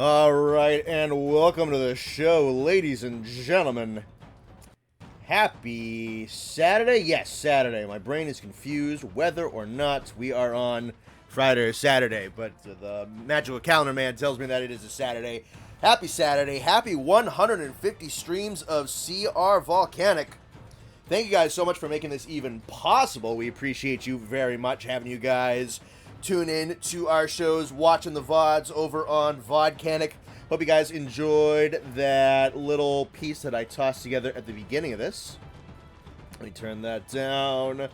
Alright, and welcome to the show, ladies and gentlemen. Happy Saturday? Yes, Saturday. My brain is confused whether or not we are on Friday or Saturday, but the magical calendar man tells me that it is a Saturday. Happy Saturday. Happy 150 streams of CR-Volcanic. Thank you guys so much for making this even possible. We appreciate you very much, having you guys tune in to our shows, watching the VODs over on VODcanic. Hope you guys enjoyed that little piece that I tossed together at the beginning of this. Let me turn that down. We're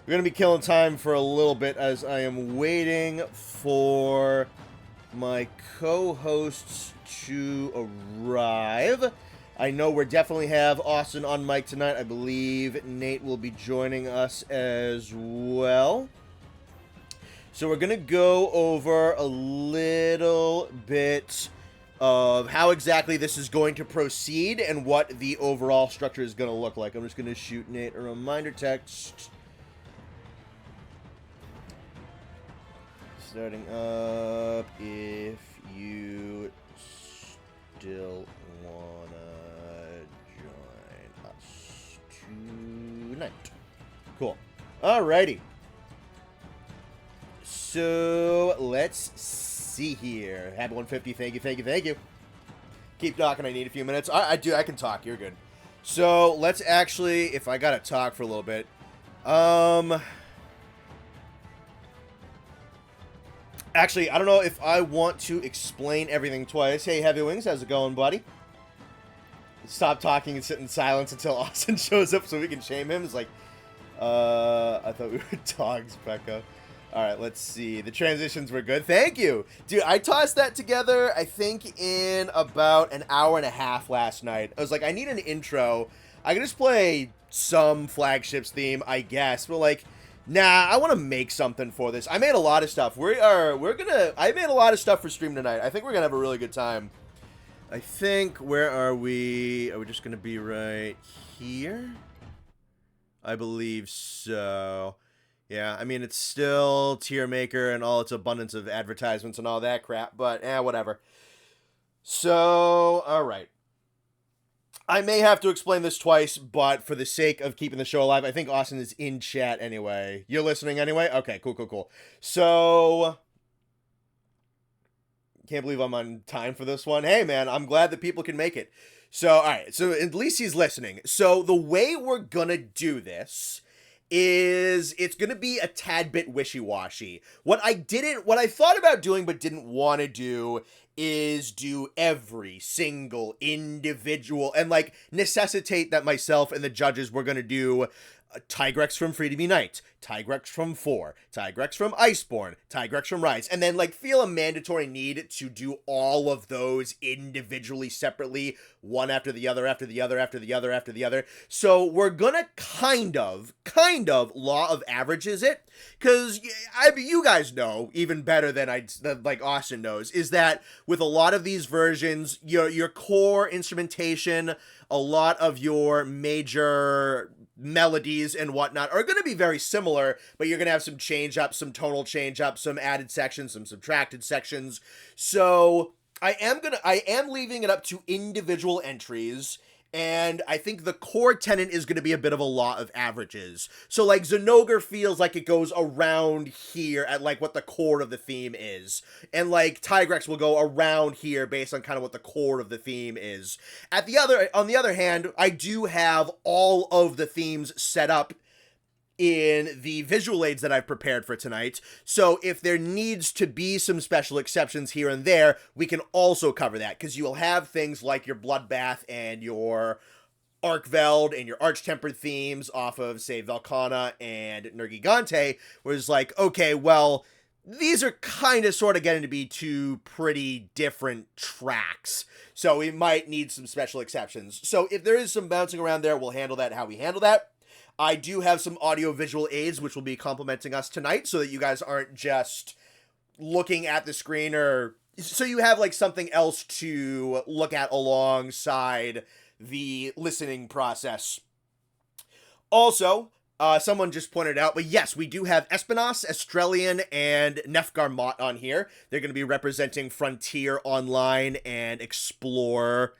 going to be killing time for a little bit as I am waiting for my co-hosts to arrive. I know we definitely have Austin on mic tonight. I believe Nate will be joining us as well. So we're going to go over a little bit of how exactly this is going to proceed and what the overall structure is going to look like. I'm just going to shoot Nate a reminder text. Starting up, if you still want to join us tonight. Cool. Alrighty. So, let's see here. Happy 150, thank you. Keep talking, I need a few minutes. I can talk, you're good. So, let's actually, if I gotta talk for a little bit. Actually, I don't know if I want to explain everything twice. Hey, Heavy Wings, how's it going, buddy? Stop talking and sit in silence until Austin shows up so we can shame him. It's like, I thought we were dogs, Becca. Alright, let's see. The transitions were good. Thank you! Dude, I tossed that together, I think, in about an hour and a half last night. I was like, I need an intro. I can just play some Flagships theme, I guess. But, like, nah, I want to make something for this. I made a lot of stuff. I made a lot of stuff for stream tonight. I think we're gonna have a really good time. I think, where are we? Are we just gonna be right here? I believe so. Yeah, I mean, it's still tier maker and all its abundance of advertisements and all that crap, but whatever. So, alright. I may have to explain this twice, but for the sake of keeping the show alive, I think Austin is in chat anyway. You're listening anyway? Okay, cool. So, can't believe I'm on time for this one. Hey, man, I'm glad that people can make it. So, alright, so at least he's listening. So, the way we're gonna do this is it's going to be a tad bit wishy-washy. What I thought about doing but didn't want to do is do every single individual and, like, necessitate that myself and the judges were going to do Tigrex from Free to Be Knight, Tigrex from 4, Tigrex from Iceborne, Tigrex from Rise, and then, like, feel a mandatory need to do all of those individually, separately, one after the other, after the other. So we're gonna kind of law of averages it, because you guys know, even better than like Austin knows, is that with a lot of these versions, your core instrumentation, a lot of your major melodies and whatnot are going to be very similar, but you're going to have some change up, some tonal change up, some added sections, some subtracted sections. So I am leaving it up to individual entries, and I think the core tenet is going to be a bit of a law of averages. So, like, Zinogre feels like it goes around here at, like, what the core of the theme is. And, like, Tigrex will go around here based on kind of what the core of the theme is. On the other hand, I do have all of the themes set up in the visual aids that I've prepared for tonight. So if there needs to be some special exceptions here and there, we can also cover that, because you will have things like your Bloodbath and your Archved and your Arch-Tempered themes off of, say, Velkhana and Nargacuga, where it's like, okay, well, these are kind of sort of getting to be two pretty different tracks. So we might need some special exceptions. So if there is some bouncing around there, we'll handle that how we handle that. I do have some audio-visual aids which will be complementing us tonight so that you guys aren't just looking at the screen, or so you have, like, something else to look at alongside the listening process. Also, Someone just pointed out, but yes, we do have Espinas, Australian, and Nefgarmot on here. They're going to be representing Frontier, Online, and Explore,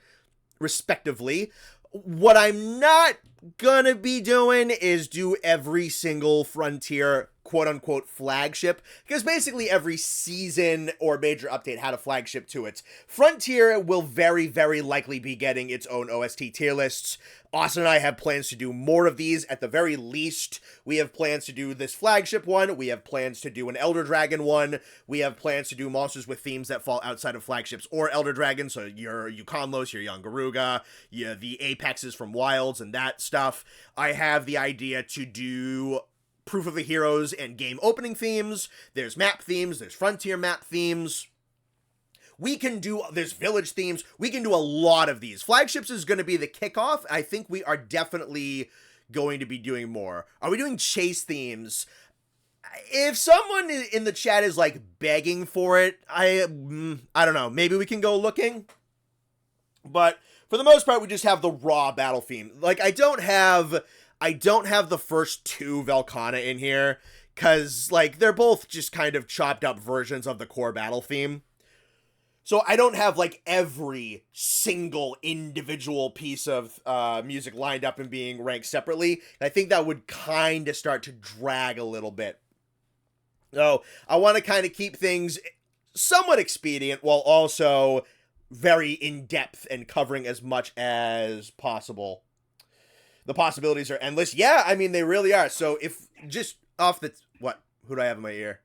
respectively. What I'm not gonna be doing is do every single Frontier quote-unquote flagship, because basically every season or major update had a flagship to it. Frontier will very, very likely be getting its own OST tier lists. Austin and I have plans to do more of these. At the very least, we have plans to do this flagship one. We have plans to do an Elder Dragon one. We have plans to do monsters with themes that fall outside of flagships or Elder Dragon. So your Yukonlos, your Yangaruga, the Apexes from Wilds and that stuff. I have the idea to do Proof of the Heroes and game opening themes. There's map themes. There's Frontier map themes. We can do, there's village themes. We can do a lot of these. Flagships is going to be the kickoff. I think we are definitely going to be doing more. Are we doing chase themes? If someone in the chat is like begging for it, I don't know. Maybe we can go looking. But for the most part, we just have the raw battle theme. Like, I don't have the first two Velkhana in here, because, like, they're both just kind of chopped up versions of the core battle theme. So I don't have, like, every single individual piece of music lined up and being ranked separately. I think that would kind of start to drag a little bit. So I want to kind of keep things somewhat expedient while also very in-depth and covering as much as possible. The possibilities are endless. Yeah, I mean, they really are. So if just off the... What? Who do I have in my ear?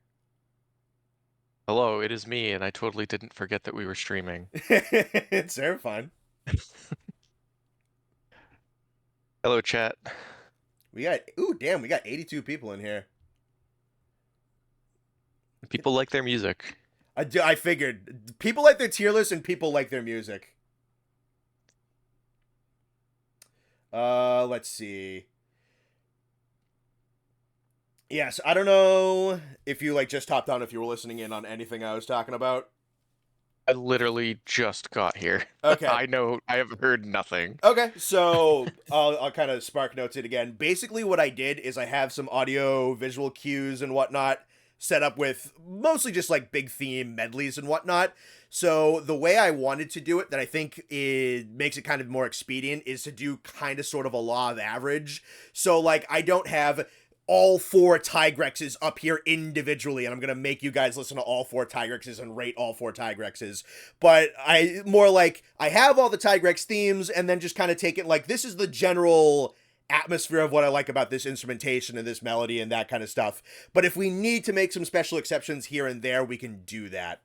Hello, it is me, and I totally didn't forget that we were streaming. It's terrifying. Hello, chat. We got... Ooh, damn, we got 82 people in here. People like their music. I figured. People like their tier list and people like their music. Let's see. Yes, I don't know if you, like, just hopped on, if you were listening in on anything I was talking about. I literally just got here. Okay. I have heard nothing. Okay, so I'll kind of spark notes it again. Basically what I did is I have some audio visual cues and whatnot set up with mostly just like big theme medleys and whatnot. So the way I wanted to do it, that I think it makes it kind of more expedient, is to do kind of sort of a law of average. So like I don't have all 4 Tigrexes up here individually, and I'm gonna make you guys listen to all 4 Tigrexes and rate all 4 Tigrexes. But I more like I have all the Tigrex themes, and then just kind of take it like this is the general atmosphere of what I like about this instrumentation and this melody and that kind of stuff. But if we need to make some special exceptions here and there, we can do that.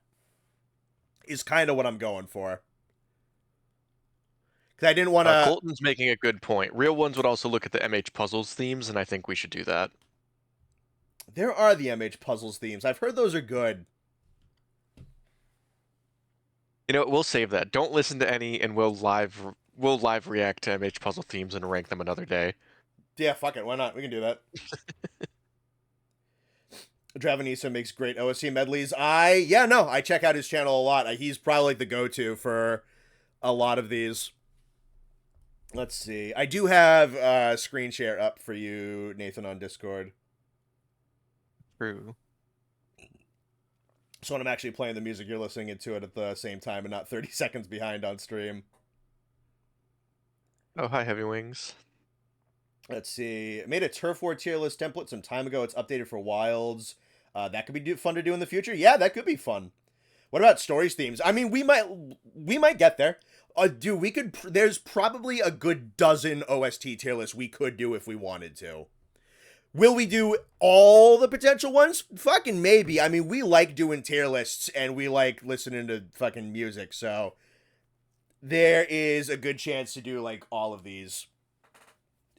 Is kind of what I'm going for. Because I didn't want to... Colton's making a good point. Real ones would also look at the MH Puzzles themes, and I think we should do that. There are the MH Puzzles themes. I've heard those are good. You know, we'll save that. Don't listen to any, and we'll live react to MH Puzzle themes and rank them another day. Yeah, fuck it. Why not? We can do that. Dravenisa makes great OST medleys. I check out his channel a lot. He's probably like the go-to for a lot of these. Let's see. I do have screen share up for you, Nathan, on Discord. True. So when I'm actually playing the music, you're listening to it at the same time and not 30 seconds behind on stream. Oh, hi, Heavy Wings. Let's see. I made a Turf War tier list template some time ago. It's updated for Wilds. That could be fun to do in the future. Yeah, that could be fun. What about stories themes? I mean, we might get there. Dude, we could... There's probably a good dozen OST tier lists we could do if we wanted to. Will we do all the potential ones? Fucking maybe. I mean, we like doing tier lists, and we like listening to fucking music, so... There is a good chance to do, like, all of these.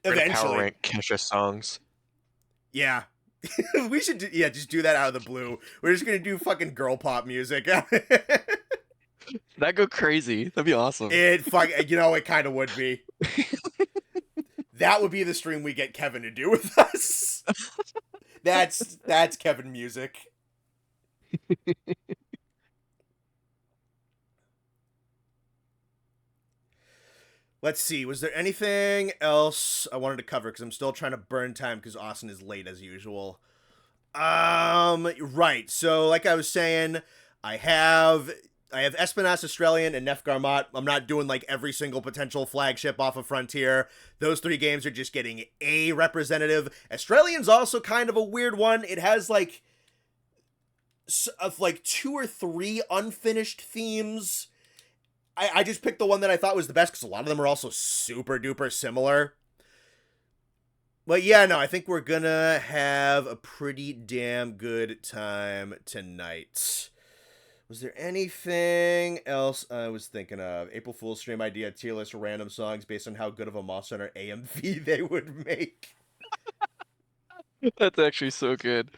Eventually. Power rank Kesha songs. Yeah. We should just do that out of the blue. We're just gonna do fucking girl pop music. That'd go crazy. That'd be awesome. It kind of would be. That would be the stream we get Kevin to do with us. That's Kevin music. Let's see. Was there anything else I wanted to cover? Because I'm still trying to burn time because Austin is late as usual. Right. So, like I was saying, I have Espinas Australian and Nefgarmot. I'm not doing like every single potential flagship off of Frontier. Those 3 games are just getting a representative. Australian's also kind of a weird one. It has like 2 or 3 unfinished themes. I just picked the one that I thought was the best because a lot of them are also super duper similar. But yeah, no, I think we're gonna have a pretty damn good time tonight. Was there anything else I was thinking of? April Fool's stream idea, tier list random songs based on how good of a Monster Hunter AMV they would make. That's actually so good.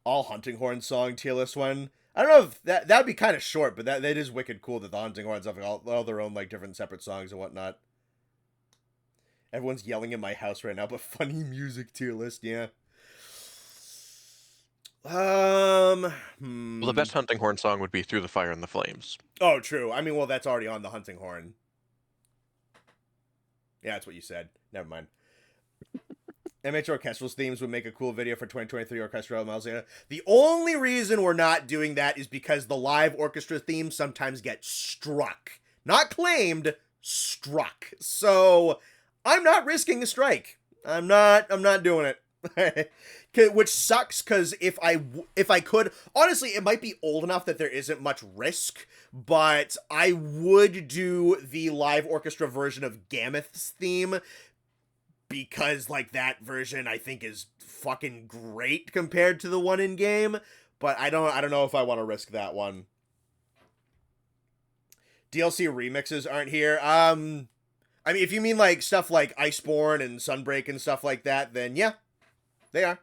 All Hunting Horn song tier list one. I don't know if that'd be kind of short, but that is wicked cool that the Hunting Horns have all their own like different separate songs and whatnot. Everyone's yelling in my house right now, but funny music tier list, yeah. Well, the best Hunting Horn song would be Through the Fire and the Flames. Oh, true. I mean, well, that's already on the Hunting Horn. Yeah, that's what you said. Never mind. MH Orchestral's themes would make a cool video for 2023 Orchestra Malzeno. The only reason we're not doing that is because the live orchestra themes sometimes get struck. Not claimed, struck. So, I'm not risking a strike. I'm not doing it. Which sucks, because if I could, honestly, it might be old enough that there isn't much risk, but I would do the live orchestra version of Gammoth's theme, because, like, that version, I think, is fucking great compared to the one in-game, but I don't know if I want to risk that one. DLC remixes aren't here. I mean, if you mean, like, stuff like Iceborne and Sunbreak and stuff like that, then yeah, they are.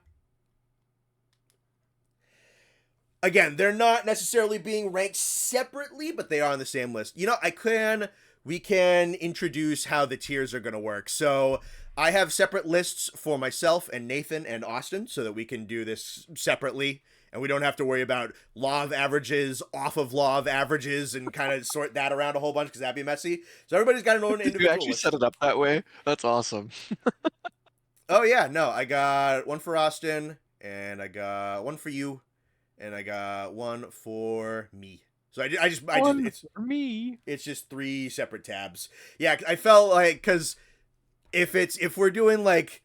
Again, they're not necessarily being ranked separately, but they are on the same list. You know, we can introduce how the tiers are going to work. So, I have separate lists for myself and Nathan and Austin so that we can do this separately, and we don't have to worry about law of averages, off of law of averages, and kind of sort that around a whole bunch because that'd be messy. So everybody's got an own individual You actually list. set it up that way? That's awesome. Oh, yeah, no, I got one for Austin, and I got one for you, and I got one for me. So it's for me. It's just 3 separate tabs. Yeah, I felt like, because if we're doing, like,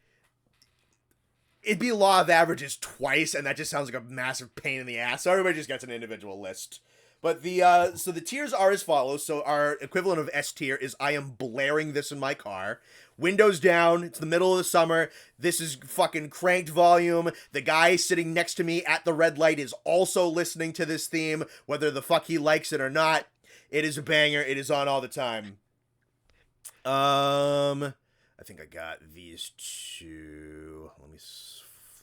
it'd be law of averages twice, and that just sounds like a massive pain in the ass. So everybody just gets an individual list. But so the tiers are as follows. So our equivalent of S tier is I am blaring this in my car. Windows down. It's the middle of the summer. This is fucking cranked volume. The guy sitting next to me at the red light is also listening to this theme, whether the fuck he likes it or not. It is a banger. It is on all the time. I think I got these 2. Let me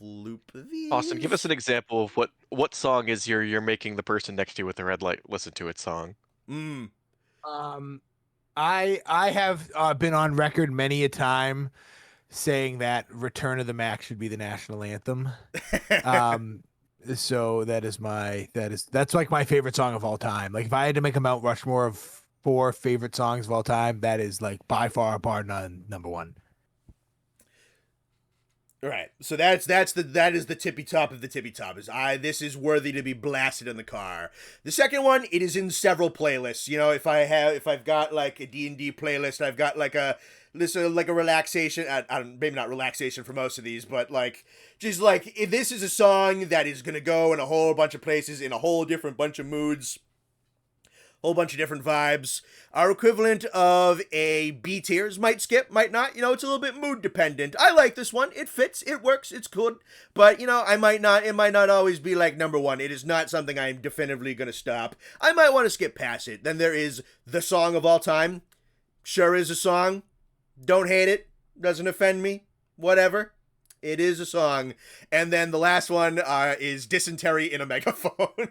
floop these. Austin, give us an example of what song is you're making the person next to you with the red light listen to its song. I have been on record many a time saying that Return of the Mac should be the national anthem. So that's like my favorite song of all time. Like, if I had to make a Mount Rushmore of 4 favorite songs of all time, that is, like, by far, bar none, number 1. All right, so that is the tippy top of the tippy top. This is worthy to be blasted in the car. The second one, it is in several playlists. You know, if I've got like a D&D playlist, I've got like a relaxation. Maybe not relaxation for most of these, but like just like if this is a song that is gonna go in a whole bunch of places in a whole different bunch of moods. Whole bunch of different vibes. Our equivalent of a B tiers might skip, might not. You know, it's a little bit mood dependent. I like this one. It fits. It works. It's good. But, you know, it might not always be like number 1. It is not something I'm definitively going to stop. I might want to skip past it. Then there is the song of all time. Sure is a song. Don't hate it. Doesn't offend me. Whatever. It is a song. And then the last one is Dysentery in a Megaphone.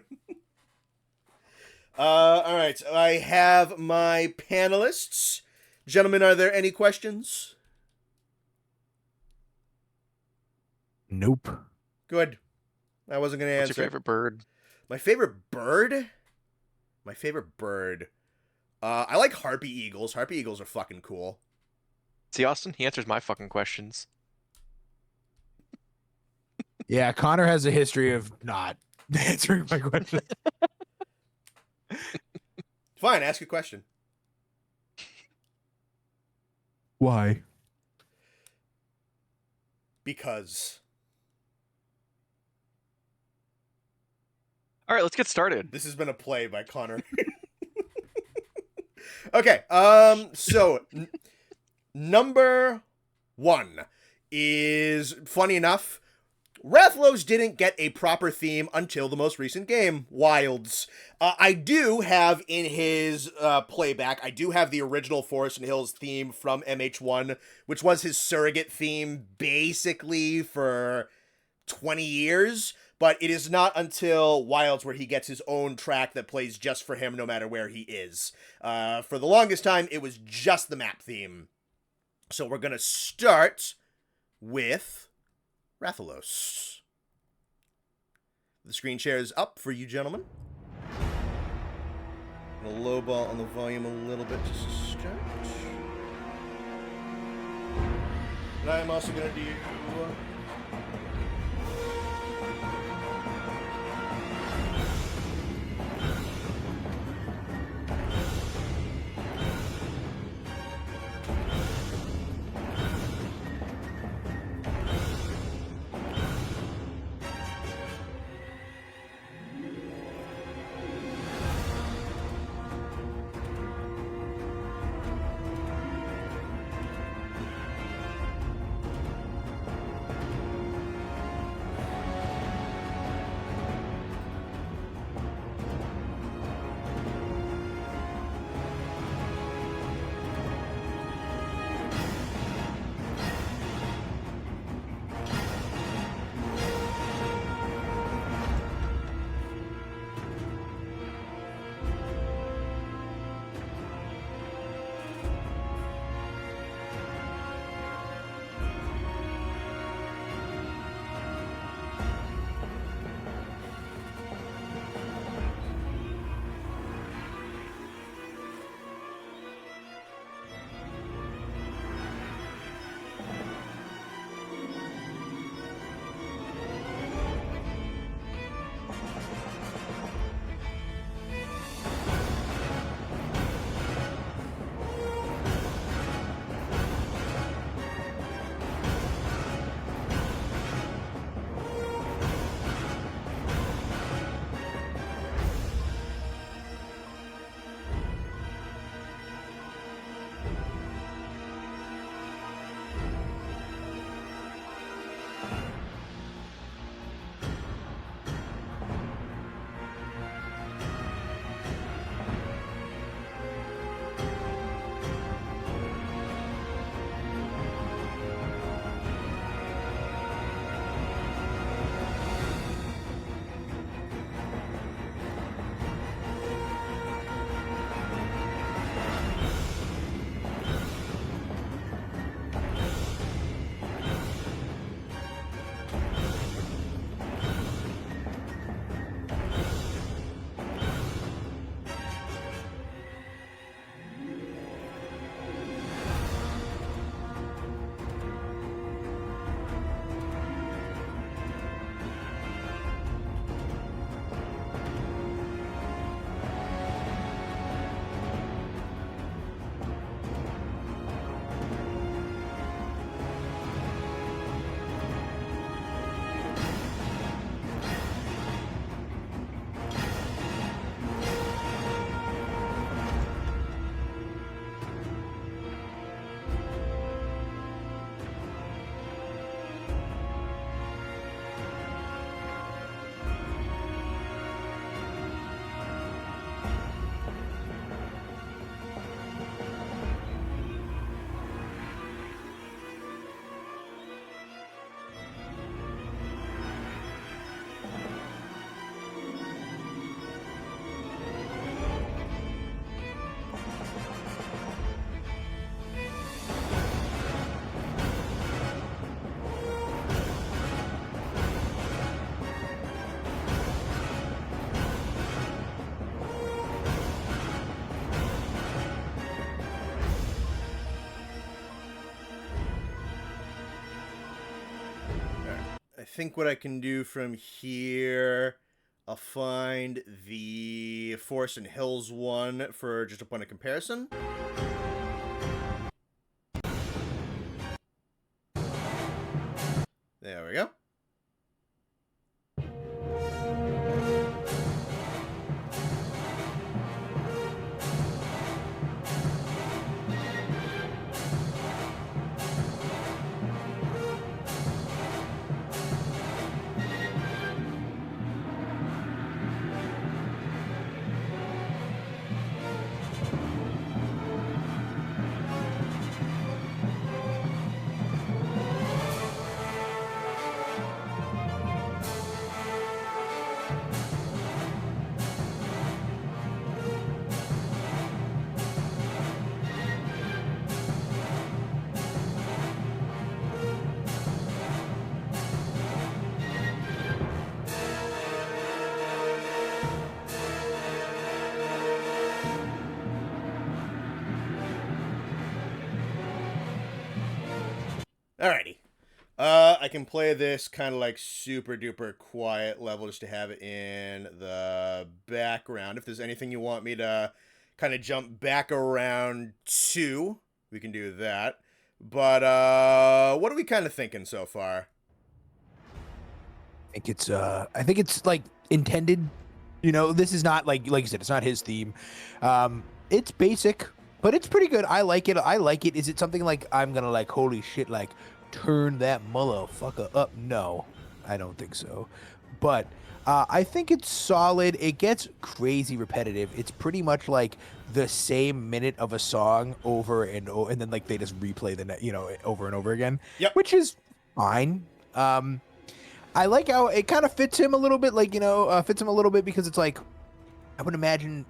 All right, I have my panelists. Gentlemen, are there any questions? Nope. Good. I wasn't going to answer. What's your favorite bird? My favorite bird? My favorite bird. I like Harpy Eagles. Harpy Eagles are fucking cool. See, Austin, he answers my fucking questions. Yeah, Connor has a history of not answering my question. Fine, ask a question. Why? Because All right, let's get started. this has been a play by Connor. Okay, so number 1 is, funny enough, Rathalos didn't get a proper theme until the most recent game, Wilds. I do have in his playback, I do have the original Forest and Hills theme from MH1, which was his surrogate theme basically for 20 years, but it is not until Wilds where he gets his own track that plays just for him no matter where he is. For the longest time, it was just the map theme. So we're going to start with Rathalos. The screen share is up for you gentlemen. I'm going to lowball on the volume a little bit just to start. And I am also going to do... think what I can do from here, I'll find the Forest and Hills one for just a point of comparison. There we go. Alrighty. I can play this kind of like super duper quiet level just to have it in the background. If there's anything you want me to kind of jump back around to, we can do that. But what are we kind of thinking so far? I think it's like intended. You know, this is not like you said, it's not his theme. It's basic, but it's pretty good. I like it. Is it something like I'm gonna like holy shit like turn that motherfucker up? No, I don't think so. But I think it's solid. It gets crazy repetitive. It's pretty much like the same minute of a song over and over, and then like they just replay over and over again. Yep. Which is fine. I like how it kind of fits him a little bit, fits him a little bit because it's like, I would imagine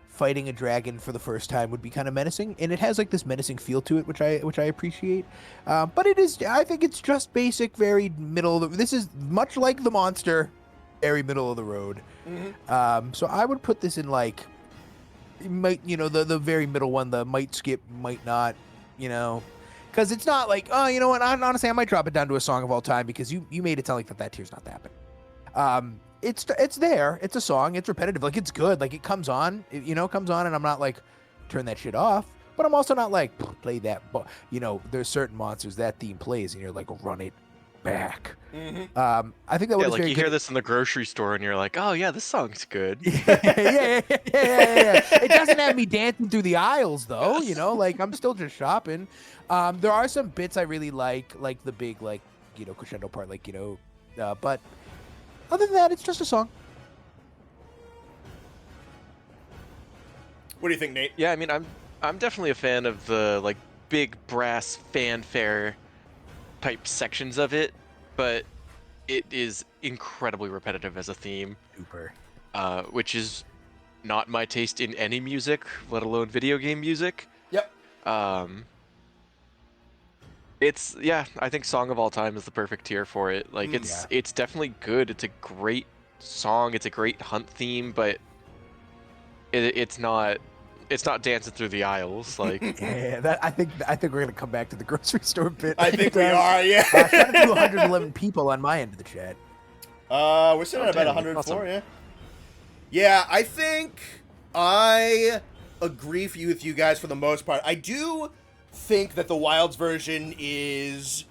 fighting a dragon for the first time would be kind of menacing, and it has like this menacing feel to it, which I appreciate. But I think it's just basic, very middle. This is much like the monster, very middle of the road. Mm-hmm. So I would put this in like, the very middle one, the might skip, might not, Because it's not like, oh, you know what? Honestly, I might drop it down to a song of all time because you made it sound like that tier's not that bad. It's there. It's a song. It's repetitive. Like, it's good. Like, it comes on. Comes on, and I'm not like, turn that shit off. But I'm also not like, play that. There's certain monsters that theme plays, and you're like, run it back. Mm-hmm. I think that was like you hear this in the grocery store, and you're like, oh yeah, this song's good. yeah. It doesn't have me dancing through the aisles though. Like I'm still just shopping. There are some bits I really like the big crescendo part, but other than that, it's just a song. What do you think, Nate? Yeah, I mean, I'm definitely a fan of the like big brass fanfare type sections of it, but it is incredibly repetitive as a theme. Super. Which is not my taste in any music, let alone video game music. Yep. I think Song of All Time is the perfect tier for it. Like it's definitely good. It's a great song. It's a great hunt theme, but it's not dancing through the aisles. Like I think we're gonna come back to the grocery store bit. I think we are. Yeah. Shout out to 111 people on my end of the chat. We're sitting at about 104. Awesome. Yeah. Yeah, I think I agree with you guys for the most part. I do think that the Wilds version is...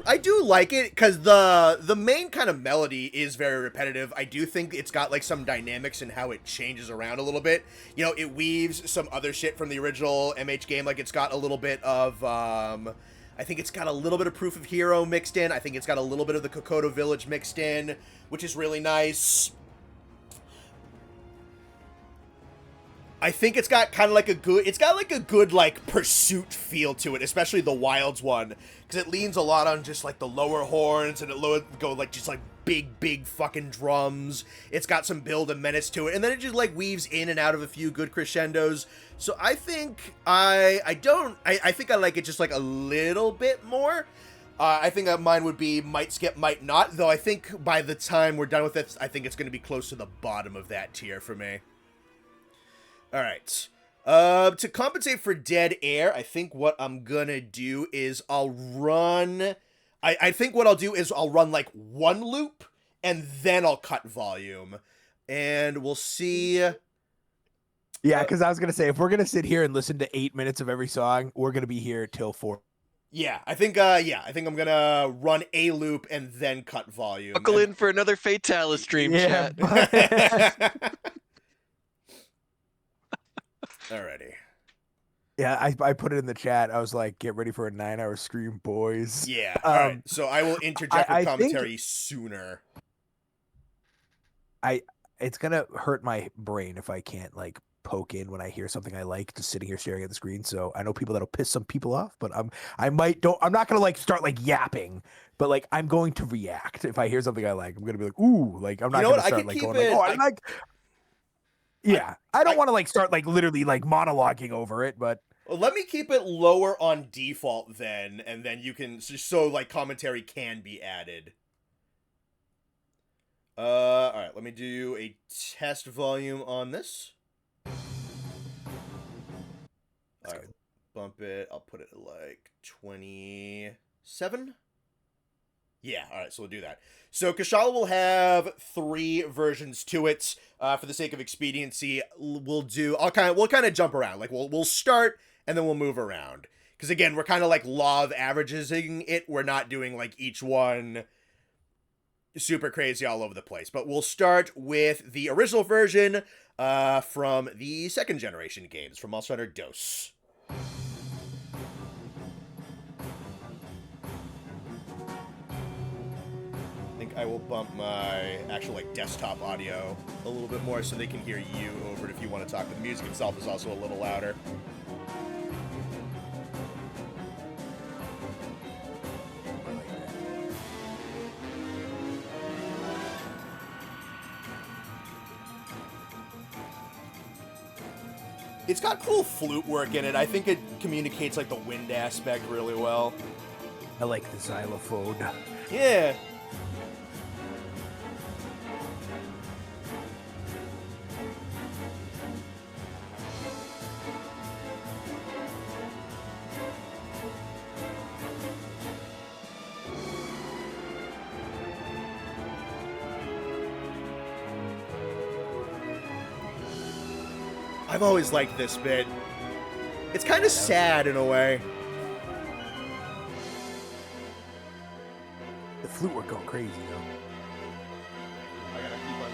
I do like it because the main kind of melody is very repetitive. I do think it's got like some dynamics in how it changes around a little bit. It weaves some other shit from the original MH game. Like it's got a little bit of I think it's got a little bit of Proof of Hero mixed in. I think it's got a little bit of the Kokoto Village mixed in, which is really nice. I think it's got kind of like a good like pursuit feel to it, especially the Wilds one, because it leans a lot on just like the lower horns and just like big fucking drums. It's got some build and menace to it, and then it just like weaves in and out of a few good crescendos. So I think I think I like it just like a little bit more. I think that mine would be might skip, might not, though I think by the time we're done with it, I think it's going to be close to the bottom of that tier for me. All right. To compensate for dead air, I think what I'm gonna do is I'll run I think what I'll do is I'll run like one loop and then I'll cut volume, and we'll see. Yeah, because I was gonna say if we're gonna sit here and listen to 8 minutes of every song, we're gonna be here till 4. Yeah, I think I'm gonna run a loop and then cut volume. Buckle in for another Fatalis stream, chat. Alrighty. Yeah, I put it in the chat. I was like, get ready for a 9-hour stream, boys. Yeah. All right. So I will interject with commentary sooner. It's gonna hurt my brain if I can't like poke in when I hear something I like, just sitting here staring at the screen. So I know people that'll piss some people off, but I'm not gonna like start like yapping, but like I'm going to react if I hear something I like. I'm gonna be like, ooh, like I'm not gonna start like going like, oh, I like. Yeah, I don't want to like start like literally like monologuing over it, but let me keep it lower on default then, and then you can so like commentary can be added. All right, let me do a test volume on this. All right, bump it. I'll put it at like 27. Yeah, all right, so we'll do that. So Kushala will have 3 versions to it. For the sake of expediency, we'll kind of jump around. Like we'll start and then we'll move around. Because again, we're kind of like law of averaging it. We're not doing like each one super crazy all over the place. But we'll start with the original version from the 2nd generation games from Monster Hunter DOS. I will bump my actual like desktop audio a little bit more so they can hear you over it if you want to talk. The music itself is also a little louder. It's got cool flute work in it. I think it communicates like the wind aspect really well. I like the xylophone. Yeah. I've always liked this bit. It's kind of sad in a way. The flute work going crazy though. I gotta keep on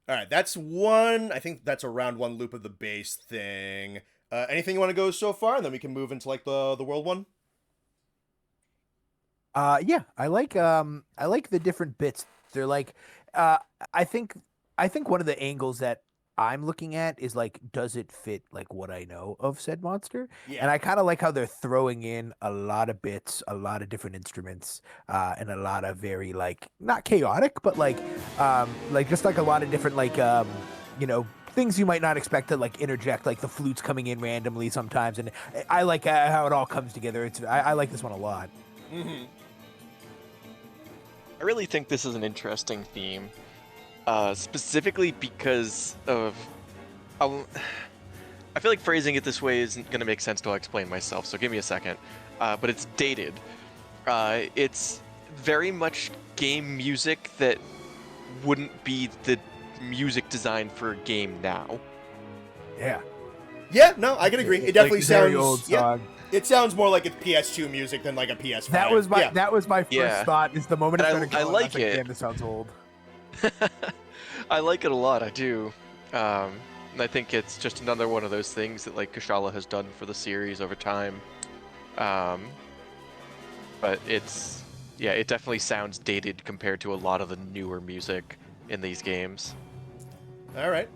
Alright, that's one. I think that's around one loop of the bass thing. Anything you want to go so far? And then we can move into like the world one? Yeah, I like the different bits. They're like I think one of the angles that I'm looking at is like, does it fit like what I know of said monster? Yeah. And I kind of like how they're throwing in a lot of bits, a lot of different instruments, and a lot of very like not chaotic, but like just like a lot of different like things you might not expect to like interject, like the flutes coming in randomly sometimes, and I like how it all comes together. I like this one a lot. Mm-hmm. I really think this is an interesting theme. Specifically because of... I feel like phrasing it this way isn't going to make sense till I explain myself, so give me a second. But it's dated. It's very much game music that wouldn't be the music designed for a game now. Yeah. Yeah, no, I can agree. It definitely like sounds... very old song. Yeah, it sounds more like it's PS2 music than like a PS5. That was my first thought. Is the moment it started going, I like it. Damn, this sounds old. I like it a lot, I do. And I think it's just another one of those things that like Kushala has done for the series over time. But it definitely sounds dated compared to a lot of the newer music in these games. All right.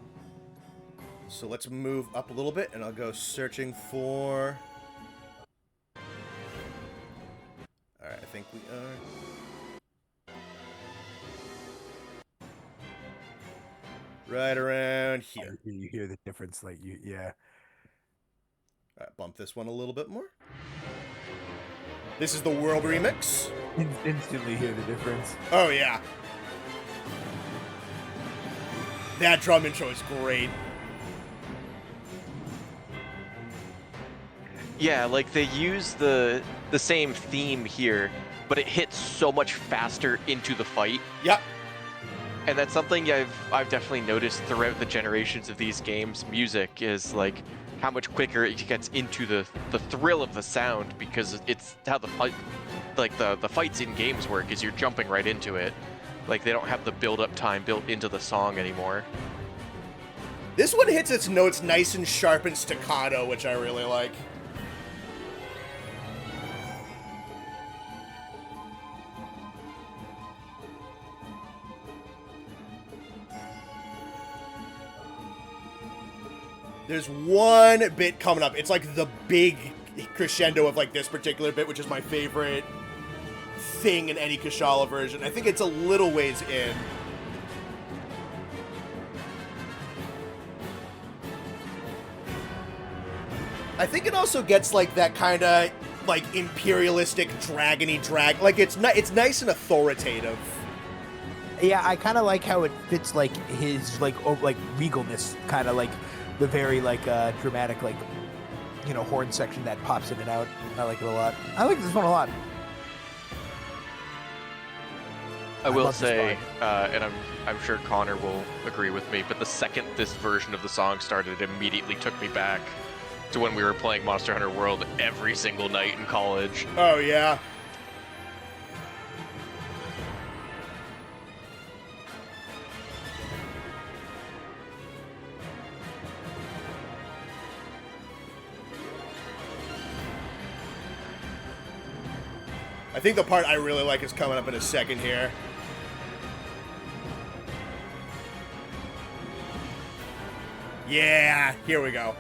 So let's move up a little bit, and I'll go searching for... All right, I think we are... Right around here. You hear the difference, like yeah. All right, bump this one a little bit more. This is the World Remix. Instantly hear the difference. Oh, yeah. That drum intro is great. Yeah, like they use the same theme here, but it hits so much faster into the fight. Yep. And that's something I've definitely noticed throughout the generations of these games. Music is like how much quicker it gets into the thrill of the sound, because it's how the fight, like the fights in games work, is you're jumping right into it. Like they don't have the build-up time built into the song anymore. This one hits its notes nice and sharp and staccato, which I really like. There's one bit coming up. It's like the big crescendo of like this particular bit, which is my favorite thing in any Kushala version. I think it's a little ways in. I think it also gets like that kind of like imperialistic dragony drag. Like it's nice and authoritative. Yeah, I kind of like how it fits like his like regalness, kind of like the very like dramatic like horn section that pops in and out. I like it a lot. I like this one a lot. I will say, and I'm sure Connor will agree with me, but the second this version of the song started, it immediately took me back to when we were playing Monster Hunter World every single night in college. Oh yeah. I think the part I really like is coming up in a second here. Yeah, here we go.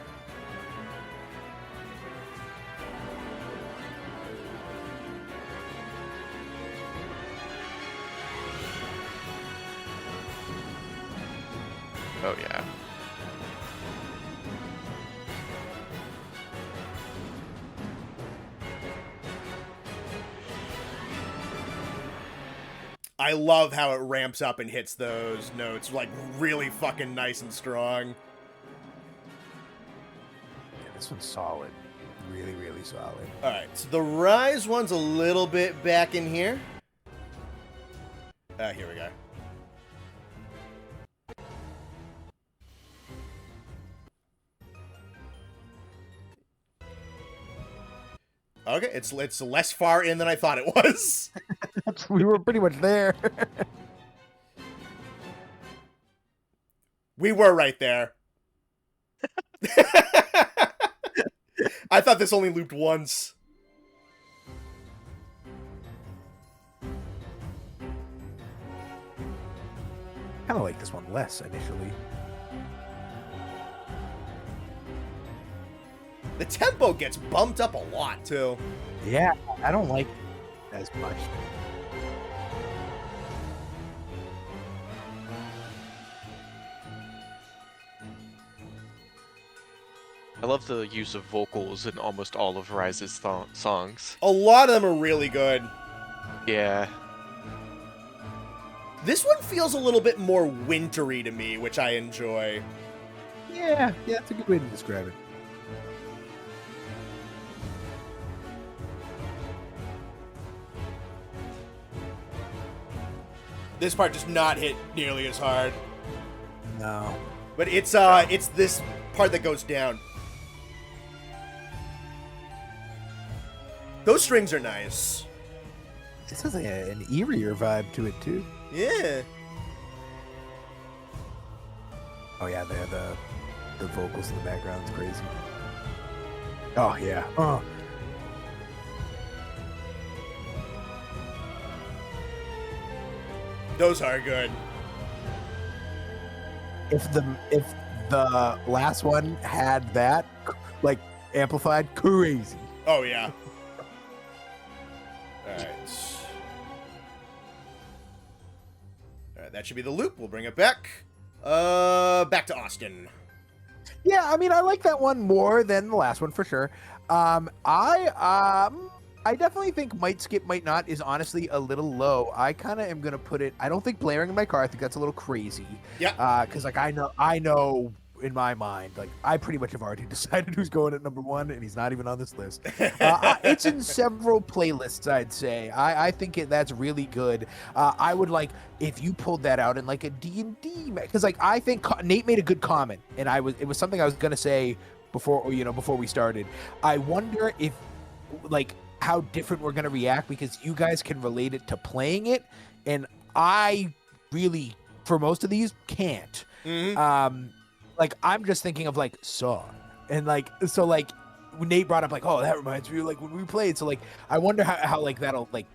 Oh yeah. I love how it ramps up and hits those notes like really fucking nice and strong. Yeah, this one's solid. Really, really solid. All right, so the Rise one's a little bit back in here. Here we go. Okay, it's less far in than I thought it was. We were pretty much there. We were right there. I thought this only looped once. Kind of like this one less initially. The tempo gets bumped up a lot, too. Yeah, I don't like it as much. I love the use of vocals in almost all of Rise's songs. A lot of them are really good. Yeah. This one feels a little bit more wintry to me, which I enjoy. Yeah, that's a good way to describe it. This part does not hit nearly as hard. No. But it's this part that goes down. Those strings are nice. This has like an eerier vibe to it too. Yeah. Oh yeah, the vocals in the background is crazy. Oh yeah. Oh. Those are good. If the last one had that like amplified, crazy. Oh yeah. Alright. Alright, that should be the loop. We'll bring it back. Back to Austin. Yeah, I mean, I like that one more than the last one for sure. I definitely think Might Skip, Might Not is honestly a little low. I kind of am gonna put it. I don't think Blaring in my car. I think that's a little crazy. Yeah. Because like I know in my mind, like I pretty much have already decided who's going at number one, and he's not even on this list. It's in several playlists, I'd say. I think that's really good. I would like if you pulled that out in like a D&D, because like I think Nate made a good comment, and it was something I was gonna say before we started. I wonder if like how different we're gonna react because you guys can relate it to playing it, and I really for most of these can't. Mm-hmm. Like I'm just thinking of like song and like so like when Nate brought up like, oh, that reminds me of like when we played, so like I wonder how like that'll like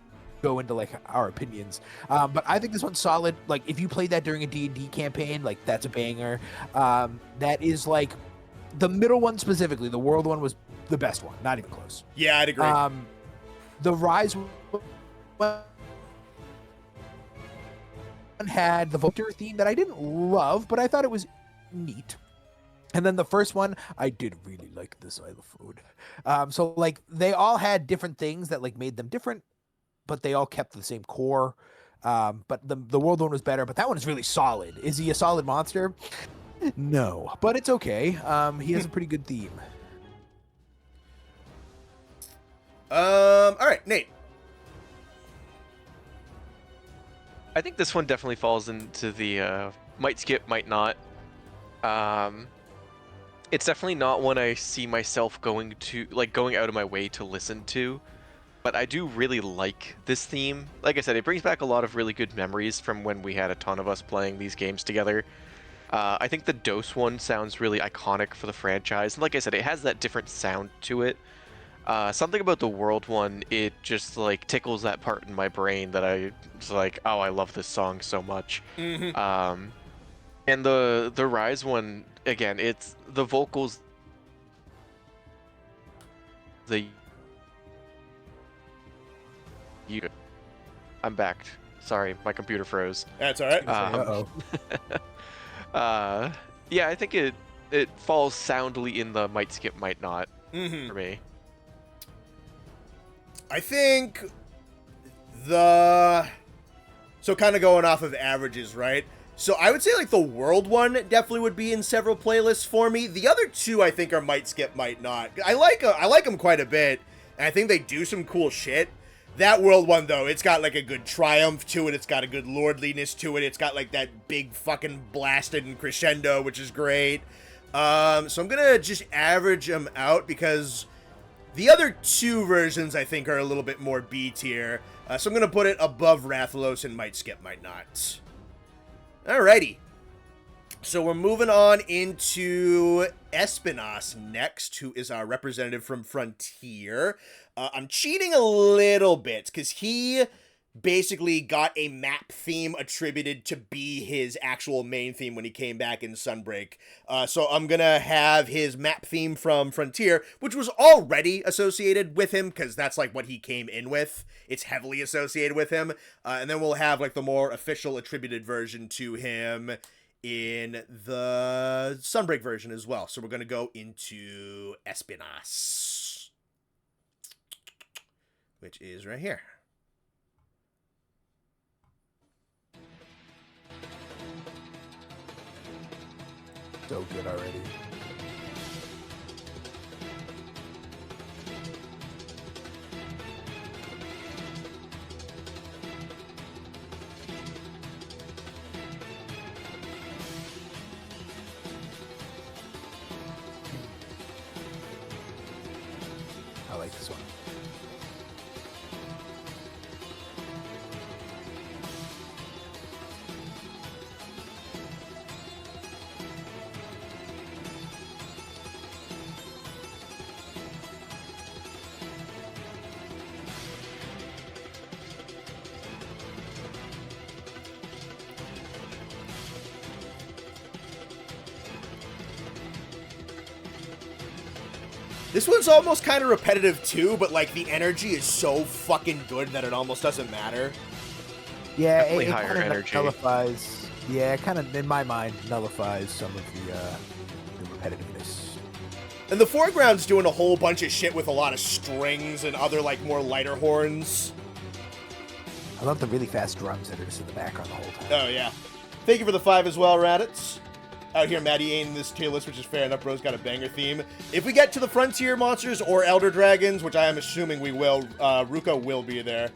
go into like our opinions. But I think this one's solid. Like if you played that during a D&D campaign, like that's a banger. That is like the middle one specifically, the world one was the best one, not even close. Yeah, I'd agree. The Rise one had the Vulture theme that I didn't love, but I thought it was neat. And then the first one, I did really like the xylophone. So like they all had different things that like made them different, but they all kept the same core. But the world one was better, but that one is really solid. Is he a solid monster? No, but it's okay. He has a pretty good theme. All right, Nate. I think this one definitely falls into the might skip, might not. It's definitely not one I see myself going out of my way to listen to, but I do really like this theme. Like I said, it brings back a lot of really good memories from when we had a ton of us playing these games together. I think the Dose one sounds really iconic for the franchise. And like I said, it has that different sound to it. Something about the World one, it just like tickles that part in my brain that I was like, oh, I love this song so much. Mm-hmm. And the Rise one, again, it's the vocals. I'm back. Sorry, my computer froze. That's all right. Yeah, I think it falls soundly in the might skip, might not for me. I think so kind of going off of averages, right? So I would say like the World one definitely would be in several playlists for me. The other two I think are might skip, might not. I like them quite a bit, and I think they do some cool shit. That World one though, it's got like a good triumph to it. It's got a good lordliness to it. It's got like that big fucking blasted and crescendo, which is great. So I'm gonna just average them out because the other two versions I think are a little bit more B tier. So I'm gonna put it above Rathalos and might skip, might not. Alrighty. So we're moving on into Espinas next, who is our representative from Frontier. I'm cheating a little bit because he basically got a map theme attributed to be his actual main theme when he came back in Sunbreak. So I'm going to have his map theme from Frontier, which was already associated with him because that's like what he came in with. It's heavily associated with him. And then we'll have like the more official attributed version to him in the Sunbreak version as well. So we're going to go into Espinas, which is right here. So good already. I like this one. This one's almost kind of repetitive too, but like the energy is so fucking good that it almost doesn't matter. Yeah, Definitely it higher kind of energy. nullifies. Yeah, it kind of, in my mind, nullifies some of the repetitiveness. And the foreground's doing a whole bunch of shit with a lot of strings and other, like, more lighter horns. I love the really fast drums that are just in the background the whole time. Oh, yeah. Thank you for the 5 as well, Raditz. Out here, Maddie ain't in this tier list, which is fair enough. Bro's got a banger theme. If we get to the Frontier monsters or Elder Dragons, which I am assuming we will, Ruka will be there.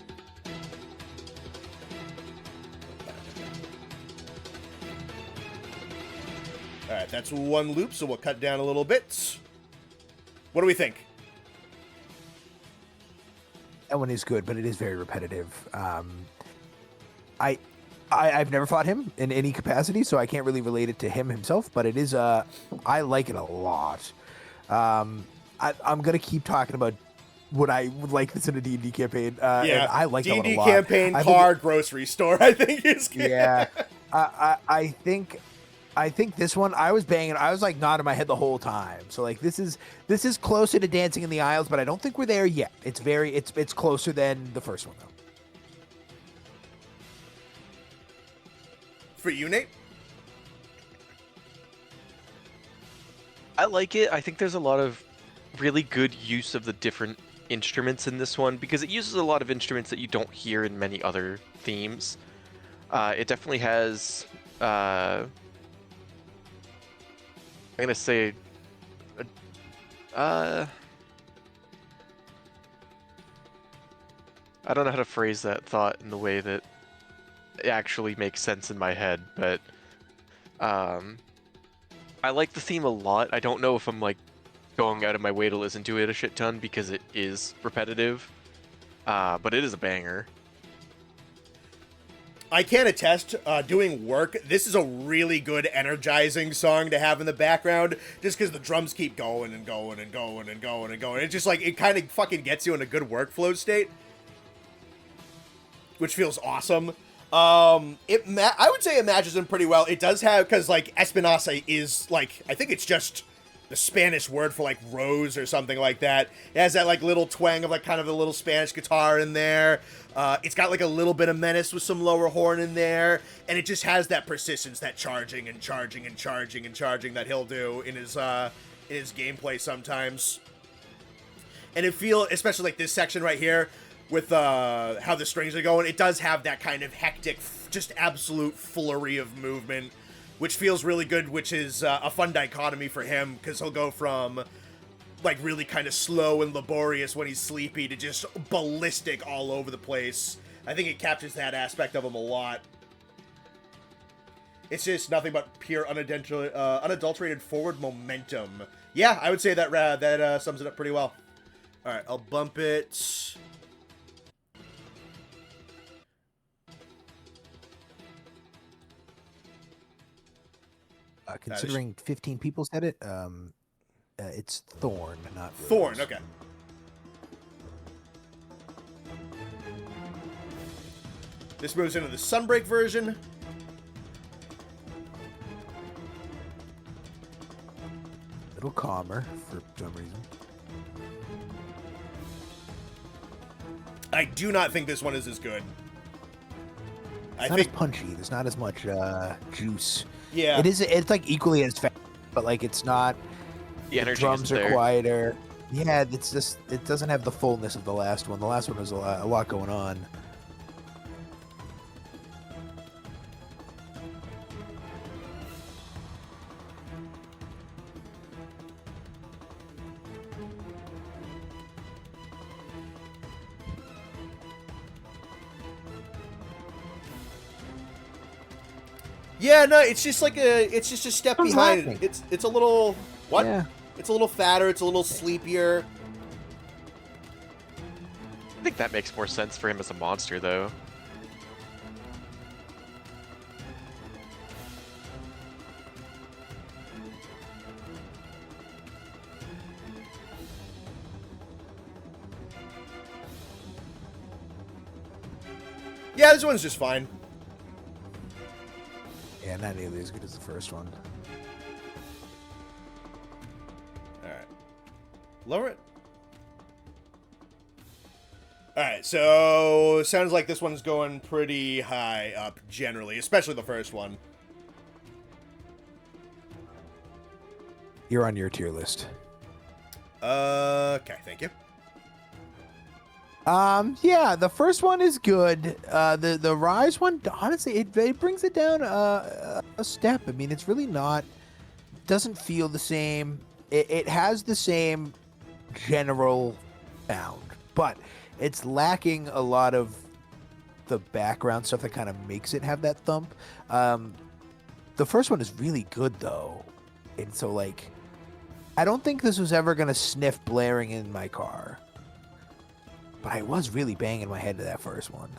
Alright, that's one loop, so we'll cut down a little bit. What do we think? That one is good, but it is very repetitive. I've never fought him in any capacity, so I can't really relate it to him himself, but it is, I like it a lot. I'm going to keep talking about what I would like this in a D&D campaign. Yeah, and I like that one a lot. D&D campaign, card, grocery store, I think is good. Yeah. I think this one, I was like nodding my head the whole time. So like this is closer to Dancing in the Isles, but I don't think we're there yet. It's closer than the first one though. For you, Nate? I like it. I think there's a lot of really good use of the different instruments in this one because it uses a lot of instruments that you don't hear in many other themes. It definitely has I'm gonna say, I don't know how to phrase that thought in the way that it actually makes sense in my head, but I like the theme a lot. I don't know if I'm like going out of my way to listen to it a shit ton because it is repetitive, but it is a banger. I can attest, doing work, this is a really good energizing song to have in the background, just because the drums keep going and going and going and going and going. It's just like, it kind of fucking gets you in a good workflow state, which feels awesome. I would say it matches in pretty well. It does have, because like Espinas is like, I think it's just the Spanish word for like rose or something like that. It has that like little twang of like kind of a little Spanish guitar in there. It's got like a little bit of menace with some lower horn in there, and it just has that persistence, that charging and charging and charging and charging that he'll do in his gameplay sometimes. And it feels, especially like this section right here, with how the strings are going, it does have that kind of hectic, just absolute flurry of movement, which feels really good, which is a fun dichotomy for him, because he'll go from like really kind of slow and laborious when he's sleepy to just ballistic all over the place. I think it captures that aspect of him a lot. It's just nothing but pure unadulterated forward momentum. Yeah, I would say that that sums it up pretty well. All right, I'll bump it. Considering 15 people said it, it's Thorn, not Rose. Thorn, okay. This moves into the Sunbreak version. A little calmer for some reason. I do not think this one is as good. It's not as punchy. There's not as much juice. Yeah. It is. It's like equally as fast, but like it's not. The energy drums isn't are there. quieter. Yeah, it's just it doesn't have the fullness of the last one. The last one was a lot going on. Yeah, no, it's just like it's just a step Sounds behind laughing. it. It's a little, what? Yeah. It's a little fatter, it's a little sleepier. I think that makes more sense for him as a monster, though. Yeah, this one's just fine. Yeah, not nearly as good as the first one. Alright. Lower it. Alright, so sounds like this one's going pretty high up generally, especially the first one. You're on your tier list. Okay, thank you. Yeah, the first one is good. The Rise one, honestly, it brings it down a step. I mean, it's really not, doesn't feel the same. It has the same general sound, but it's lacking a lot of the background stuff that kind of makes it have that thump. The first one is really good though, and so like, I don't think this was ever gonna sniff blaring in my car. But I was really banging my head to that first one.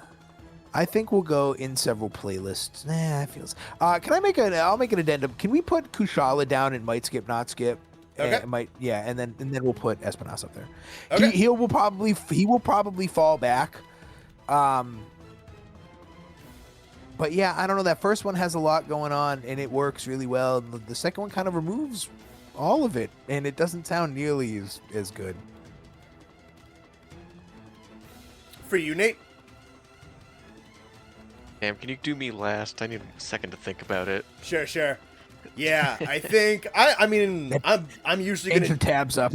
I think we'll go in several playlists. Nah, that feels. Can I make I'll make an addendum. Can we put Kushala down in Might Skip, Not Skip? Okay. And then we'll put Espinas up there. Okay. He will probably fall back. But yeah, I don't know. That first one has a lot going on, and it works really well. The second one kind of removes all of it, and it doesn't sound nearly as good. For you, Nate. Damn, can you do me last? I need a second to think about it. Sure. Yeah, I think I mean I'm usually Get gonna your tabs up.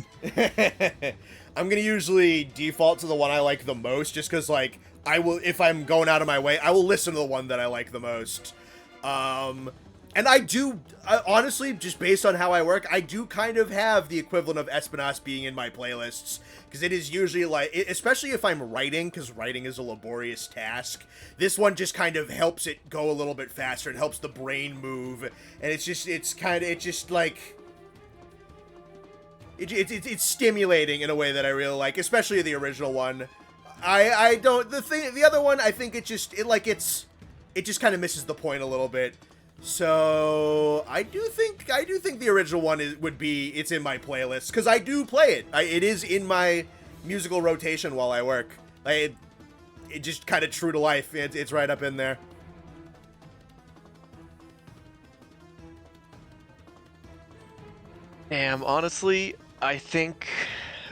I'm gonna usually default to the one I like the most, just because like I will, if I'm going out of my way, I will listen to the one that I like the most. And I do, honestly, just based on how I work, I do kind of have the equivalent of Espinas being in my playlists, because it is usually like, especially if I'm writing, because writing is a laborious task, this one just kind of helps it go a little bit faster. It helps the brain move, and it's stimulating in a way that I really like, especially the original one. The other one, I think it just kind of misses the point a little bit. So I do think the original one it's in my playlist, because I do play it. It is in my musical rotation while I work. It just kind of true to life. It's right up in there. Damn, honestly, I think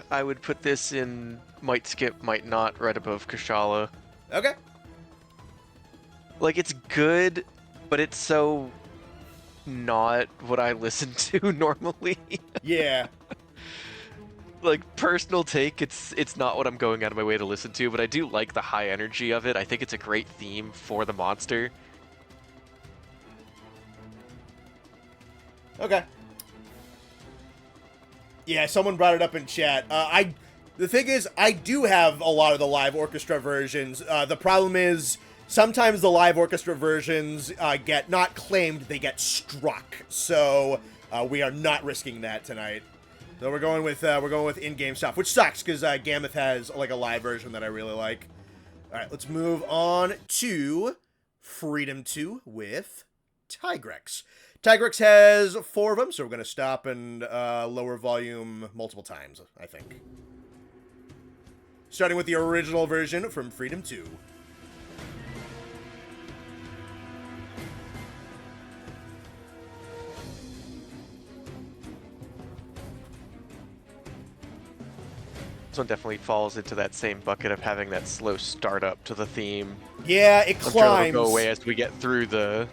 I would put this in Might Skip, Might Not, right above Kushala. Okay. Like, it's good, but it's so not what I listen to normally. Yeah. Like, personal take, it's not what I'm going out of my way to listen to, but I do like the high energy of it. I think it's a great theme for the monster. Okay. Yeah, someone brought it up in chat. The thing is, I do have a lot of the live orchestra versions. The problem is, sometimes the live orchestra versions get not claimed, they get struck. So we are not risking that tonight. So we're going with in-game stuff, which sucks because Gammoth has like a live version that I really like. All right, let's move on to Freedom 2 with Tigrex. Tigrex has 4 of them, so we're going to stop and lower volume multiple times, I think. Starting with the original version from Freedom 2. This one definitely falls into that same bucket of having that slow startup to the theme. Yeah, it climbs. I'm sure it'll go away as we get through the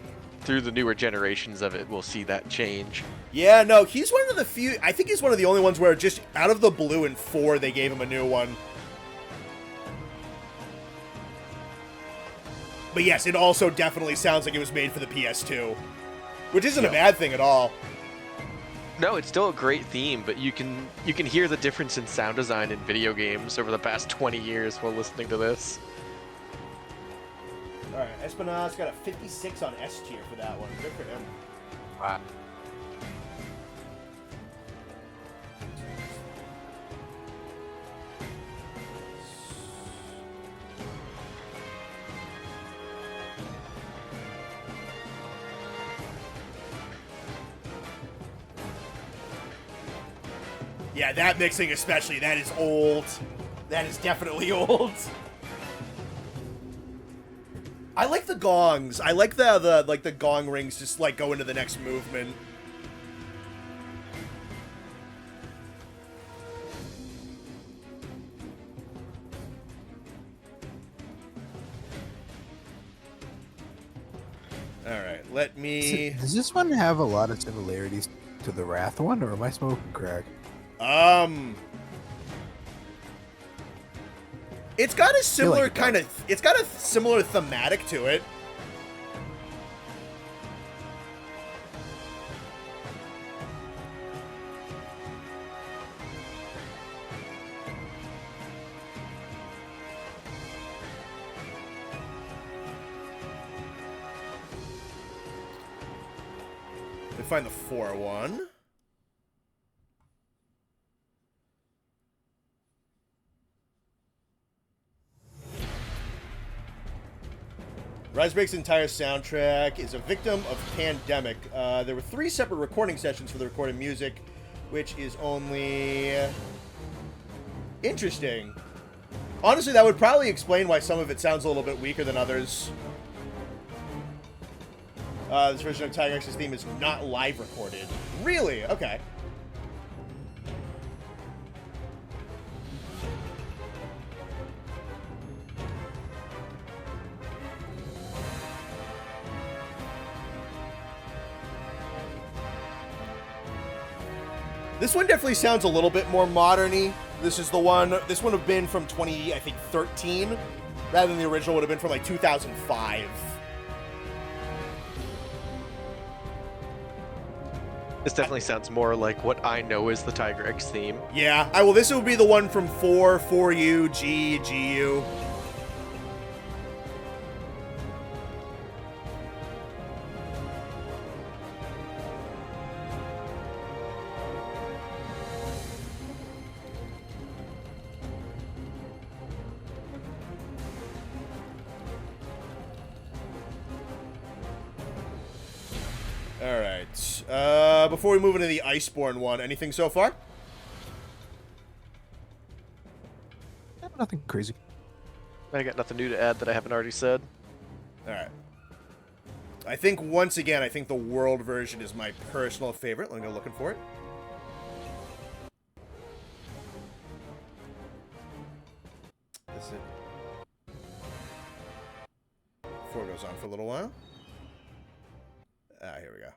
newer generations of it. We'll see that change. Yeah, no, he's one of the few. I think he's one of the only ones where just out of the blue in 4, they gave him a new one. But yes, it also definitely sounds like it was made for the PS2, which isn't a bad thing at all. No, it's still a great theme, but you can hear the difference in sound design in video games over the past 20 years while listening to this. All right, Espinas got a 56 on S tier for that one. Good for him. Wow. Yeah, that mixing especially, that is old. That is definitely old. I like the gongs. I like the gong rings just like go into the next movement. All right, let me. Does this one have a lot of similarities to the Wrath one, or am I smoking crack? It's got a similar like it it's got a similar thematic to it. Find the 4-1. Risebreak's entire soundtrack is a victim of pandemic. There were 3 separate recording sessions for the recorded music, which is only interesting. Honestly, that would probably explain why some of it sounds a little bit weaker than others. This version of Tigrex's theme is not live recorded. Really? Okay. This one definitely sounds a little bit more modern-y. This one would have been from 2013, rather than the original would have been from like 2005. This definitely sounds more like what I know is the Tigrex theme. Yeah, this would be the one from 4U, G, GU. Before we move into the Iceborne one, anything so far? Nothing crazy. I got nothing new to add that I haven't already said. Alright. I think, once again, the world version is my personal favorite. Let me go looking for it. Is it? Before it goes on for a little while. Ah, here we go.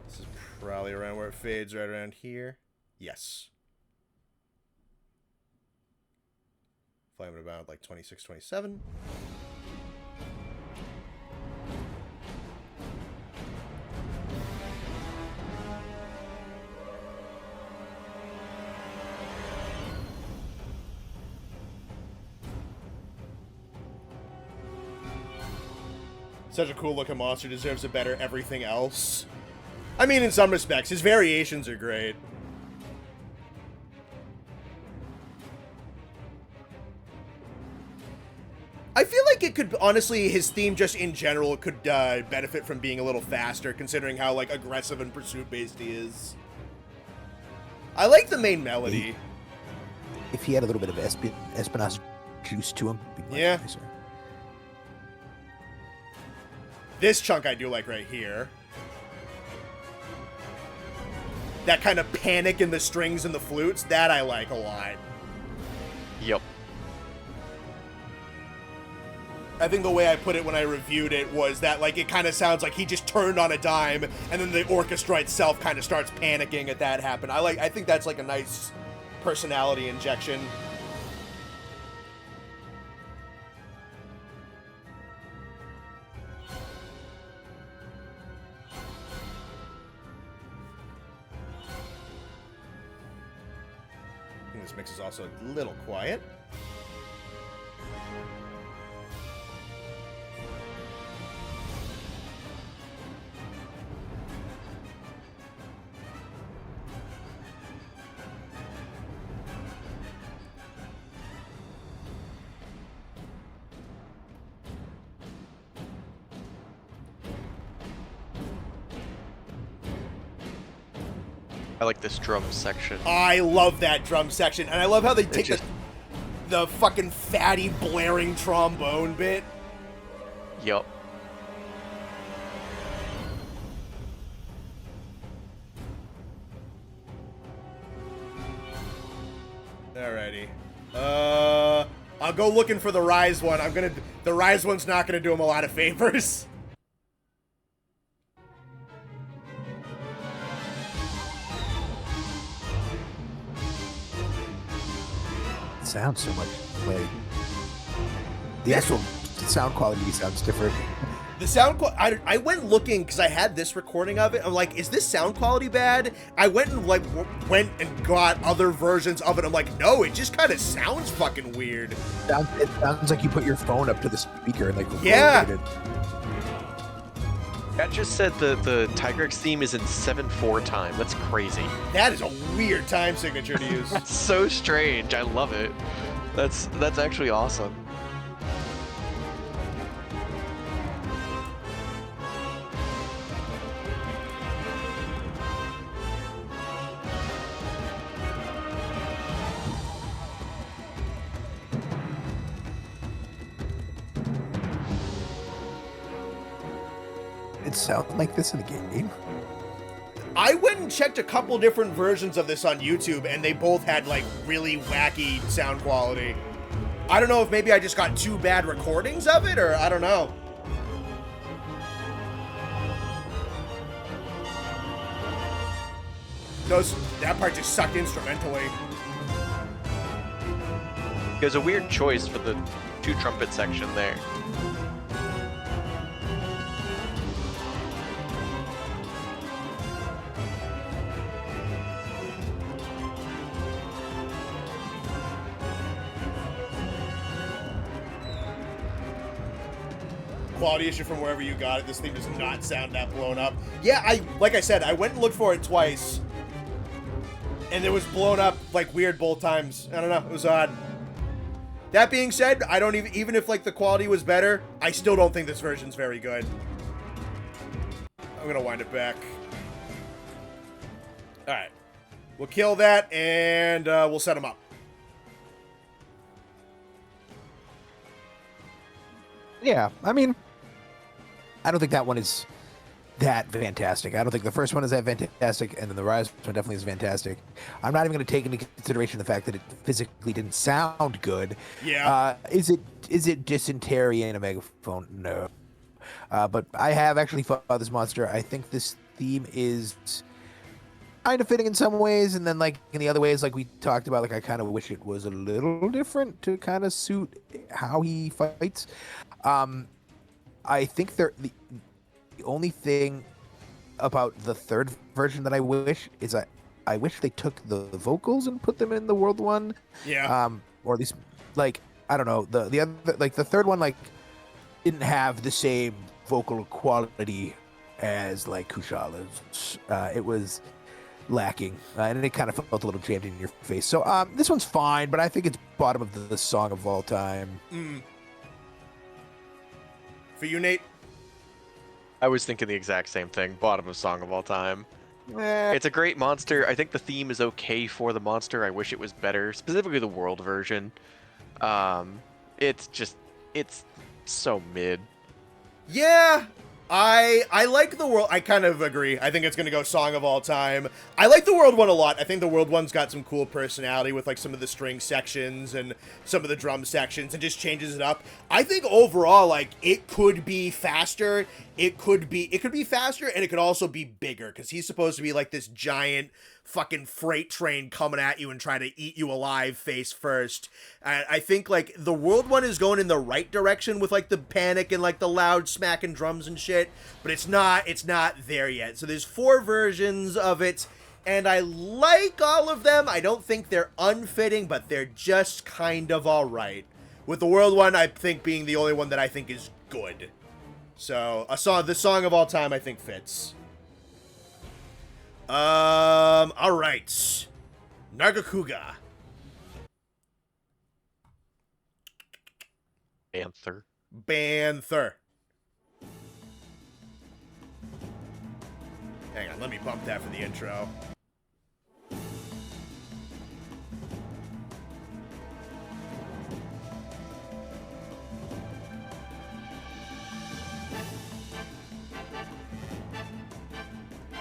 This is probably around where it fades, right around here. Yes. Flying at about like 26, 27. Such a cool looking monster, deserves a better everything else. I mean, in some respects, his variations are great. I feel like it could, honestly, his theme just in general could benefit from being a little faster, considering how, like, aggressive and pursuit-based he is. I like the main melody. If he had a little bit of Espinas juice to him, it'd be much nicer. This chunk I do like right here. That kind of panic in the strings and the flutes, that I like a lot. Yep. I think the way I put it when I reviewed it was that, like, it kind of sounds like he just turned on a dime, and then the orchestra itself kind of starts panicking at that happen. I think that's, like, a nice personality injection. I think this mix is also a little quiet. I like this drum section. I love that drum section, and I love how they take the fucking fatty blaring trombone bit. Yup. Alrighty. I'll go looking for the Rise one. The Rise one's not gonna do him a lot of favors. Sounds so much like the actual sound quality sounds different. The sound quality, I went looking because I had this recording of it. I'm like, is this sound quality bad? I went and went and got other versions of it. I'm like, no, it just kind of sounds fucking weird. It sounds like you put your phone up to the speaker and like yeah. That just said the Tigrex theme is in 7/4 time. That's crazy. That is a weird time signature to use. That's so strange. I love it. That's actually awesome. It sounds like this in the game. I went and checked a couple different versions of this on YouTube, and they both had like really wacky sound quality. I don't know if maybe I just got 2 bad recordings of it, or I don't know. That part just sucked instrumentally. It was a weird choice for the 2 trumpet section there. Quality issue from wherever you got it. This thing does not sound that blown up. Yeah, like I said, I went and looked for it twice, and it was blown up like weird both times. I don't know, it was odd. That being said, I don't even if like the quality was better, I still don't think this version's very good. I'm gonna wind it back. All right, we'll kill that and we'll set them up. Yeah, I mean, I don't think that one is that fantastic. I don't think the first one is that fantastic, and then the Rise one definitely is fantastic. I'm not even going to take into consideration the fact that it physically didn't sound good. Yeah. Is it dysentery in a megaphone? No. But I have actually fought this monster. I think this theme is kind of fitting in some ways, and then like in the other ways, like we talked about, like I kind of wish it was a little different to kind of suit how he fights. I think the only thing about the third version that I wish is I wish they took the vocals and put them in the world one. Yeah. Or at least like I don't know, the other, like the third one like didn't have the same vocal quality as like Kushala's. It was lacking, and it kind of felt a little jammed in your face. So this one's fine, but I think it's bottom of the song of all time. For you, Nate? I was thinking the exact same thing. Bottom of song of all time. It's a great monster. I think the theme is okay for the monster. I wish it was better, specifically the world version. It's so mid. Yeah, I like the world. I kind of agree. I think it's gonna go song of all time. I like the world one a lot. I think the world one's got some cool personality with like some of the string sections and some of the drum sections, and just changes it up. I think overall, like it could be faster. It could be faster, and it could also be bigger because he's supposed to be like this giant fucking freight train coming at you and trying to eat you alive face first. I think like the world one is going in the right direction with like the panic and like the loud smacking drums and shit, but it's not there yet. So there's 4 versions of it, and I like all of them. I don't think they're unfitting, but they're just kind of all right. With the world one, I think being the only one that I think is good. So the song of all time I think fits. All right. Nargacuga. Banther. Hang on, let me bump that for the intro.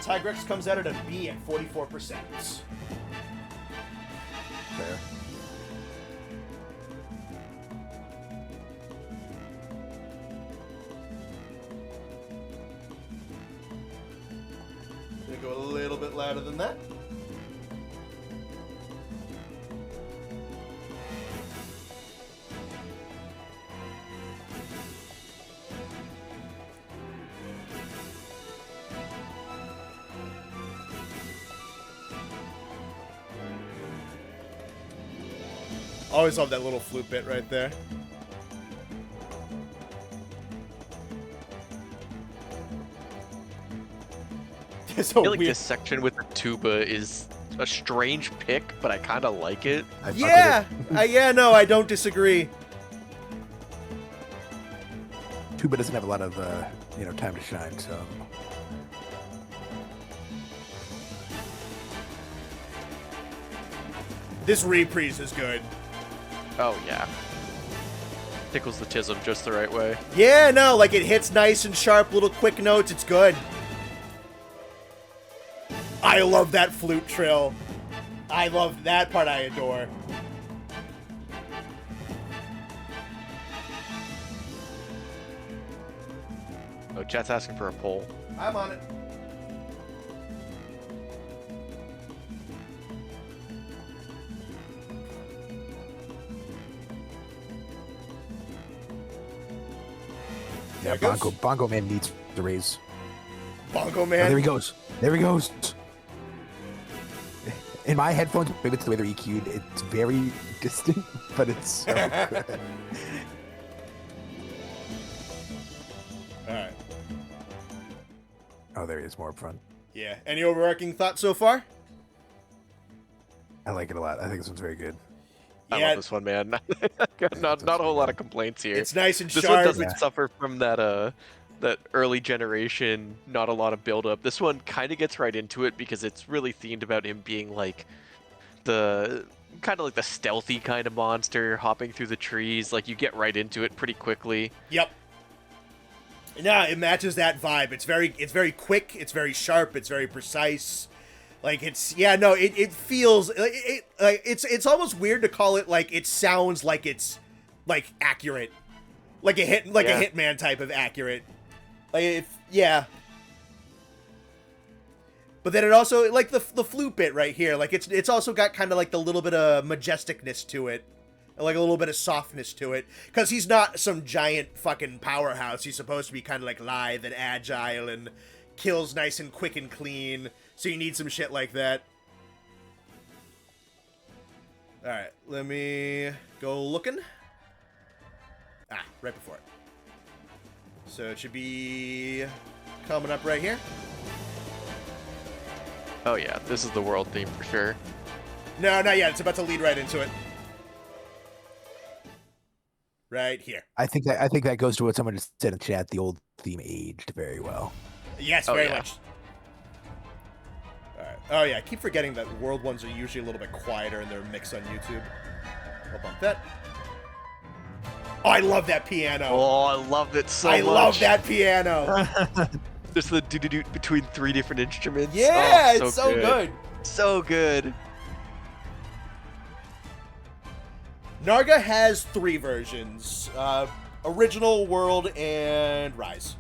Tigrex comes out at a B at 44%. Fair. louder than that. Always love that little flute bit right there. I feel like this section with the tuba is a strange pick, but I kind of like it. Yeah, no, I don't disagree. Tuba doesn't have a lot of, time to shine, so. This reprise is good. Oh, yeah. Tickles the tism just the right way. Yeah, no, like it hits nice and sharp, little quick notes. It's good. I love that flute trill. I love that part. I adore. Oh, chat's asking for a poll. I'm on it. Yeah, Bongo Man needs the raise. Bongo Man. Oh, there he goes. There he goes. In my headphones, maybe it's the way they're EQ'd. It's very distant, but it's so good. Alright. Oh, there he is, more up front. Yeah. Any overarching thoughts so far? I like it a lot. I think this one's very good. I love this one, man. not a whole lot of complaints here. It's nice and this sharp. This one doesn't suffer from that early generation, not a lot of build-up. This one kind of gets right into it because it's really themed about him being like the kind of like the stealthy kind of monster hopping through the trees. Like you get right into it pretty quickly. Yep. Yeah, it matches that vibe. It's very quick. It's very sharp. It's very precise. Like it feels it's almost weird to call it like it sounds like it's like accurate, like a Hitman type of accurate. Yeah. But then it also like the flute bit right here, like it's also got kind of like the little bit of majesticness to it, like a little bit of softness to it, because he's not some giant fucking powerhouse. He's supposed to be kind of like lithe and agile and kills nice and quick and clean. So you need some shit like that. Alright, let me go looking. Ah, right before it. So it should be coming up right here. Oh yeah, this is the world theme for sure. No, not yet. It's about to lead right into it. Right here. I think that goes to what someone just said in chat. The old theme aged very well. Yes, very much. Alright. Oh yeah, I keep forgetting that world ones are usually a little bit quieter in their mix on YouTube. I'll bump that. Oh, I love that piano. Oh, I love it so much. I love that piano. Just the do-do-do between three different instruments. Yeah, it's so good. So good. Narga has 3 versions. Original, World, and Rise.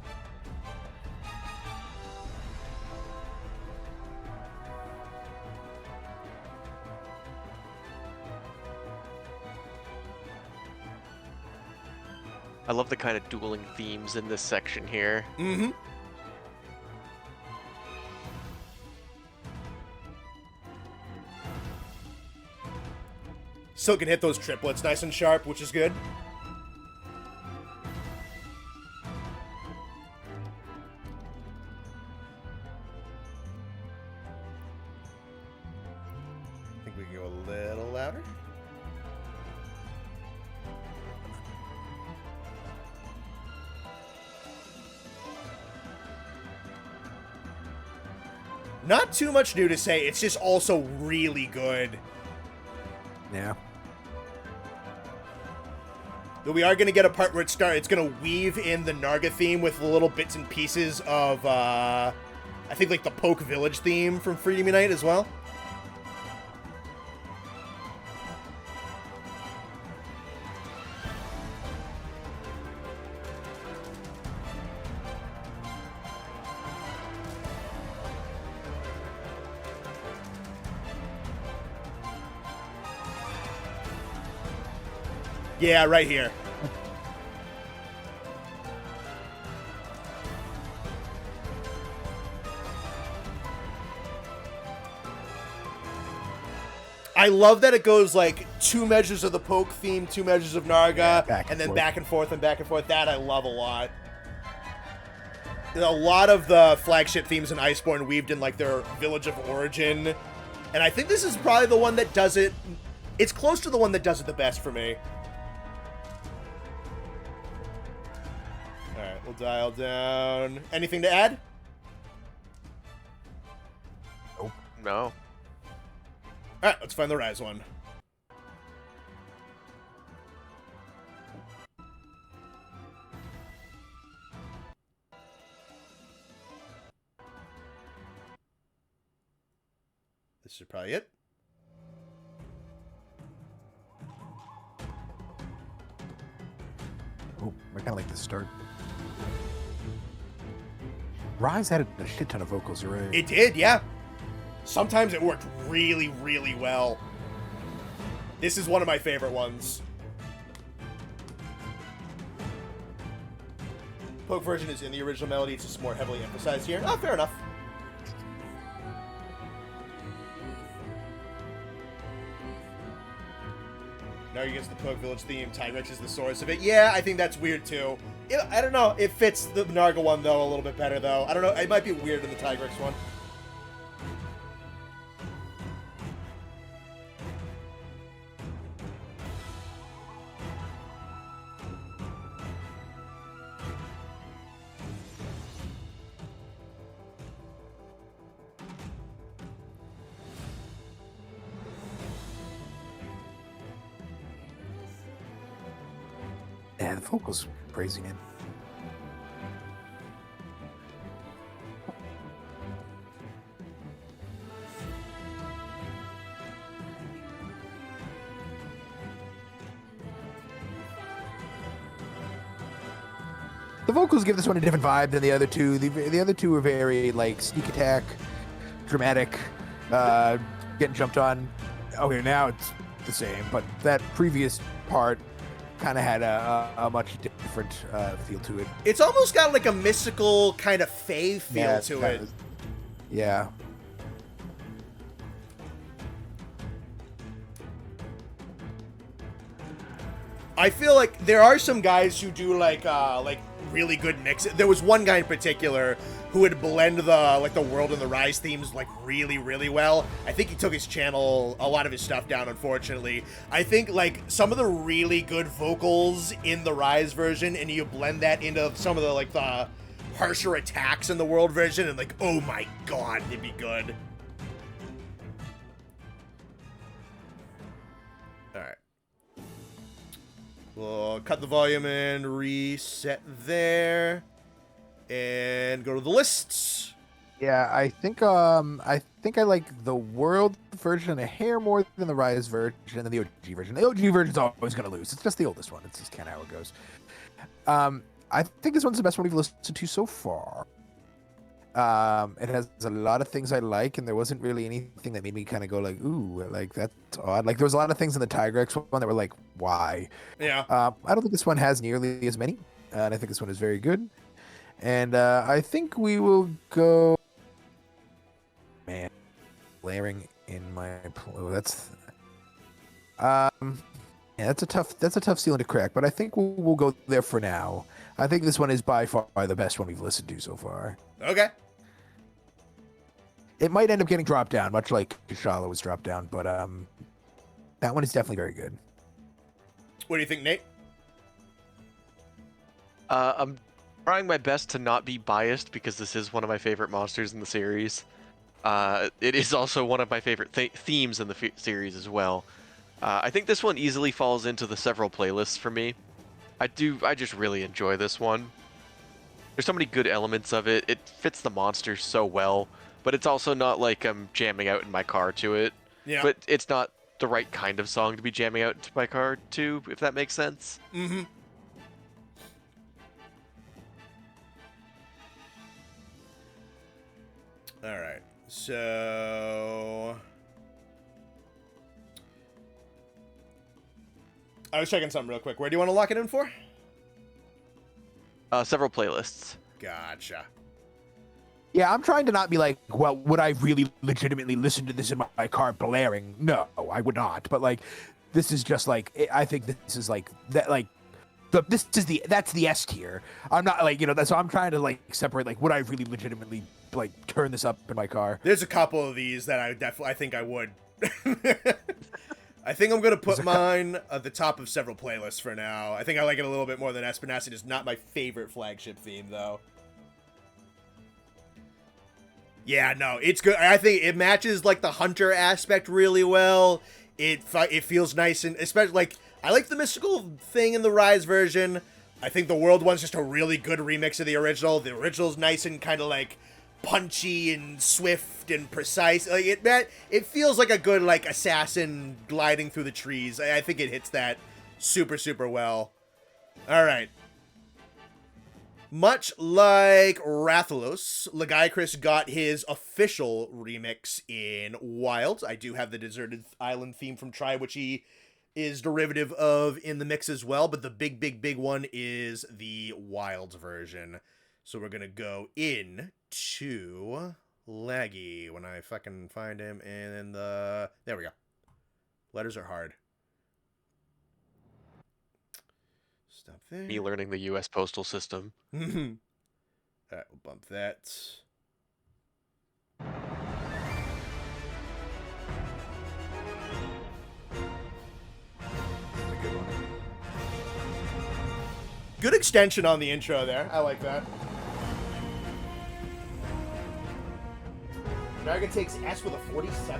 I love the kind of dueling themes in this section here. Mm-hmm. Still can hit those triplets nice and sharp, which is good. I think we can go a little louder. Not too much new to say, it's just also really good. Yeah. We are going to get a part where it's going to weave in the Narga theme with little bits and pieces of, I think, like the Poke Village theme from Freedom Unite as well. Yeah, right here. I love that it goes like 2 measures of the poke theme, 2 measures of Narga, and then back and forth and back and forth. That I love a lot. A lot of the flagship themes in Iceborne weaved in like their village of origin. And I think this is probably the one that does it. It's close to the one that does it the best for me. Alright, we'll dial down. Anything to add? Nope. No. Alright, let's find the Rise one. This is probably it. Oh, I kind of like the start. Rise added a shit ton of vocals, you're right. It did, yeah. Sometimes it worked really, really well. This is one of my favorite ones. Poke version is in the original melody, it's just more heavily emphasized here. Oh, fair enough. Narga gets the Poke Village theme, Tigrex is the source of it. Yeah, I think that's weird too. I don't know, it fits the Narga one though a little bit better though. I don't know, it might be weird in the Tigrex one. Yeah, the vocals praising it. The vocals give this one a different vibe than the other two. The other two are very like sneak attack, dramatic, getting jumped on. Okay, now it's the same, but that previous part kind of had a much different feel to it. It's almost got like a mystical kind of fae feel to it. Yeah. I feel like there are some guys who do like really good mixes. There was one guy in particular who would blend the World and the Rise themes like really, really well. I think he took his channel, a lot of his stuff down, unfortunately. I think like some of the really good vocals in the Rise version, and you blend that into some of the like the harsher attacks in the World version, and like, oh my god, it'd be good. Alright. We'll cut the volume and reset there. And go to the lists. Yeah, I think I like the World version a hair more than the Rise version and the OG version. The OG version's always gonna lose. It's just the oldest one. It's just kind of how it goes. I think this one's the best one we've listened to so far. It has a lot of things I like, and there wasn't really anything that made me kind of go like, ooh, like that's odd. Like there was a lot of things in the Tigrex one that were like, why? Yeah. I don't think this one has nearly as many, and I think this one is very good. And I think we will go. Man, blaring in my. Oh, that's. Yeah, that's a tough ceiling to crack, but I think we'll go there for now. I think this one is by far the best one we've listened to so far. Okay. It might end up getting dropped down, much like Kushala was dropped down, but that one is definitely very good. What do you think, Nate? I'm trying my best to not be biased because this is one of my favorite monsters in the series. It is also one of my favorite themes in the series as well. I think this one easily falls into the several playlists for me. I just really enjoy this one. There's so many good elements of it. It fits the monsters so well, but it's also not like I'm jamming out in my car to it. Yeah. But it's not the right kind of song to be jamming out into my car to, if that makes sense. Mm-hmm. All right. So I was checking something real quick. Where do you want to lock it in for? Several playlists. Gotcha. Yeah, I'm trying to not be like, well, would I really legitimately listen to this in my car blaring? No, I would not. But like, this is just like, I think this is like that, like, that's the S tier. I'm not like, so I'm trying to like separate, like, would I really legitimately like turn this up in my car? There's a couple of these that I think I would. I think I'm gonna put mine at the top of several playlists for now. I think I like it a little bit more than Espinas. It is not my favorite flagship theme though. Yeah, no, it's good. I think it matches like the hunter aspect really well. It feels nice, and especially like I like the mystical thing in the Rise version. I think the World one's just a really good remix of the original. The original's nice and kind of like punchy and swift and precise. Like it feels like a good like assassin gliding through the trees. I think it hits that super, super well. All right. Much like Rathalos, Lagiacrus got his official remix in Wilds. I do have the Deserted Island theme from Tri, which he is derivative of in the mix as well, but the big one is the Wilds version. So we're gonna go in to Laggy when I fucking find him in the... There we go. Letters are hard. Stop there. Me learning the U.S. postal system. Alright, we'll bump that. That's a good one. Good extension on the intro there. I like that. Narga takes S with a 47%.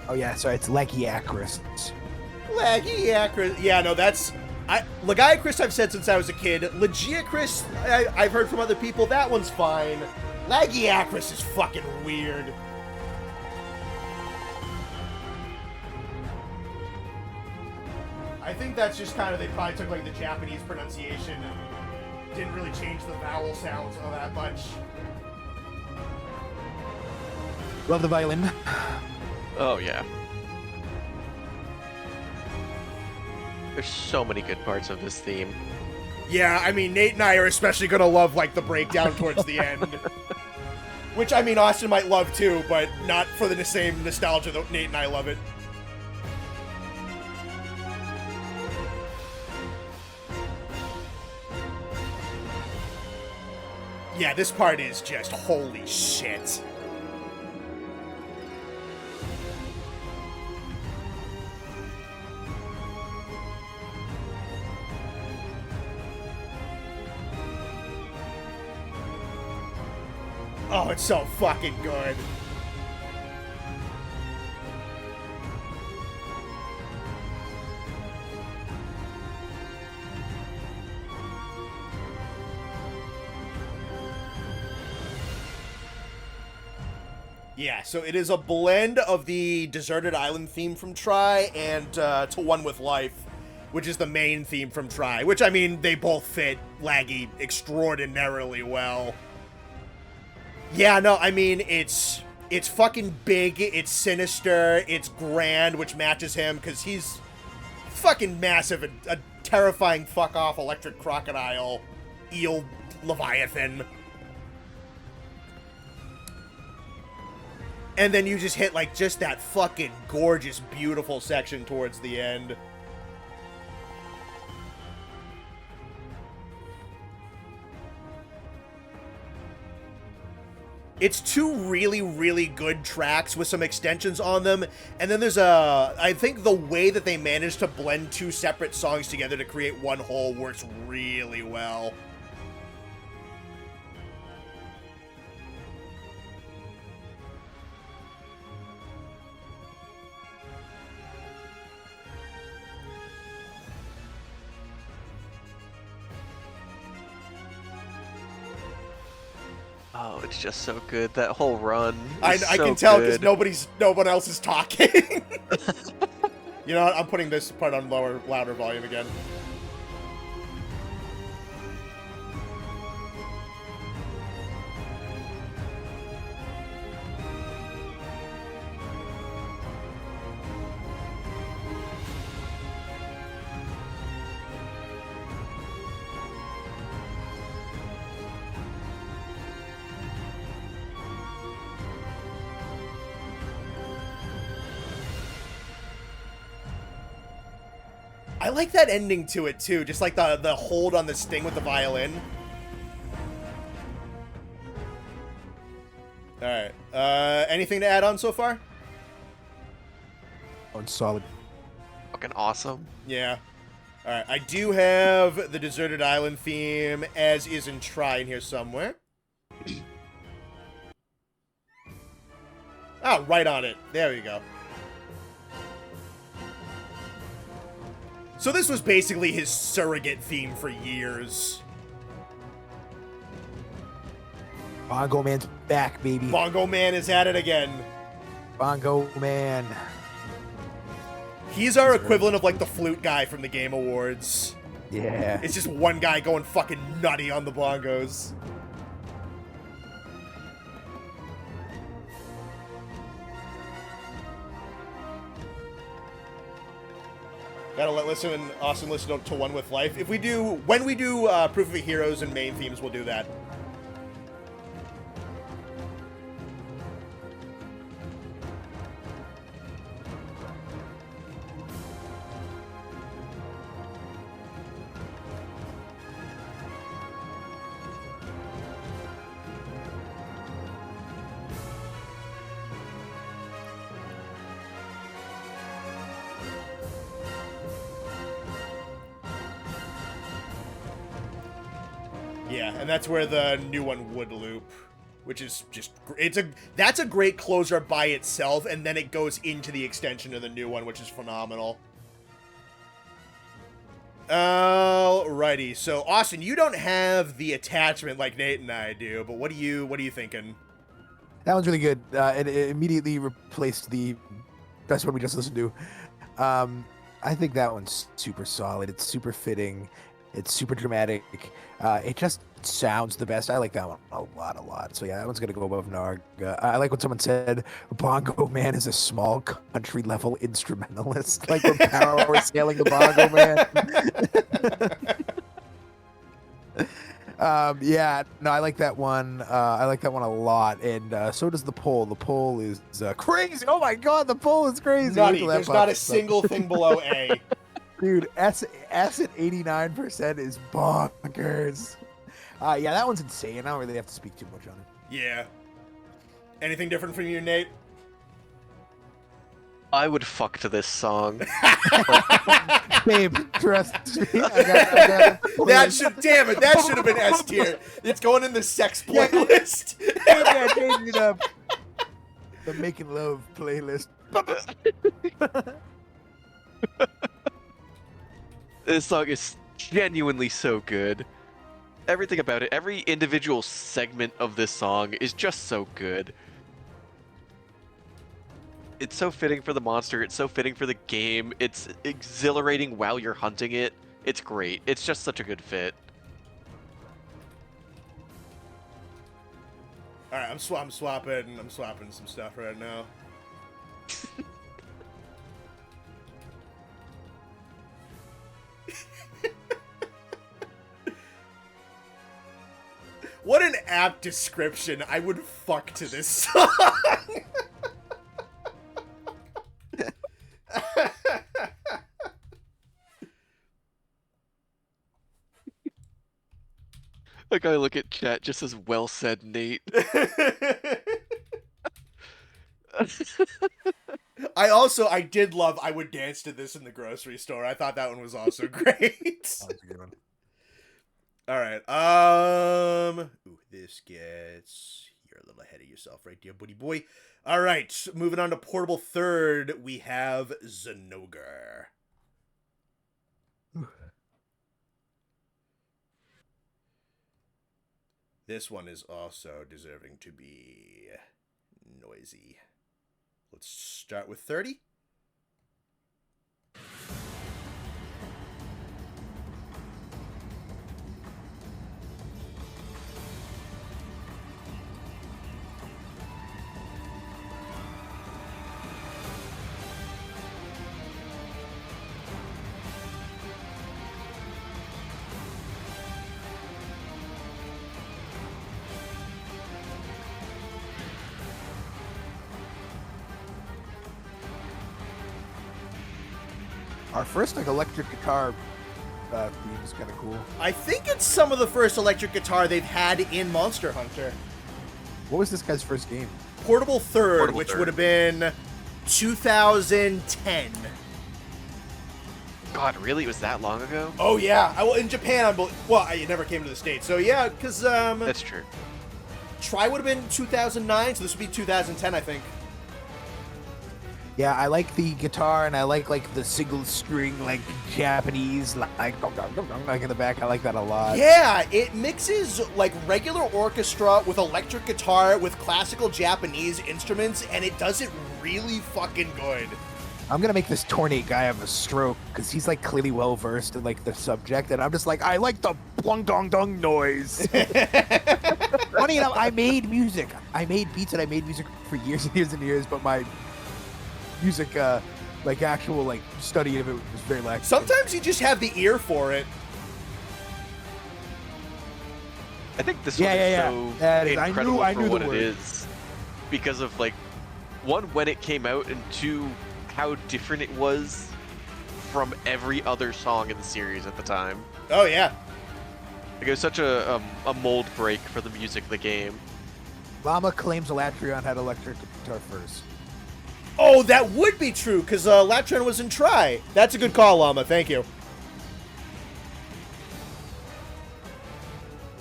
Oh yeah, sorry, it's Lagiacrus. Lagiacrus. Yeah, no, that's... Lagiacrus I've said since I was a kid. Lagiacrus, I've heard from other people, that one's fine. Lagiacrus is fucking weird. I think that's just kind of, they probably took like the Japanese pronunciation and didn't really change the vowel sounds all that much. Love the violin. Oh, yeah. There's so many good parts of this theme. Yeah, I mean, Nate and I are especially gonna love, like, the breakdown towards the end. Which, I mean, Austin might love too, but not for the same nostalgia that Nate and I love it. Yeah, this part is just holy shit. Oh, it's so fucking good. Yeah, so it is a blend of the Deserted Island theme from Tri and To One With Life, which is the main theme from Tri, which, I mean, they both fit Laggy extraordinarily well. Yeah, no, I mean, it's fucking big, it's sinister, it's grand, which matches him, because he's fucking massive, a terrifying fuck-off electric crocodile, eel leviathan. And then you just hit, like, just that fucking gorgeous, beautiful section towards the end. It's two really, really good tracks with some extensions on them. And then there's I think the way that they managed to blend two separate songs together to create one whole works really well. Oh, it's just so good. That whole run. I can tell because no one else is talking. You know what? I'm putting this part on louder volume again. I like that ending to it, too. Just like the hold on the sting with the violin. Alright. Anything to add on so far? Oh, it's solid. Fucking awesome. Yeah. Alright, I do have the Deserted Island theme, as is in Try here somewhere. Oh, right on it. There we go. So this was basically his surrogate theme for years. Bongo Man's back, baby. Bongo Man is at it again. Bongo Man. He's our equivalent of, like, the flute guy from the Game Awards. Yeah. It's just one guy going fucking nutty on the bongos. Gotta Austin listen to One With Life. When we do Proof of Heroes and main themes, we'll do that. Yeah, and that's where the new one would loop, which is just that's a great closer by itself, and then it goes into the extension of the new one, which is phenomenal. Alrighty, so Austin, you don't have the attachment like Nate and I do, but what are you thinking? That one's really good. It immediately replaced the best one we just listened to. I think that one's super solid. It's super fitting. It's super dramatic. It just sounds the best. I like that one a lot. So yeah, that one's gonna go above Narg. I like what someone said. Bongo Man is a small country level instrumentalist. Like we're power scaling the Bongo Man. Yeah, no, I like that one. I like that one a lot, and so does the poll. The poll is crazy. Oh my god, the poll is crazy. Nutty. There's not a single thing below A. Dude, S at 89% is bonkers. Yeah, that one's insane. I don't really have to speak too much on it. Yeah. Anything different from you, Nate? I would fuck to this song. Babe, trust me. That should have been S tier. It's going in the sex playlist. Yeah, changing it up. The Making Love playlist. This song is genuinely so good. Everything about it, every individual segment of this song is just so good. It's so fitting for the monster, it's so fitting for the game, it's exhilarating while you're hunting it. It's great. It's just such a good fit. Alright, I'm swapping some stuff right now. What an apt description. I would fuck to this song. Like I look at chat just as well said, Nate. I did love I would dance to this in the grocery store. I thought that one was also great. That's a good one. All right. Ooh, this gets you're a little ahead of yourself, right, dear buddy boy. All right, moving on to portable third, we have Zinogre. This one is also deserving to be noisy. Let's start with 30. Our first like electric guitar theme is kind of cool. I think it's some of the first electric guitar they've had in Monster Hunter. What was this guy's first game? Portable Third, Portable which Third. would have been 2010. God, really? It was that long ago? Oh yeah, well in Japan, it never came to the States. So yeah, because That's true. Try would have been 2009, so this would be 2010, I think. Yeah, I like the guitar, and I like the single string, like Japanese, like in the back. I like that a lot. Yeah, it mixes like regular orchestra with electric guitar with classical Japanese instruments, and it does it really fucking good. I'm gonna make this Tornate guy have a stroke because he's like clearly well versed in like the subject, and I'm just like, I like the blung dong dong noise. Funny enough, I made music. I made beats and I made music for years and years and years, but my music, like actual like study of it was very lacking. Sometimes you just have the ear for it. I think this Yeah, one yeah, is yeah. so That is- incredible I for knew the what it word. is. Because of, like, one, when it came out, and two, how different it was from every other song in the series at the time. Oh yeah. Like, it was such a mold break for the music of the game. Llama claims Latreon had electric guitar first. Oh, that would be true, because Latron was in Try. That's a good call, Llama. Thank you.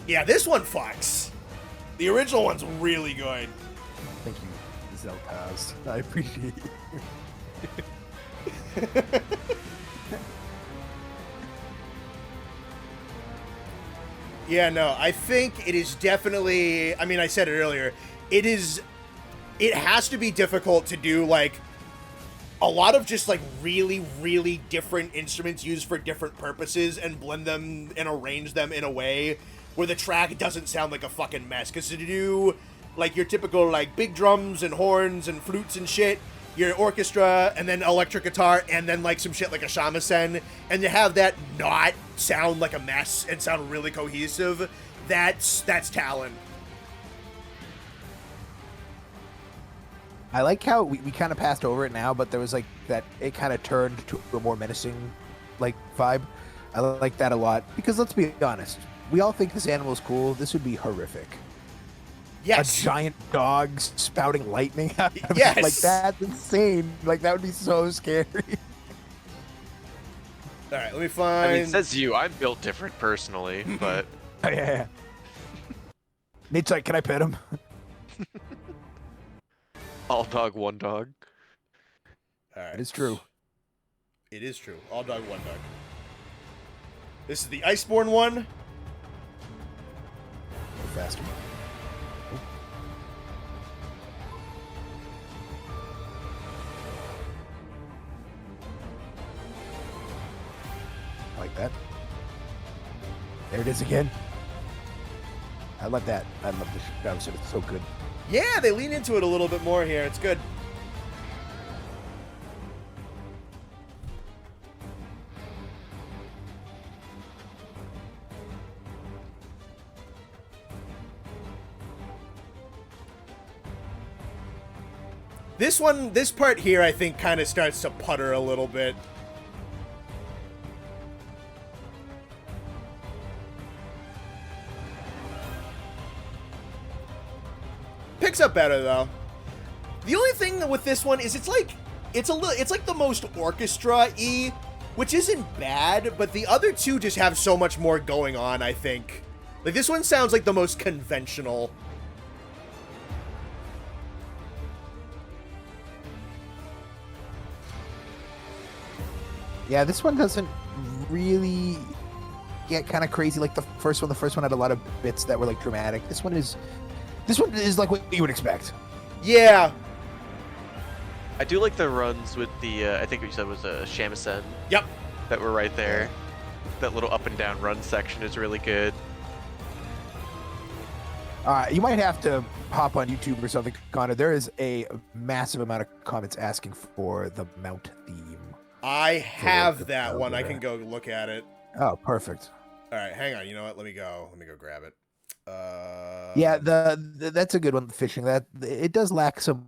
Yeah, this one fucks. The original one's really good. Thank you, Zeltaz. I appreciate it. Yeah, no, I think it is definitely, I mean, I said it earlier, it has to be difficult to do, like, a lot of just, like, really, really different instruments used for different purposes and blend them and arrange them in a way where the track doesn't sound like a fucking mess. Because to do, like, your typical, like, big drums and horns and flutes and shit, your orchestra, and then electric guitar, and then, like, some shit like a shamisen, and to have that not sound like a mess and sound really cohesive, that's talent. I like how we kind of passed over it now, but there was like that, it kind of turned to a more menacing like vibe. I like that a lot because let's be honest, we all think this animal is cool. This would be horrific. Yes. A giant dog spouting lightning out of Yes. it. Like that's insane. Like that would be so scary. All right, let me find. I mean, it says you. I'm built different personally, but Yeah. Nate's like, can I pet him? all dog, one dog. All right. It's true. It is true. All dog, one dog. This is the Iceborne one. Go faster. Like that. There it is again. I love that. I love this. That was so good. Yeah, they lean into it a little bit more here. It's good. This part here, I think, kind of starts to putter a little bit. Picks up better though. The only thing with this one is it's like the most orchestra-y, which isn't bad, but the other two just have so much more going on, I think. Like this one sounds like the most conventional. Yeah, this one doesn't really get kind of crazy like the first one. The first one had a lot of bits that were like dramatic. This one is like what you would expect. Yeah. I do like the runs with the, I think what you said was a shamisen. Yep. That were right there. That little up and down run section is really good. You might have to hop on YouTube or something, Connor. There is a massive amount of comments asking for the mount theme. I have that one. I can go look at it. Oh, perfect. All right, hang on. You know what? Let me go grab it. Yeah, that's a good one. Fishing that it does lack some.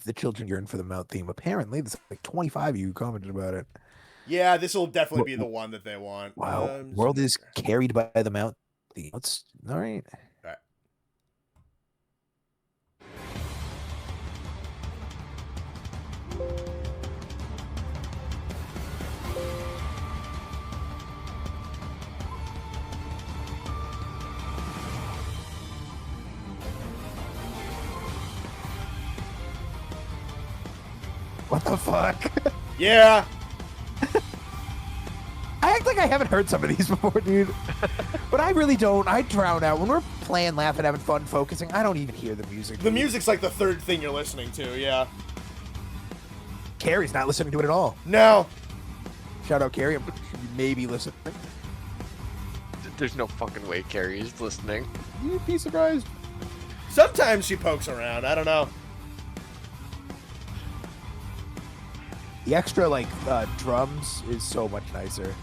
The children yearn for the mount theme. Apparently, there's like 25 of you commented about it. Yeah, this will definitely be the one that they want. Wow. World is carried by the mount theme. That's all right. All right. What the fuck? Yeah. I act like I haven't heard some of these before, dude. But I really don't. I drown out. When we're playing, laughing, having fun, focusing, I don't even hear the music. The music's like the third thing you're listening to, yeah. Carrie's not listening to it at all. No. Shout out Carrie. I'm maybe listening. There's no fucking way Carrie is listening. You'd be surprised. Sometimes she pokes around. I don't know. The extra, like, drums is so much nicer.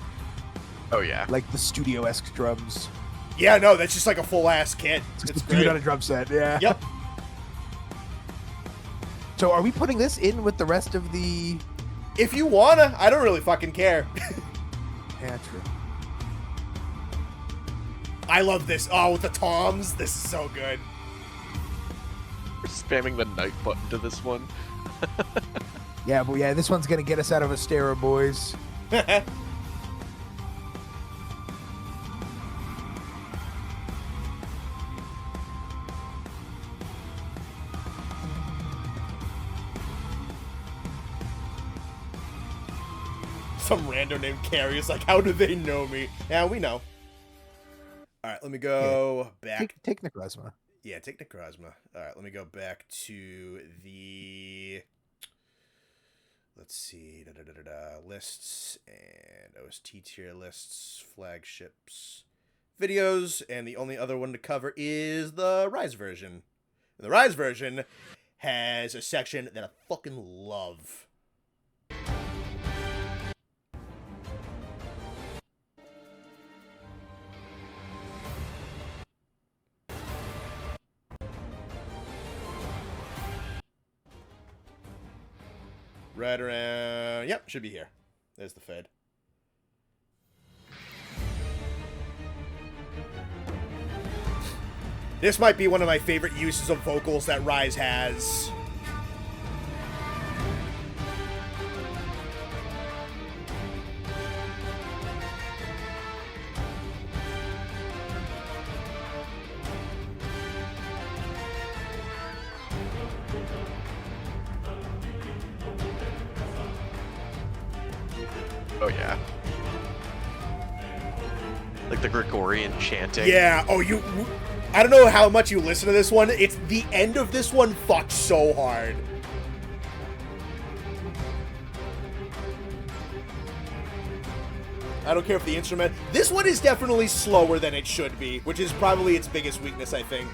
Oh, yeah. Like the studio-esque drums. Yeah, no, that's just like a full-ass kit. It's great on a drum set, yeah. Yep. So are we putting this in with the rest of the... If you wanna, I don't really fucking care. Yeah, true. I love this. Oh, with the toms, this is so good. We're spamming the knife button to this one. Yeah, but yeah, this one's gonna get us out of Astera, boys. Some random named Carrie is like, how do they know me? Yeah, we know. All right, let me go back. Take Necrozma. Yeah, take Necrozma. All right, let me go back to the... Let's see. Lists and OST tier lists, flagships, videos, and the only other one to cover is the Rise version. And the Rise version has a section that I fucking love. Right around... Yep, should be here. There's the fade. This might be one of my favorite uses of vocals that Rise has. Oh, yeah. Like the Gregorian chanting. Yeah, oh, I don't know how much you listen to this one. It's the end of this one fucks so hard. I don't care if the instrument... This one is definitely slower than it should be, which is probably its biggest weakness, I think.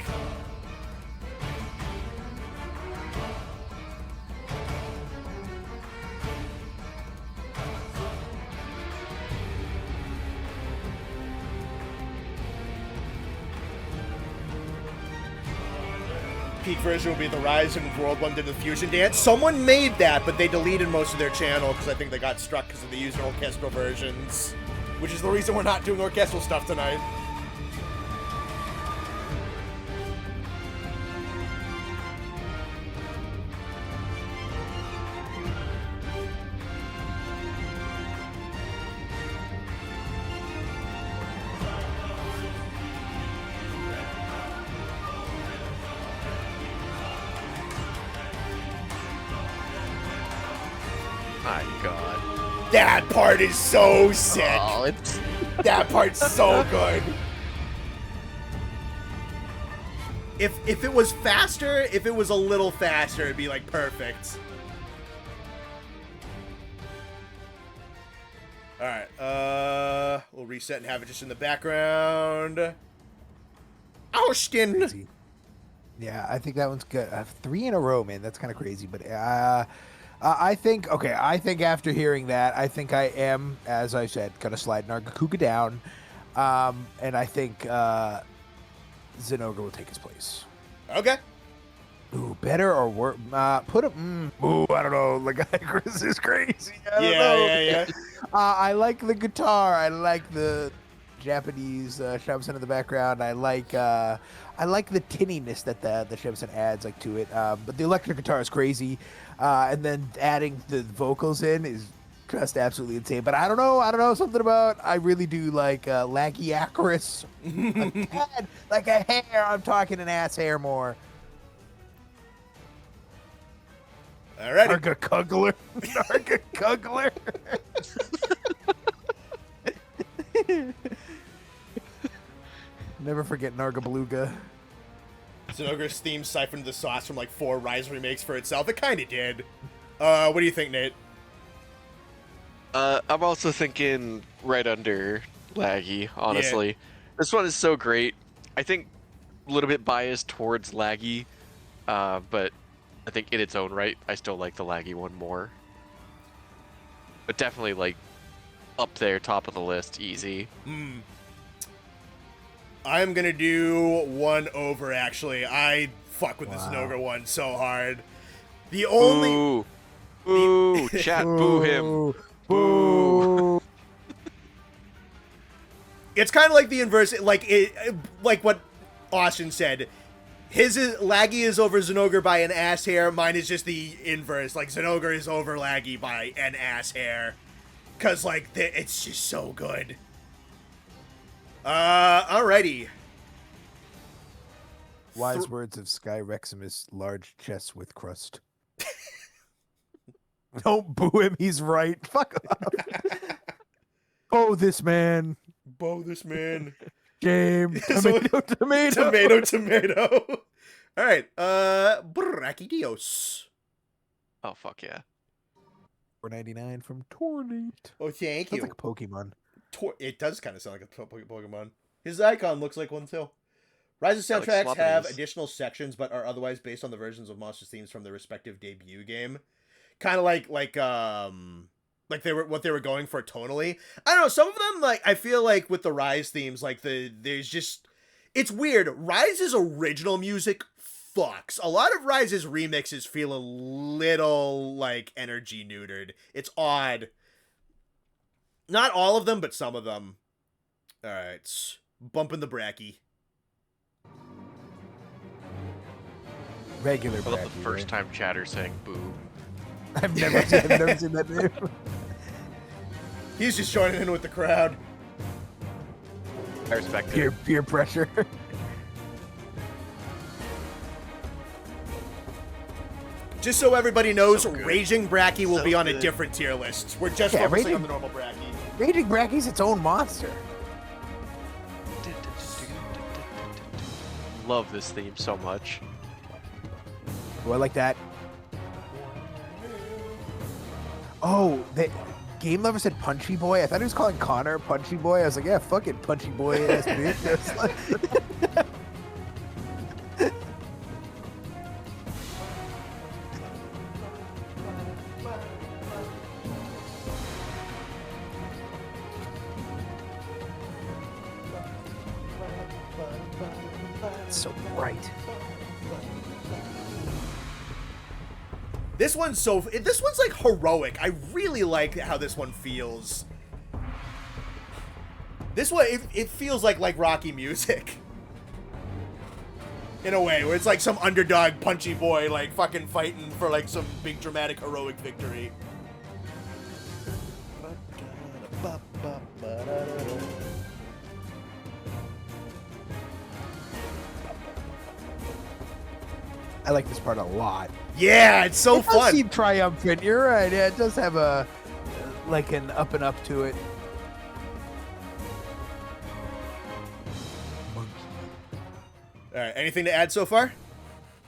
Peak version will be the Rise and World One did the Fusion Dance. Someone made that, but they deleted most of their channel because I think they got struck because they used orchestral versions. Which is the reason we're not doing orchestral stuff tonight. My God. That part is so sick. Oh, it's... That part's so good. If it was faster, if it was a little faster, it'd be like perfect. Alright, we'll reset and have it just in the background. Austin! Yeah, I think that one's good. 3 in a row, man. That's kind of crazy, but I think after hearing that, I think I am, as I said, gonna slide Nargacuga down, and I think Zinogre will take his place. Okay. Ooh, better or worse? Put him. Ooh, I don't know. Lagiacrus is crazy. I don't know. Yeah. I like the guitar. I like the Japanese shamisen in the background. I like the tinniness that the shamisen adds like to it. But the electric guitar is crazy, and then adding the vocals in is just absolutely insane. But I don't know something about. I really do like Lagiacrus. A tad, like a hair. I'm talking an ass hair more. Alrighty. Nargacuga. Nargacuga. Never forget Nargacuga. Zinogre's theme siphoned the sauce from like 4 Rise remakes for itself. It kind of did. What do you think, Nate? I'm also thinking right under Laggy, honestly. Yeah. This one is so great. I think a little bit biased towards Laggy, but I think in its own right, I still like the Laggy one more. But definitely like up there, top of the list, easy. I'm gonna do one over, actually. I fuck with the Zinogre one so hard. The only... Boo! Chat, boo him! Boo! It's kind of like the inverse, like what Austin said. His Laggy is over Zinogre by an ass hair. Mine is just the inverse. Like, Zinogre is over Laggy by an ass hair. Because, like, it's just so good. Alrighty. Wise words of Sky Reximus, large chest with crust. Don't boo him, he's right. Fuck off. Oh, this man. Bow this man. Game. Tomato, tomato. Tomato, tomato. Alright, Brachydios. Oh, fuck yeah. $4.99 from Tornate. Oh, thank you. Sounds like a Pokemon. It does kind of sound like a Pokemon. His icon looks like one, too. Rise's soundtracks have additional sections, but are otherwise based on the versions of monsters themes from their respective debut game. Kind of like they were what they were going for tonally. I don't know. Some of them, like, I feel like with the Rise themes, like there's just, it's weird. Rise's original music fucks. A lot of Rise's remixes feel a little like energy neutered. It's odd. Not all of them, but some of them. All right, bumping the Bracky. Regular. I love the first time chatter saying boo. I've never seen that name. He's just joining in with the crowd. I respect it. Peer pressure. Just so everybody knows, So Raging Bracky will So be on a good. different tier list. We're just focusing on the normal Bracky. Raging Bracky's its own monster. Love this theme so much. Oh, I like that. Oh, the Game Lover said Punchy Boy. I thought he was calling Connor Punchy Boy. I was like, yeah, fuck it, Punchy Boy. So bright. This one's like heroic. I really like how this one feels. This one, it feels like Rocky music. In a way, where it's like some underdog punchy boy, like, fucking fighting for, like, some big dramatic heroic victory. I like this part a lot. Yeah, it's so fun. It does seem triumphant. You're right. Yeah, it does have a like an up and up to it. All right, anything to add so far?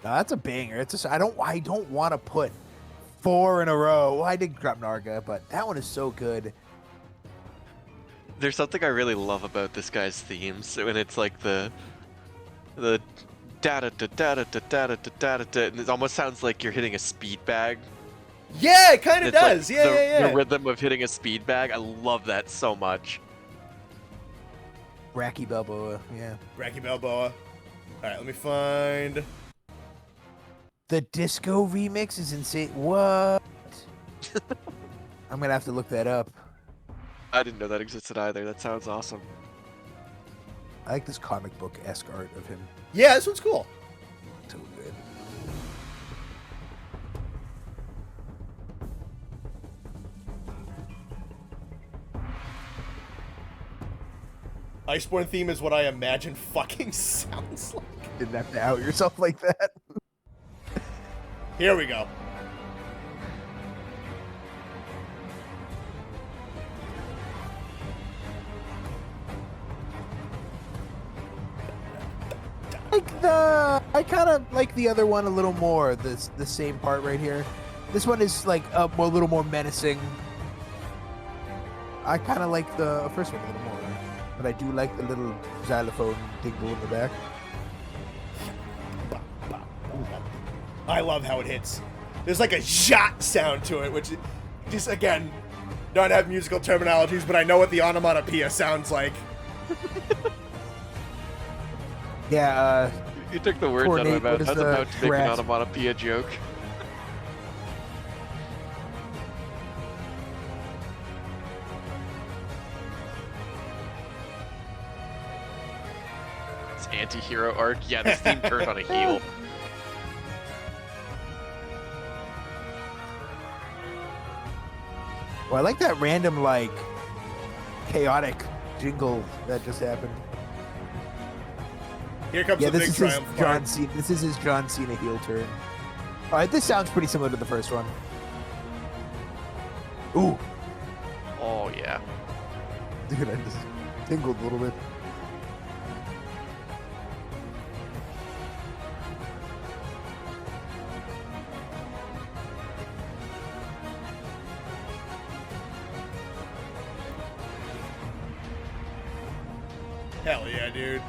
No, that's a banger. It's just I don't want to put 4 in a row. Well, I did drop Narga, but that one is so good. There's something I really love about this guy's themes when it's like the da da da da da da da da da, and it almost sounds like you're hitting a speed bag. Yeah, it kind of does. Like yeah. The rhythm of hitting a speed bag. I love that so much. Bracky Balboa, yeah. Bracky Balboa. All right, let me find. The disco remix is insane. What? I'm gonna have to look that up. I didn't know that existed either. That sounds awesome. I like this comic book-esque art of him. Yeah, this one's cool. So good. Iceborne theme is what I imagine fucking sounds like. Didn't have to out yourself like that. Here we go. I kind of like the other one a little more. The same part right here. This one is like a little more menacing. I kind of like the first one a little more, but I do like the little xylophone tingle in the back. I love how it hits. There's like a shot sound to it, which just, again, don't have musical terminologies, but I know what the onomatopoeia sounds like. Yeah, You took the words out of my mouth. I was about to make an rat? onomatopoeia joke. It's anti-hero arc. Yeah, this theme turned on a heel. well, I like that random like chaotic jingle that just happened. Here comes Yeah, the this big is his triumph John part. Cena. This is his John Cena heel turn. All right, this sounds pretty similar to the first one. Ooh, Oh yeah. dude, I just tingled a little bit. Hell yeah, dude.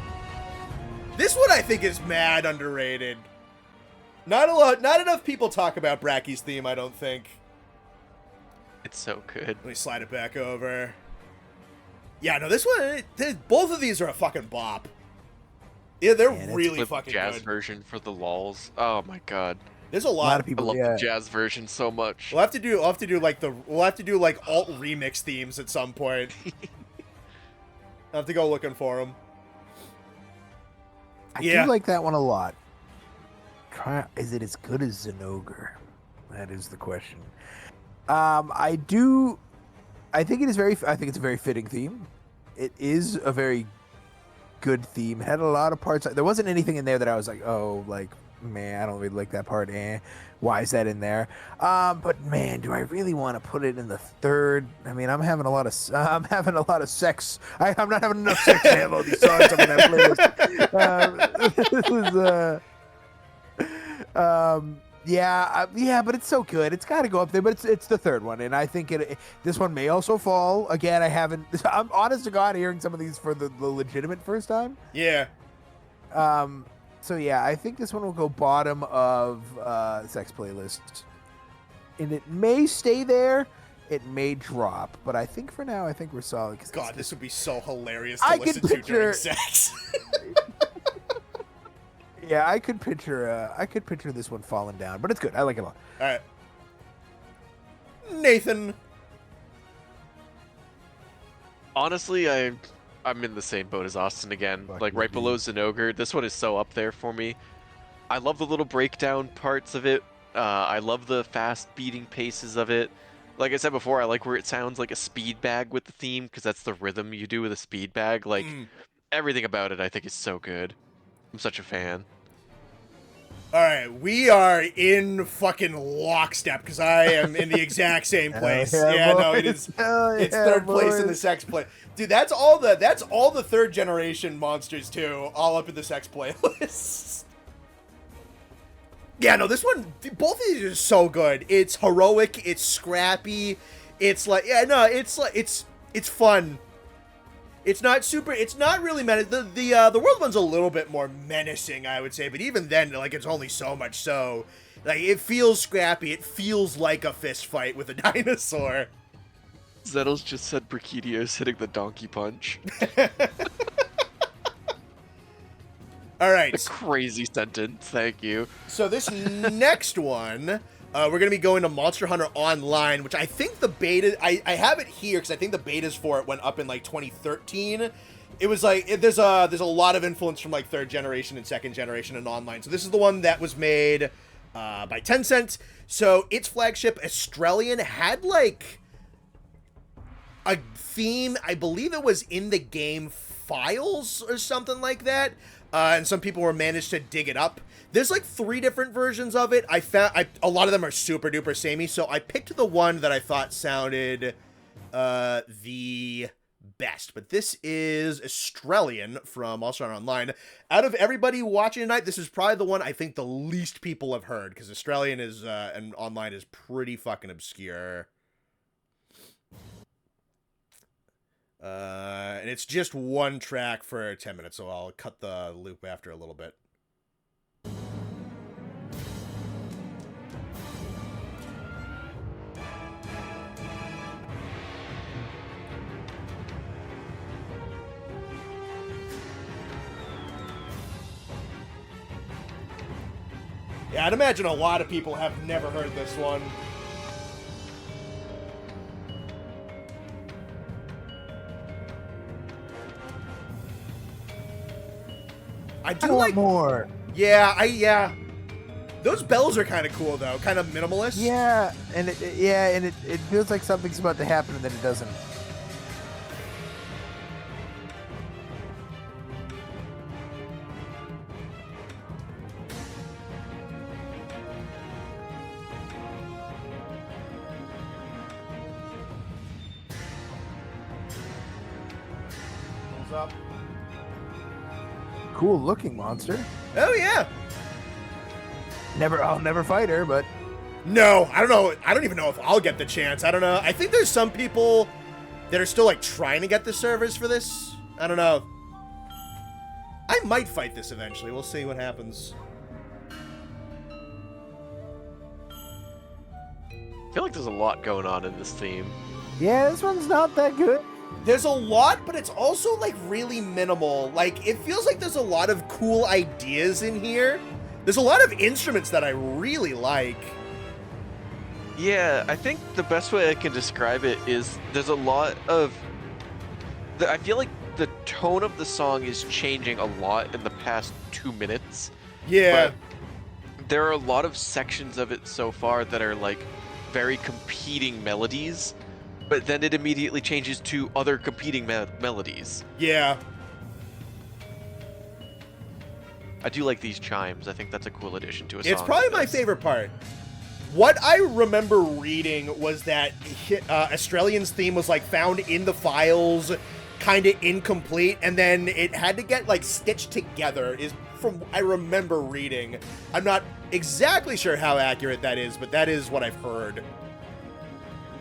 This one I think is mad underrated. Not enough people talk about Brachy's theme, I don't think. It's so good. Let me slide it back over. Yeah, no, this one, both of these are a fucking bop. Yeah, they're Man, it's really Flip fucking jazz good. version for the lols. Oh my god. There's a A lot lot. of I people, love yeah. the jazz version so much. We'll have to do like alt remix themes at some point. I'll have to go looking for them. I Yeah. do like that one a lot. Is it as good as Zinogre? That is the question. I think it is I think it's a very fitting theme. It is a very good theme. It had a lot of parts. There wasn't anything in there that I was like, oh, like, man, I don't really like that part. Why is that in there? But man, do I really want to put it in the third? I mean, I'm having a lot of sex. I'm not having enough sex to have all these songs on that playlist. Yeah, but it's so good. It's got to go up there. But it's the third one, and I think this one may also fall. Again, I'm honest to God hearing some of these for the legitimate first time. Yeah. So yeah, I think this one will go bottom of sex playlist, and it may stay there. It may drop, but I think for now, I think we're solid. God, this would be so hilarious to I listen can to during picture- sex. Yeah, I could picture this one falling down, but it's good. I like it a lot. All right. Nathan. Honestly, I'm in the same boat as Austin again. Fuck Like you, right dude. below Zinogre. This one is so up there for me. I love the little breakdown parts of it. I love the fast beating paces of it. Like I said before, I like where it sounds like a speed bag with the theme because that's the rhythm you do with a speed bag. Like everything about it, I think is so good. I'm such a fan. All right, we are in fucking lockstep because I am in the exact same place. Yeah, no, it is. It's third place in the sex play. Dude, that's all the third generation monsters too, all up in the sex playlist. Yeah, no, this one, both of these are so good. It's heroic, it's scrappy, it's like, yeah, no, it's like, it's fun. It's not really the world one's a little bit more menacing, I would say, but even then, like, it's only so much so. Like, it feels scrappy, it feels like a fist fight with a dinosaur. Zettles just said Brachydios hitting the donkey punch. All right. A crazy sentence. Thank you. So this next one, we're going to be going to Monster Hunter Online, which I think the beta, I have it here because I think the betas for it went up in like 2013. It was like, there's a lot of influence from like 3rd generation and 2nd generation and online. So this is the one that was made by Tencent. So its flagship, Australian, had like a theme. I believe it was in the game files or something like that. And some people were managed to dig it up. There's like 3 different versions of it. I found a lot of them are super duper samey. So I picked the one that I thought sounded the best. But this is Australian from Monster Hunter Online. Out of everybody watching tonight, this is probably the one I think the least people have heard, because Australian is and Online is pretty fucking obscure. And it's just one track for 10 minutes, so I'll cut the loop after a little bit. Yeah, I'd imagine a lot of people have never heard this one. I do like more. Yeah, those bells are kind of cool though, kind of minimalist. Yeah, and it feels like something's about to happen and then it doesn't. What's up? Cool looking monster. Oh yeah. I'll never fight her, but No, I don't know. I don't even know if I'll get the chance. I don't know. I think there's some people that are still like trying to get the servers for this. I don't know. I might fight this eventually. We'll see what happens. I feel like there's a lot going on in this theme. yeah, this one's not that good. There's a lot, but it's also like really minimal. Like it feels like there's a lot of cool ideas in here. There's a lot of instruments that I really like. Yeah, I think the best way I can describe it is there's a lot of... I feel like the tone of the song is changing a lot in the past 2 minutes. Yeah. But there are a lot of sections of it so far that are like very competing melodies, but then it immediately changes to other competing melodies. Yeah. I do like these chimes. I think that's a cool addition to a song. It's probably my favorite part. What I remember reading was that Australian's theme was like found in the files, kind of incomplete, and then it had to get like stitched together, is from I remember reading. I'm not exactly sure how accurate that is, but that is what I've heard.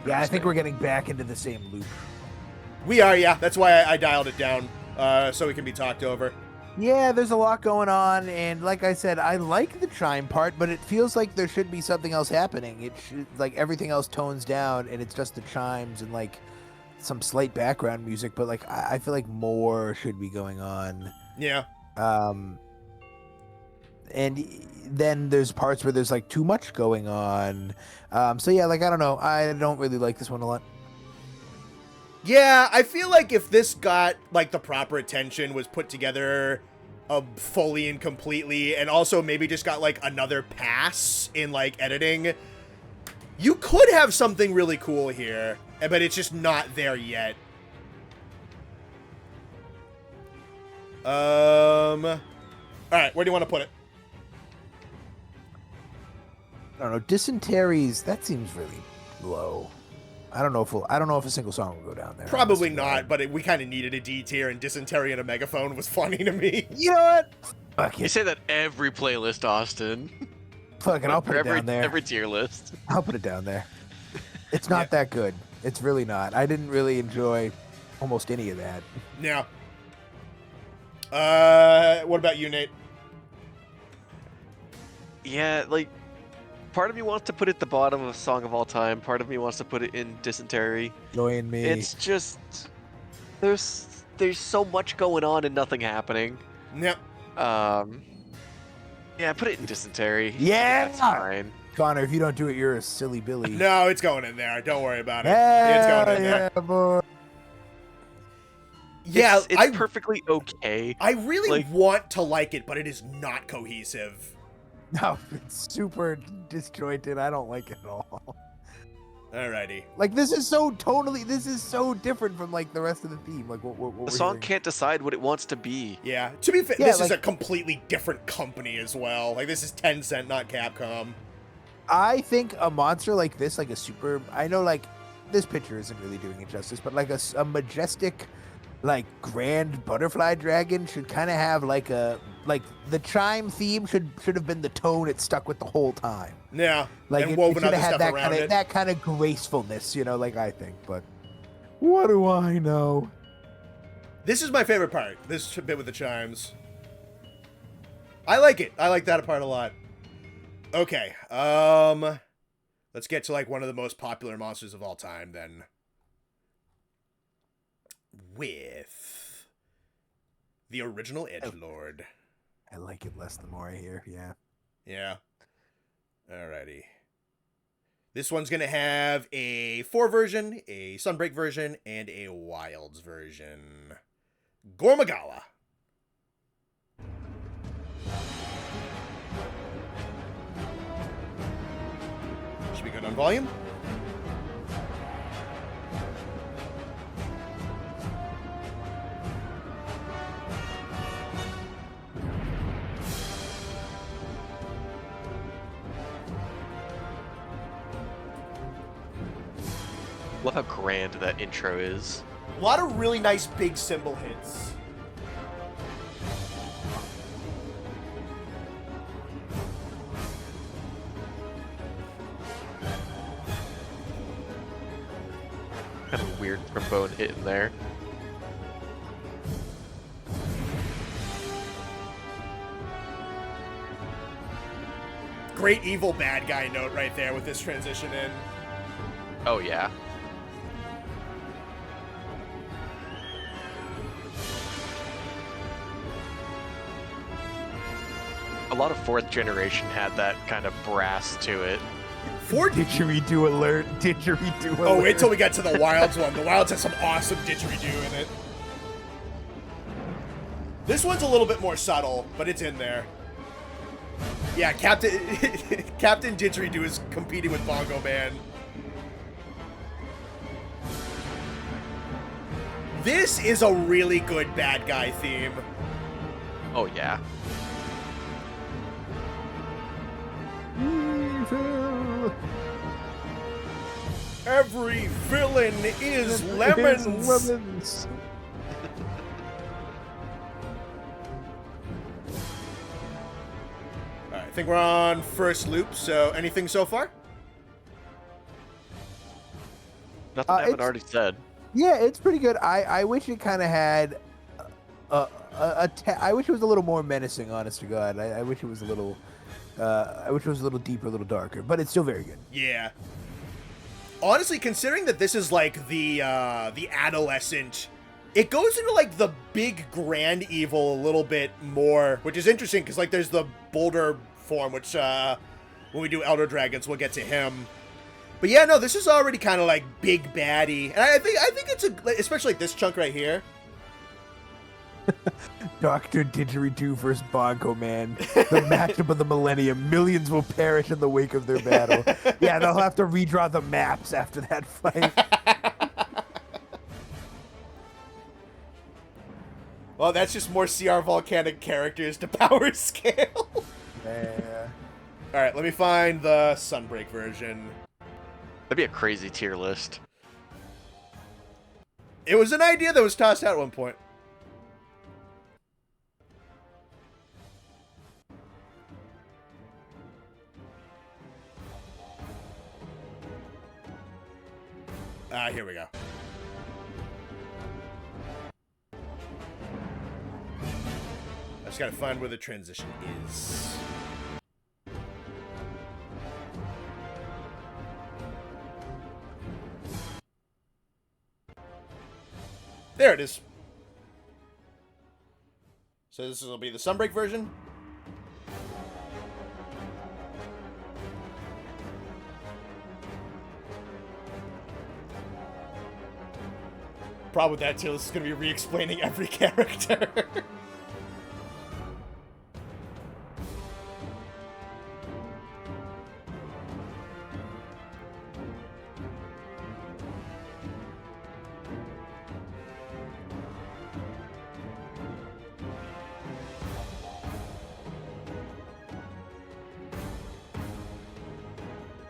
Yeah, I think we're getting back into the same loop. We are, yeah. That's why I dialed it down, so it can be talked over. Yeah, there's a lot going on, and like I said, I like the chime part, but it feels like there should be something else happening. It should, like everything else tones down, and it's just the chimes and like some slight background music. But like I feel like more should be going on. Yeah. And then there's parts where there's like too much going on. So yeah, like I don't know, I don't really like this one a lot. Yeah, I feel like if this got, like, the proper attention, was put together fully and completely, and also maybe just got, like, another pass in, like, editing, you could have something really cool here, but it's just not there yet. Alright, where do you want to put it? I don't know, dysenteries, that seems really low. I don't know if a single song will go down there. Probably not, but we kind of needed a D tier, and Dysentery and a Megaphone was funny to me. You know what? Fuck You it. say that every playlist, Austin. Fuck it, I'll put it down there. Every tier list. I'll put it down there. It's not that good. It's really not. I didn't really enjoy almost any of that. Yeah. What about you, Nate? Yeah, like, part of me wants to put it at the bottom of Song of All Time. Part of me wants to put it in Dysentery. Join me. It's just... There's so much going on and nothing happening. Yep. Yeah, put it in dysentery. Yeah! That's fine. Connor, if you don't do it, you're a silly Billy. No, it's going in there. Don't worry about it. Hell It's going in there. yeah, boy. Yeah, it's perfectly okay. I really want to like it, but it is not cohesive. No, it's super disjointed. I don't like it at all. Alrighty. Like, this is so different from, like, the rest of the theme. Like, what The song can't decide what it wants to be. Yeah. To be fair, Yeah, this like, is a completely different company as well. Like, this is Tencent, not Capcom. I think a monster like this, like a super... I know, like, this picture isn't really doing it justice, but, like, a majestic, like, grand butterfly dragon should kind of have, like, a... Like, the chime theme should have been the tone it stuck with the whole time. Yeah, like and woven it other have stuff that around it. That kind of gracefulness, you know, like I think. But what do I know? This is my favorite part. This bit with the chimes. I like it. I like that part a lot. Okay, let's get to like one of the most popular monsters of all time then. With the original Edgelord. I like it less the more I hear. Yeah. Yeah. Alrighty. This one's going to have a 4 version, a Sunbreak version, and a Wilds version. Gore Magala. Should be good on volume. Love how grand that intro is. A lot of really nice big cymbal hits. Kind of weird trombone hit in there. Great evil bad guy note right there with this transition in. Oh yeah. A lot of 4th generation had that kind of brass to it. Didgeridoo alert! Didgeridoo alert! Oh, wait till we get to the Wilds one. The Wilds has some awesome didgeridoo in it. This one's a little bit more subtle, but it's in there. Yeah, Captain Didgeridoo is competing with Bongo Man. This is a really good bad guy theme. Oh yeah. Every villain is lemons. Alright, I think we're on first loop, so anything so far? Nothing I haven't already said. Yeah, it's pretty good. I wish it kind of had I wish it was a little more menacing, honest to God. I wish it was a little deeper, a little darker, but it's still very good. Yeah. Honestly, considering that this is like the adolescent, it goes into like the big grand evil a little bit more, which is interesting because like there's the Boulder form, which when we do Elder Dragons, we'll get to him. But yeah, no, this is already kind of like big baddie, and I think it's especially like this chunk right here. Dr. Didgeridoo versus Bongo Man. The matchup of the millennium. Millions will perish in the wake of their battle. Yeah, they'll have to redraw the maps after that fight. Well, that's just more CR-Volcanic characters to power scale. Yeah. Alright, let me find the Sunbreak version. That'd be a crazy tier list. It was an idea that was tossed out at one point. Here we go. I just gotta find where the transition is. There it is. So this will be the Sunbreak version. Problem with that too, this is going to be re-explaining every character.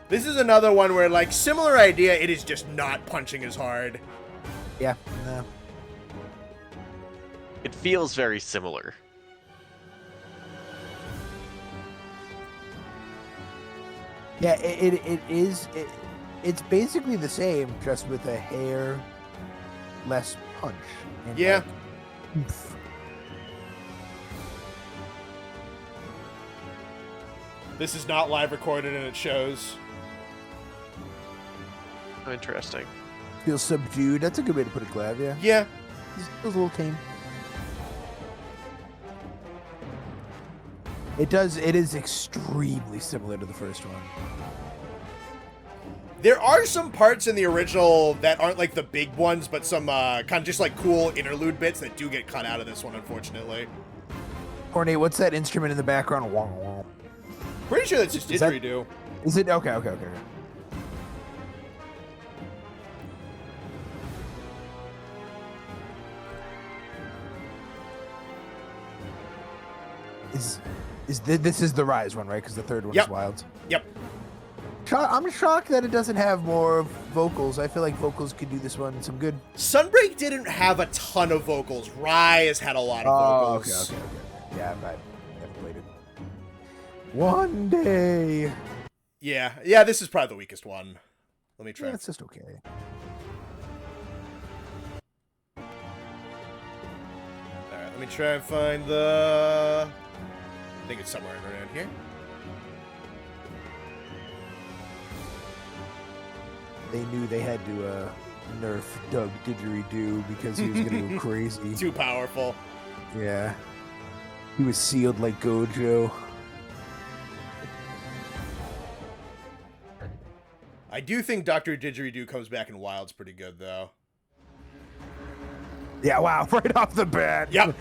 This is another one where, like, similar idea, it is just not punching as hard. Yeah, no. It feels very similar. Yeah, it is. It's basically the same, just with a hair less punch. And yeah. Like, oomph. This is not live recorded and it shows. Oh, interesting. Feels subdued. That's a good way to put it, Glav, yeah. Yeah. Feels a little tame. It does. It is extremely similar to the first one. There are some parts in the original that aren't like the big ones, but some kind of just like cool interlude bits that do get cut out of this one, unfortunately. Ornate, what's that instrument in the background? Wah, wah. Pretty sure that's just didgeridoo. Is it? Okay. This is the Rise one, right? Because the third one is Wilds. Yep. I'm shocked that it doesn't have more vocals. I feel like vocals could do this one some good. Sunbreak didn't have a ton of vocals. Rise had a lot of vocals. Okay. Yeah, I never played it. One day. Yeah, this is probably the weakest one. Let me try. Yeah, it's just okay. Alright, let me try and find the... I think it's somewhere around here. They knew they had to nerf Doug Didgeridoo because he was going to go crazy. Too powerful. Yeah. He was sealed like Gojo. I do think Dr. Didgeridoo comes back in Wilds pretty good, though. Yeah, wow, right off the bat. Yep.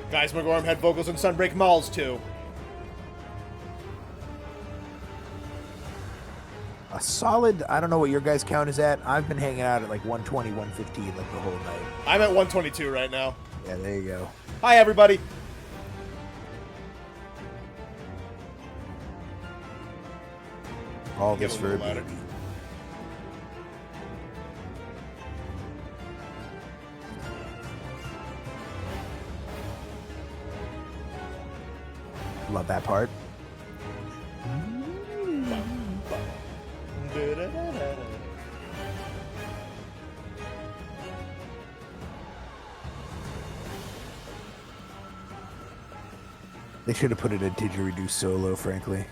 Guys, McGorm had vocals in Sunbreak Malls, too. A solid, I don't know what your guys' count is at. I've been hanging out at like 120, 115 like the whole night. I'm at 122 right now. Yeah, there you go. Hi, everybody. All this Get a for a little louder. baby. Love that part. They should have put it a didgeridoo solo, frankly.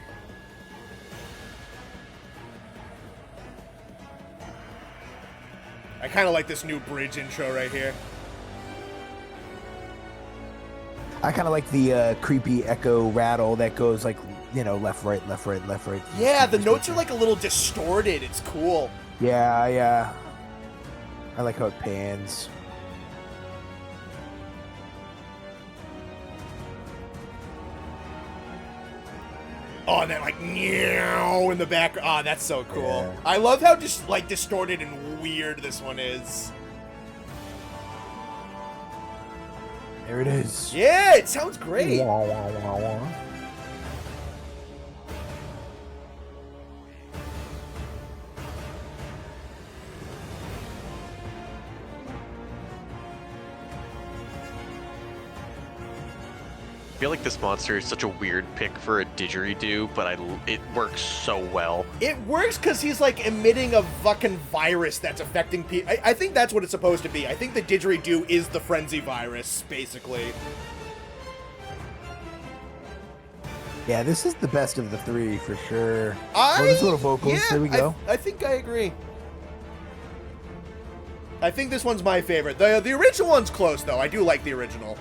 I kind of like this new bridge intro right here. I kind of like the creepy echo rattle that goes like, you know, left, right, left, right, left, right. Yeah, the notes are like a little distorted. It's cool. Yeah. I like how it pans. Oh, and then like meow in the back. Oh, that's so cool. Yeah. I love how just like distorted and weird this one is. There it is. Yeah, it sounds great. Wah, wah, wah, wah. I feel like this monster is such a weird pick for a didgeridoo, but it works so well. It works because he's like emitting a fucking virus that's affecting people. I think that's what it's supposed to be. I think the didgeridoo is the frenzy virus, basically. Yeah, this is the best of the three for sure. Oh, there's little vocals. Yeah, There we go. I think I agree. I think this one's my favorite. The original one's close, though. I do like the original.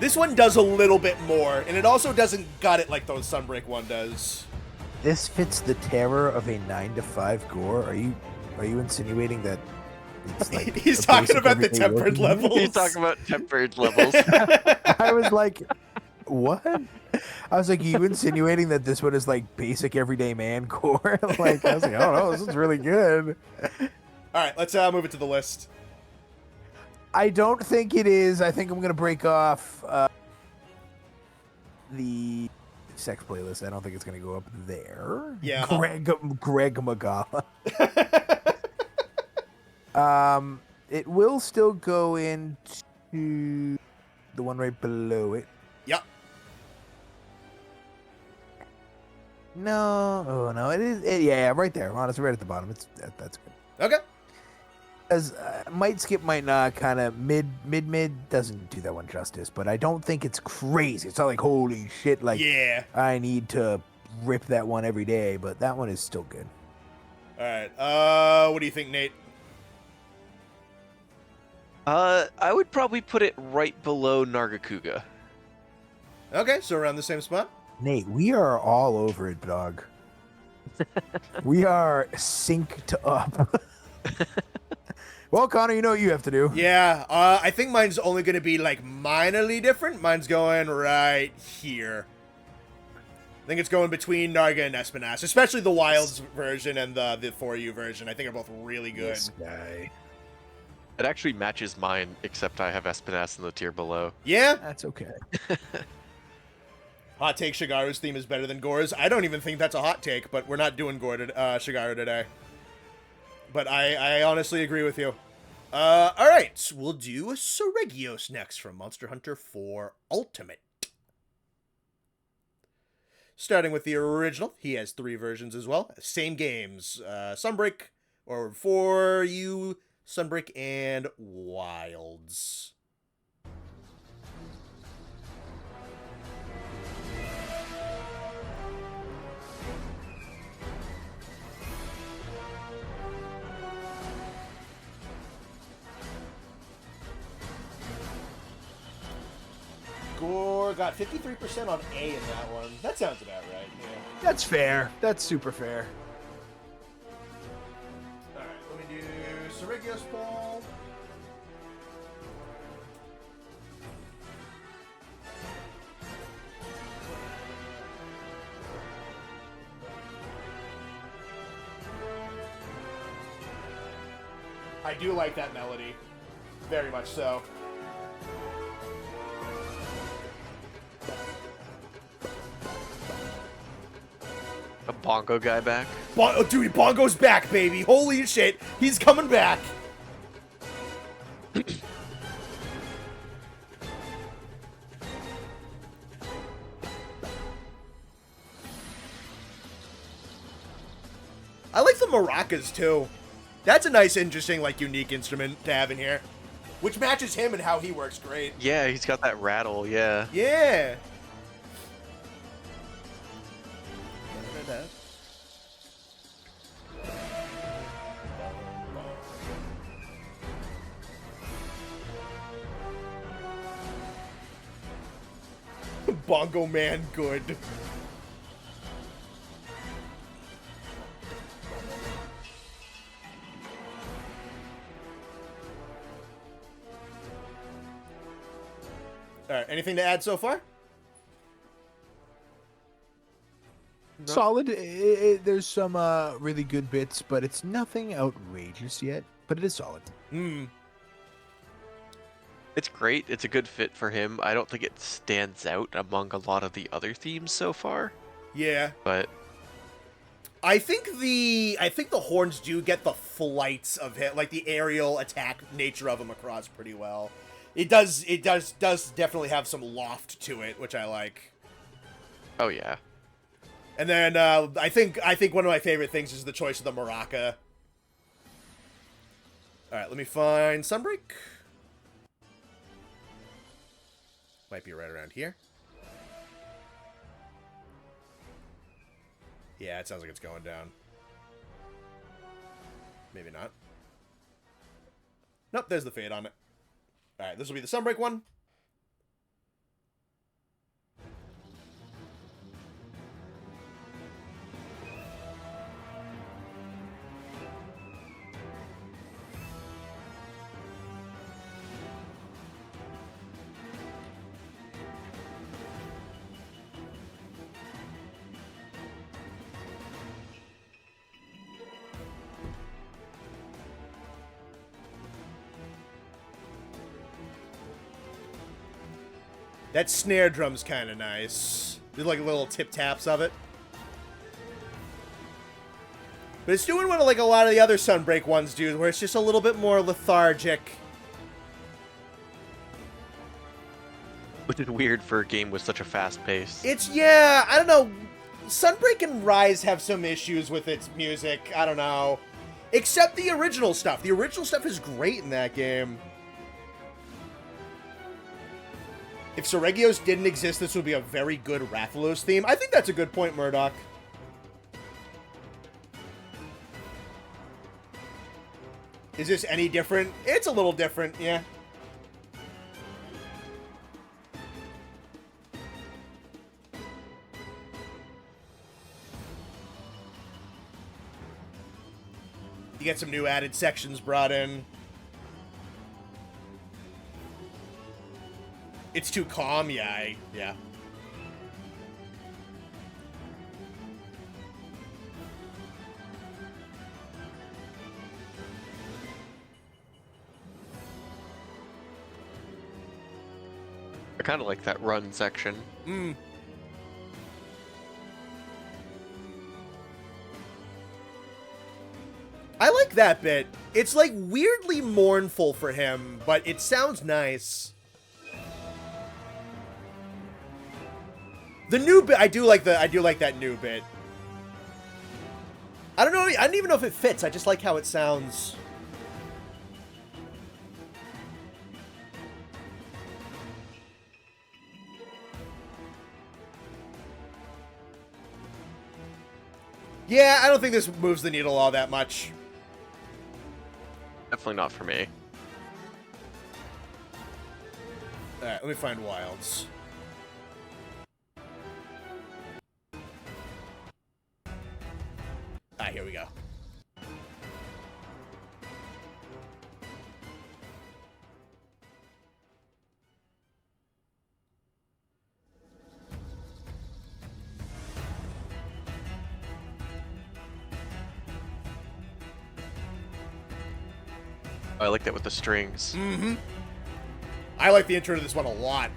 This one does a little bit more, and it also doesn't gut it like those Sunbreak one does. This fits the terror of a 9-to-5 Gore. Are you insinuating that it's like He's talking about the tempered levels. He's talking about tempered levels. I was like, what? I was like, are you insinuating that this one is like basic everyday man Gore? Like, I was like, I don't know, this is really good. All right, let's move it to the list. I don't think it is. I think I'm gonna break off the sex playlist. I don't think it's gonna go up there. Yeah. Greg Magala. It will still go into the one right below it. Yep. No, oh no, it is. Yeah, right there. Honestly, right at the bottom. That's good. Okay. As might skip, might not. Kind of mid doesn't do that one justice, but I don't think it's crazy. It's not like holy shit. Like, yeah, I need to rip that one every day, but that one is still good. All right. What do you think, Nate? I would probably put it right below Nargacuga. Okay, so around the same spot. Nate, we are all over it, dog. We are synced up. Well, Connor, you know what you have to do. Yeah, I think mine's only going to be, like, minorly different. Mine's going right here. I think it's going between Narga and Espinas, especially the Wilds version and the 4U version. I think are both really good. This guy. It actually matches mine, except I have Espinas in the tier below. Yeah? That's okay. Hot take, Shigaru's theme is better than Gore's. I don't even think that's a hot take, but we're not doing Shigaru today. But I honestly agree with you. Alright, we'll do Seregios next from Monster Hunter 4 Ultimate. Starting with the original, he has 3 versions as well. Same games, Sunbreak, or 4U, Sunbreak, and Wilds. Gore got 53% on A in that one. That sounds about right, yeah. That's fair. That's super fair. Alright, let me do Seregios Paul. I do like that melody. Very much so. A bongo guy back? Oh, dude, Bongo's back, baby. Holy shit. He's coming back. I like the maracas, too. That's a nice, interesting, like, unique instrument to have in here. Which matches him and how he works great. Yeah, he's got that rattle, yeah. Yeah. Bongo Man good. Alright, anything to add so far? No. Solid. There's some really good bits, but it's nothing outrageous yet. But it is solid. It's great. It's a good fit for him. I don't think it stands out among a lot of the other themes so far. Yeah. But I think the horns do get the flights of him, like the aerial attack nature of him across pretty well. It does definitely have some loft to it, which I like. Oh yeah. And then I think one of my favorite things is the choice of the maraca. All right, let me find Sunbreak. Might be right around here. Yeah, it sounds like it's going down. Maybe not. Nope, there's the fade on it. Alright, this will be the Sunbreak one. That snare drum's kind of nice. There's like little tip taps of it. But it's doing what like a lot of the other Sunbreak ones do, where it's just a little bit more lethargic. Which is weird for a game with such a fast pace. It's, yeah, I don't know. Sunbreak and Rise have some issues with its music. I don't know. Except the original stuff. The original stuff is great in that game. If Seregios didn't exist, this would be a very good Rathalos theme. I think that's a good point, Murdoch. Is this any different? It's a little different, yeah. You get some new added sections brought in. It's too calm, yeah, yeah. I kind of like that run section. I like that bit. It's like weirdly mournful for him, but it sounds nice. The new bit, I do like that new bit. I don't know, I don't even know if it fits. I just like how it sounds. Yeah, I don't think this moves the needle all that much. Definitely not for me. Alright, let me find Wilds. Here we go. I like that with the strings. Mm-hmm. I like the intro to this one a lot.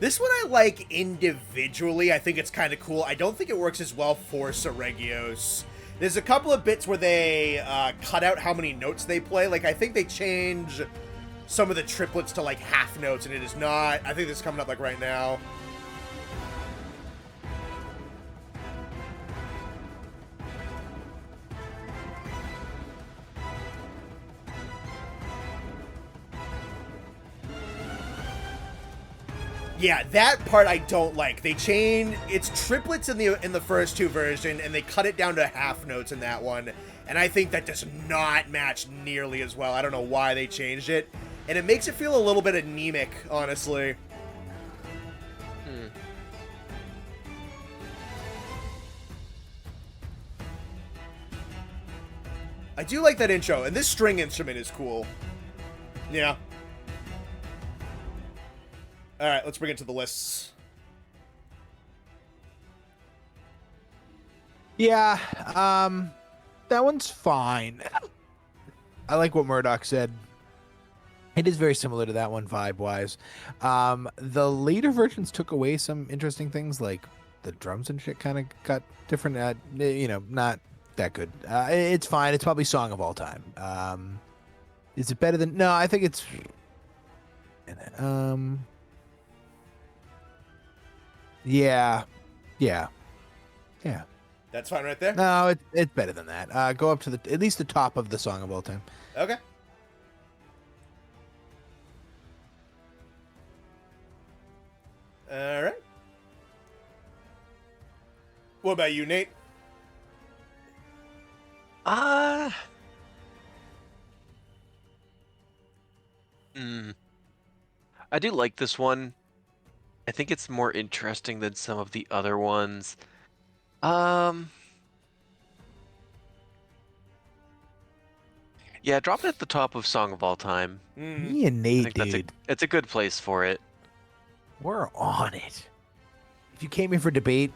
This one I like individually. I think it's kind of cool. I don't think it works as well for Seregios. There's a couple of bits where they cut out how many notes they play. Like, I think they change some of the triplets to, like, half notes, and it is not... I think this is coming up, like, right now. Yeah, that part I don't like. They change... It's triplets in the first two versions, and they cut it down to half notes in that one. And I think that does not match nearly as well. I don't know why they changed it. And it makes it feel a little bit anemic, honestly. I do like that intro, and this string instrument is cool. Yeah. Alright, let's bring it to the lists. Yeah, that one's fine. I like what Murdoch said. It is very similar to that one vibe-wise. The later versions took away some interesting things, like the drums and shit kind of got different, not that good. It's fine. It's probably song of all time. Is it better than... No, I think it's... Yeah. That's fine right there? No, it's better than that. Go up to at least the top of the song of all time. Okay. Alright. What about you, Nate? I do like this one. I think it's more interesting than some of the other ones. Yeah, drop it at the top of Song of All Time. Me and Nate, dude. It's a good place for it. We're on it. If you came here for debate,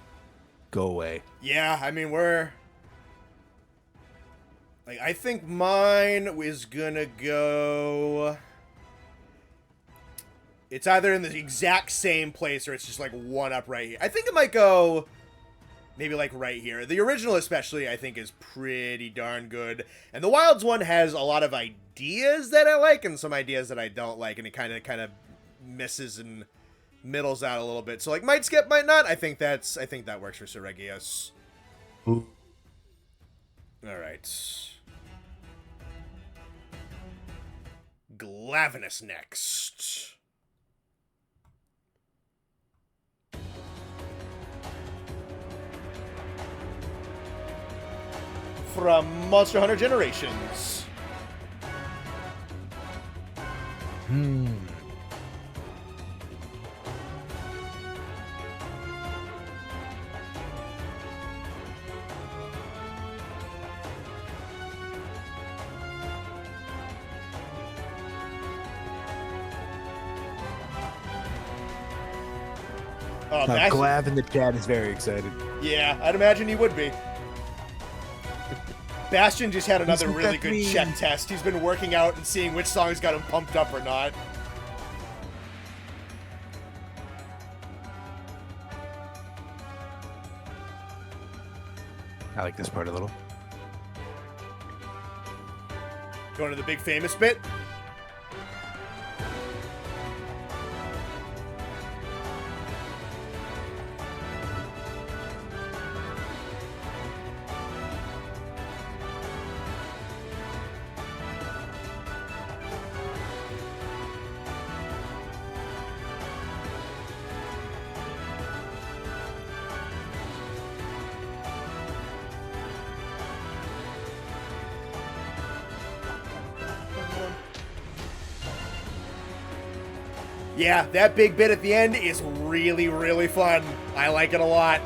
go away. Yeah, I mean, we're... Like, I think mine is gonna go... It's either in the exact same place or it's just, like, one up right here. I think it might go... Maybe, like, right here. The original especially, I think, is pretty darn good. And the Wilds one has a lot of ideas that I like and some ideas that I don't like. And it kind of misses and middles out a little bit. So, like, might skip, might not. I think that works for Seregios. Ooh. All right. Glavinus next. From Monster Hunter Generations. Glav in the chat is very excited. Yeah, I'd imagine he would be. Bastion just had another really good check test. He's been working out and seeing which songs got him pumped up or not. I like this part a little. Going to the big famous bit. Yeah, that big bit at the end is really, really fun. I like it a lot.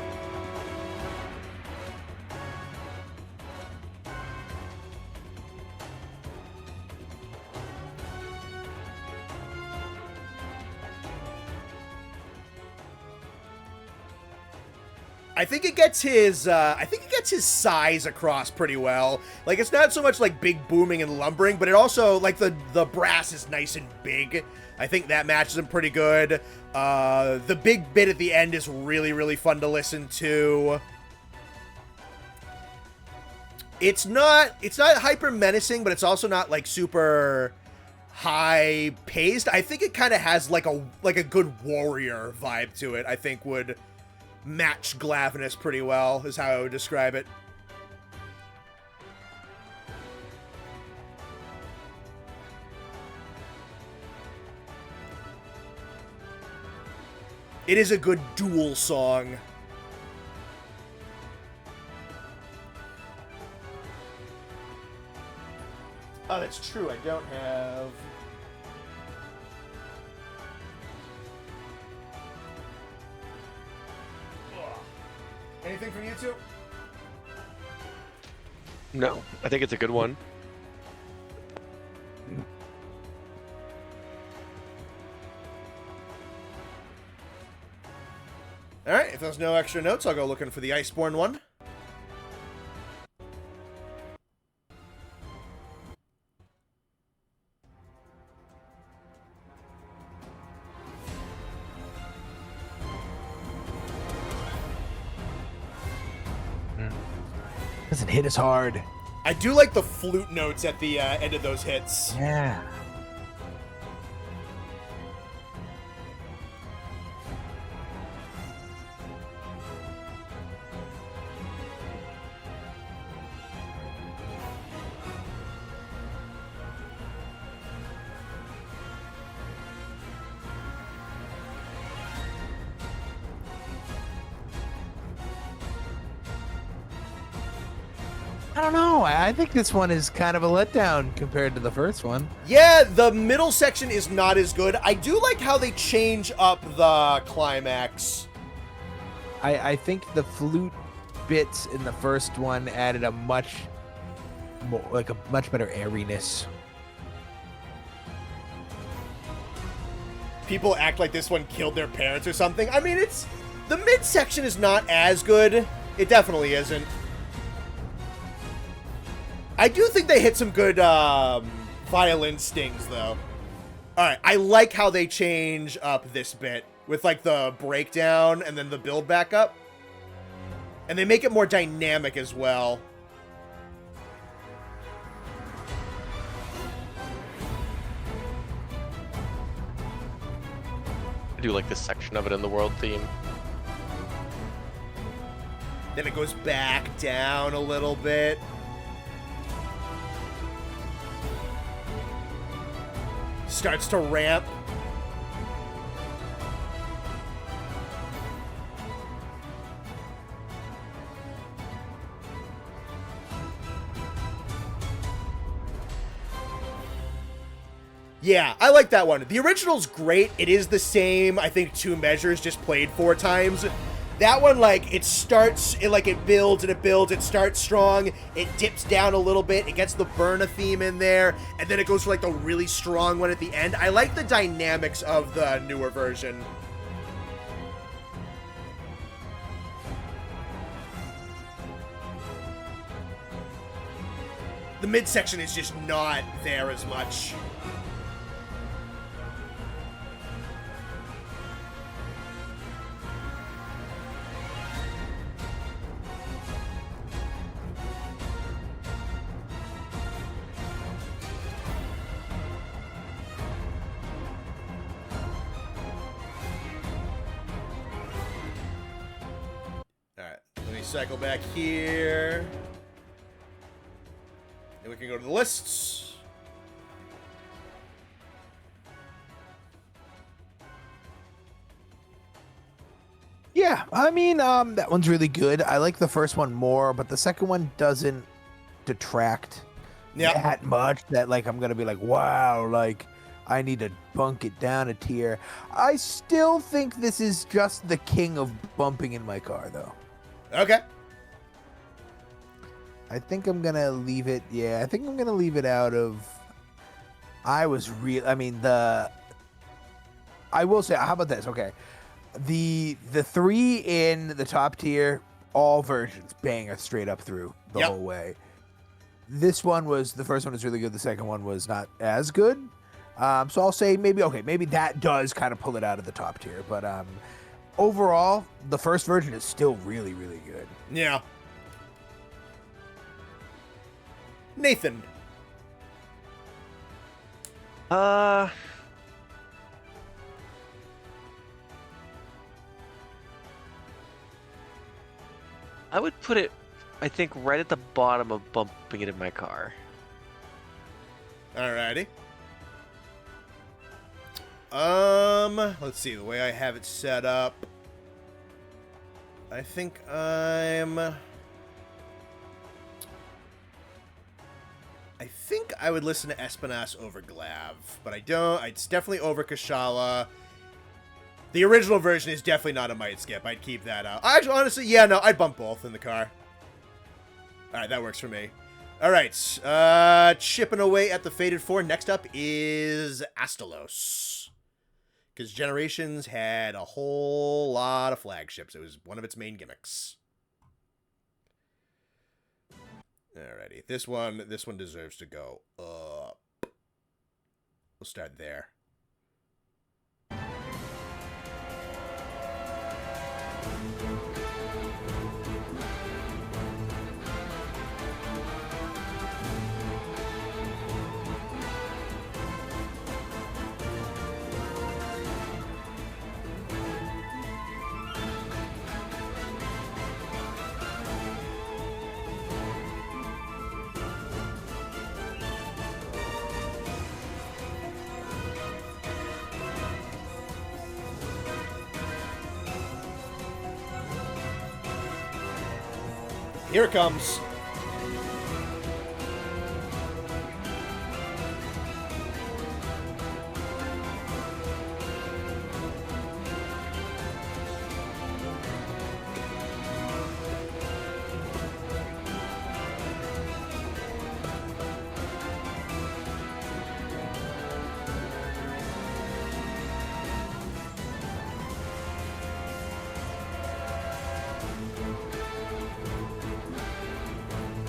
I think it gets his size across pretty well. Like, it's not so much like big booming and lumbering, but it also, like, the brass is nice and big. I think that matches him pretty good. The big bit at the end is really, really fun to listen to. It's not hyper menacing, but it's also not like super high paced. I think it kind of has like a good warrior vibe to it. I think would match Glavinus pretty well, is how I would describe it. It is a good duel song. Oh, that's true. I don't have... Anything from you two? No, I think it's a good one. All right, if there's no extra notes, I'll go looking for the Iceborne one. Doesn't hit as hard. I do like the flute notes at the end of those hits. Yeah. I don't know. I think this one is kind of a letdown compared to the first one. Yeah, the middle section is not as good. I do like how they change up the climax. I think the flute bits in the first one added a much better airiness. People act like this one killed their parents or something. I mean, the midsection is not as good. It definitely isn't. I do think they hit some good violin stings, though. All right, I like how they change up this bit with, like, the breakdown and then the build back up. And they make it more dynamic as well. I do like this section of it in the world theme. Then it goes back down a little bit. Starts to ramp. Yeah, I like that one. The original's great. It is the same, I think, 2 measures, just played 4 times. That one, like, it starts, it builds and it builds. It starts strong, it dips down a little bit, it gets the Burna theme in there, and then it goes for, like, the really strong one at the end. I like the dynamics of the newer version. The midsection is just not there as much. Cycle back here. And we can go to the lists. Yeah, I mean, that one's really good. I like the first one more, but the second one doesn't detract that much that, like, I'm gonna be like, wow, like, I need to bunk it down a tier. I still think this is just the king of bumping in my car, though. Okay. I think I'm gonna leave it. Yeah, I think I'm gonna leave it out of. I will say. How about this? Okay, the 3 in the top tier, all versions bang us straight up through the whole way. The first one was really good. The second one was not as good. So I'll say maybe that does kind of pull it out of the top tier, but overall, the first version is still really, really good. Yeah. Nathan. I would put it, I think, right at the bottom of bumping it in my car. Alrighty. Let's see, the way I have it set up. I think I would listen to Espinas over Glav, but I don't. It's definitely over Kushala. The original version is definitely not a might skip. I'd keep that out. Honestly, yeah, no, I'd bump both in the car. Alright, that works for me. All right, chipping away at the Faded Four. Next up is Astalos. Because Generations had a whole lot of flagships. It was one of its main gimmicks. Alrighty, this one deserves to go up. We'll start there. Here it comes.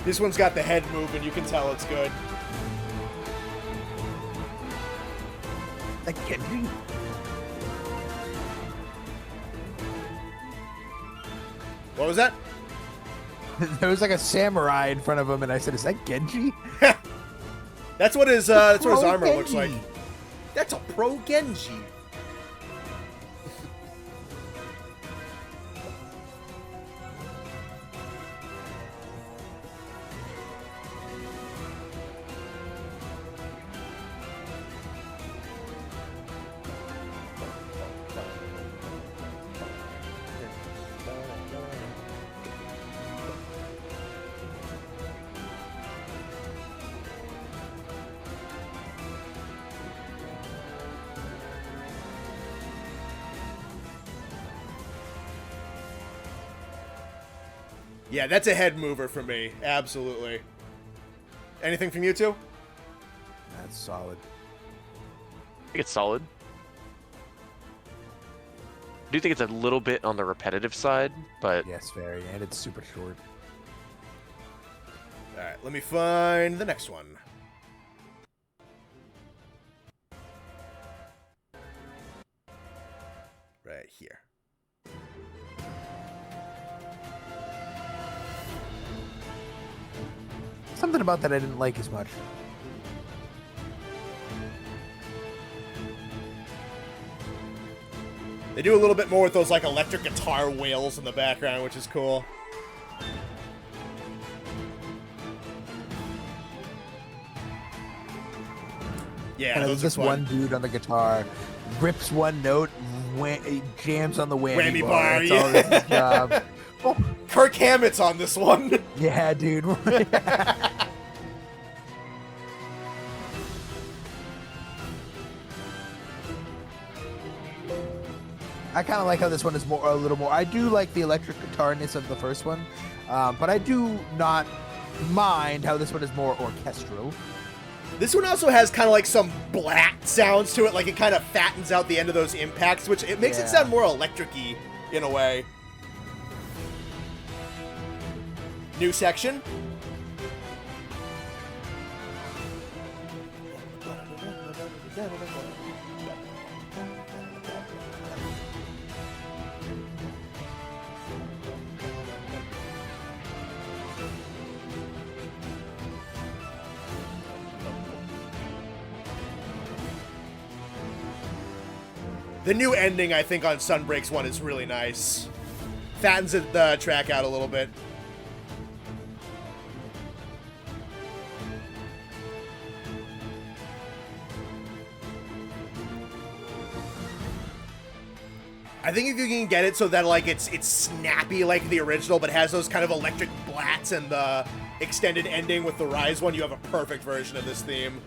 This one's got the head moving. You can tell it's good. Like Genji? What was that? There was like a samurai in front of him, and I said, "Is that Genji?" That's what his armor Genji. looks like. That's a pro Genji. Yeah, that's a head mover for me. Absolutely. Anything from you two? That's solid. I think it's solid. I do think it's a little bit on the repetitive side, but Yes, very, and it's super short. All right, let me find the next one. Right here. Something about that I didn't like as much. They do a little bit more with those like electric guitar wails in the background, which is cool. Yeah, And those this are fun. one dude on the guitar rips one note, jams on the whammy, Whammy bar, That's yeah. all his job. Oh, Kirk Hammett's on this one. yeah, dude. I kind of like how this one is a little more. I do like the electric guitarness of the first one, but I do not mind how this one is more orchestral. This one also has kind of like some blat sounds to it, like it kind of fattens out the end of those impacts, which it makes it sound more electric-y in a way. New section. The new ending, I think, on Sunbreak's one is really nice. Fattens the track out a little bit. I think if you can get it so that like it's snappy like the original, but has those kind of electric blats and the extended ending with the Rise one, you have a perfect version of this theme.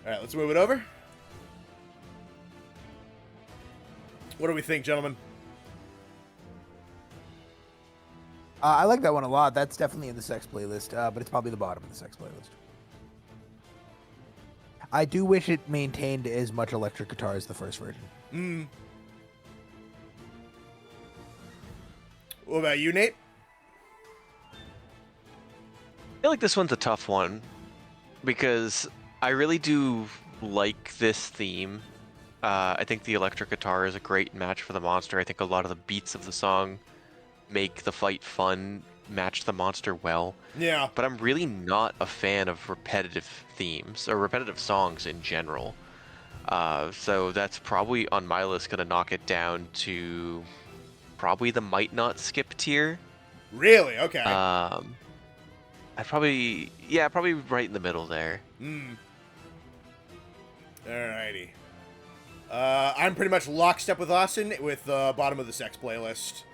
All right, let's move it over. What do we think, gentlemen? I like that one a lot. That's definitely in the sex playlist, but it's probably the bottom of the sex playlist. I do wish it maintained as much electric guitar as the first version. What about you, Nate? I feel like this one's a tough one because I really do like this theme. I think the electric guitar is a great match for the monster. I think a lot of the beats of the song make the fight fun, match the monster well. Yeah. But I'm really not a fan of repetitive themes or repetitive songs in general. So that's probably on my list gonna knock it down to probably the might not skip tier. Really? Okay. I'd probably right in the middle there. Alrighty. I'm pretty much lockstep with Austin with the bottom of the sex playlist.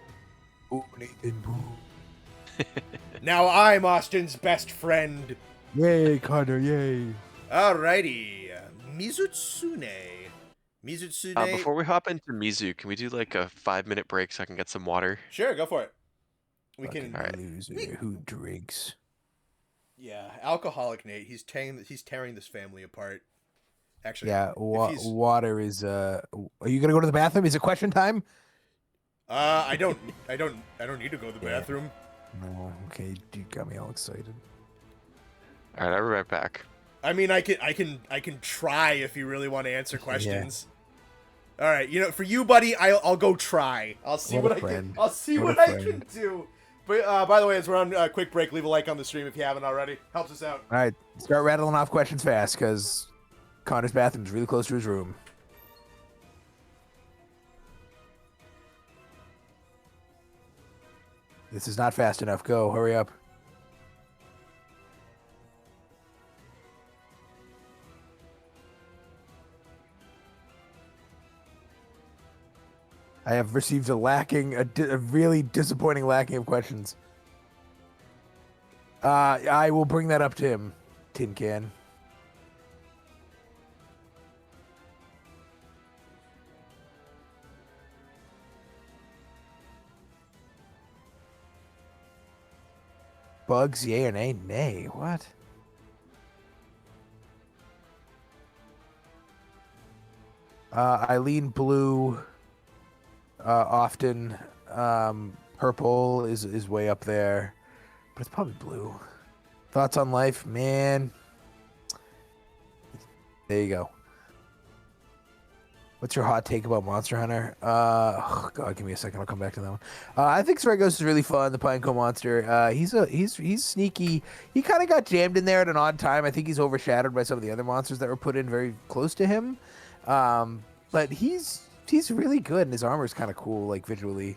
Ooh, Nathan. Ooh. Now I'm Austin's best friend. Yay, Connor, yay. Alrighty. Mizutsune. Before we hop into Mizu, can we do like a 5-minute break so I can get some water? Sure, go for it. We Fucking can. loser who drinks. Yeah, alcoholic Nate. He's tearing this family apart. Actually, Yeah, if water is. Are you gonna go to the bathroom? Is it question time? I don't need to go to the bathroom. No, okay, you got me all excited. All right, I'll be right back. I mean, I can try if you really want to answer questions. All right, for you, buddy, I'll go try. I'll see what I can. I'll see what I can do. But by the way, as we're on a quick break, leave a like on the stream if you haven't already. Helps us out. All right, start rattling off questions fast, because Connor's bathroom's really close to his room. This is not fast enough. Go, hurry up. I have received a really disappointing lacking of questions. I will bring that up to him, Tin Can. Bugs, yay or nay? Nay. What? I lean blue often. Purple is way up there, but it's probably blue. Thoughts on life, man? There you go. What's your hot take about Monster Hunter? Oh God, give me a second. I'll come back to that one. I think Seregios is really fun. The Pinecone monster. He's sneaky. He kind of got jammed in there at an odd time. I think he's overshadowed by some of the other monsters that were put in very close to him. But he's really good, and his armor is kind of cool, like visually.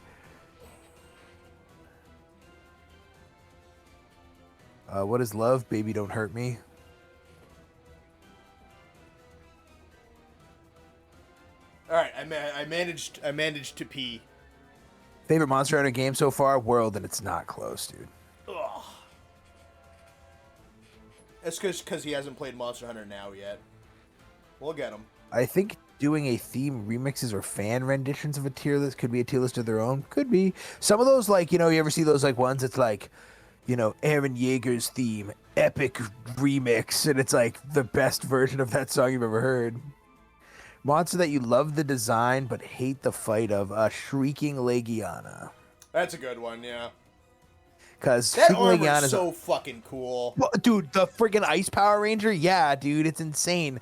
What is love? Baby, don't hurt me. All right, I managed to pee. Favorite Monster Hunter game so far? World, and it's not close, dude. Ugh. It's because he hasn't played Monster Hunter now yet. We'll get him. I think doing a theme remixes or fan renditions of a tier list could be a tier list of their own. Could be. Some of those, like, you ever see those, like, ones that's like, Aaron Yeager's theme, epic remix, and it's like the best version of that song you've ever heard. Monster that you love the design but hate the fight of, Shrieking Lagiana. That's a good one, yeah. Because that armor is so fucking cool. Well, dude, the freaking Ice Power Ranger? Yeah, dude, it's insane.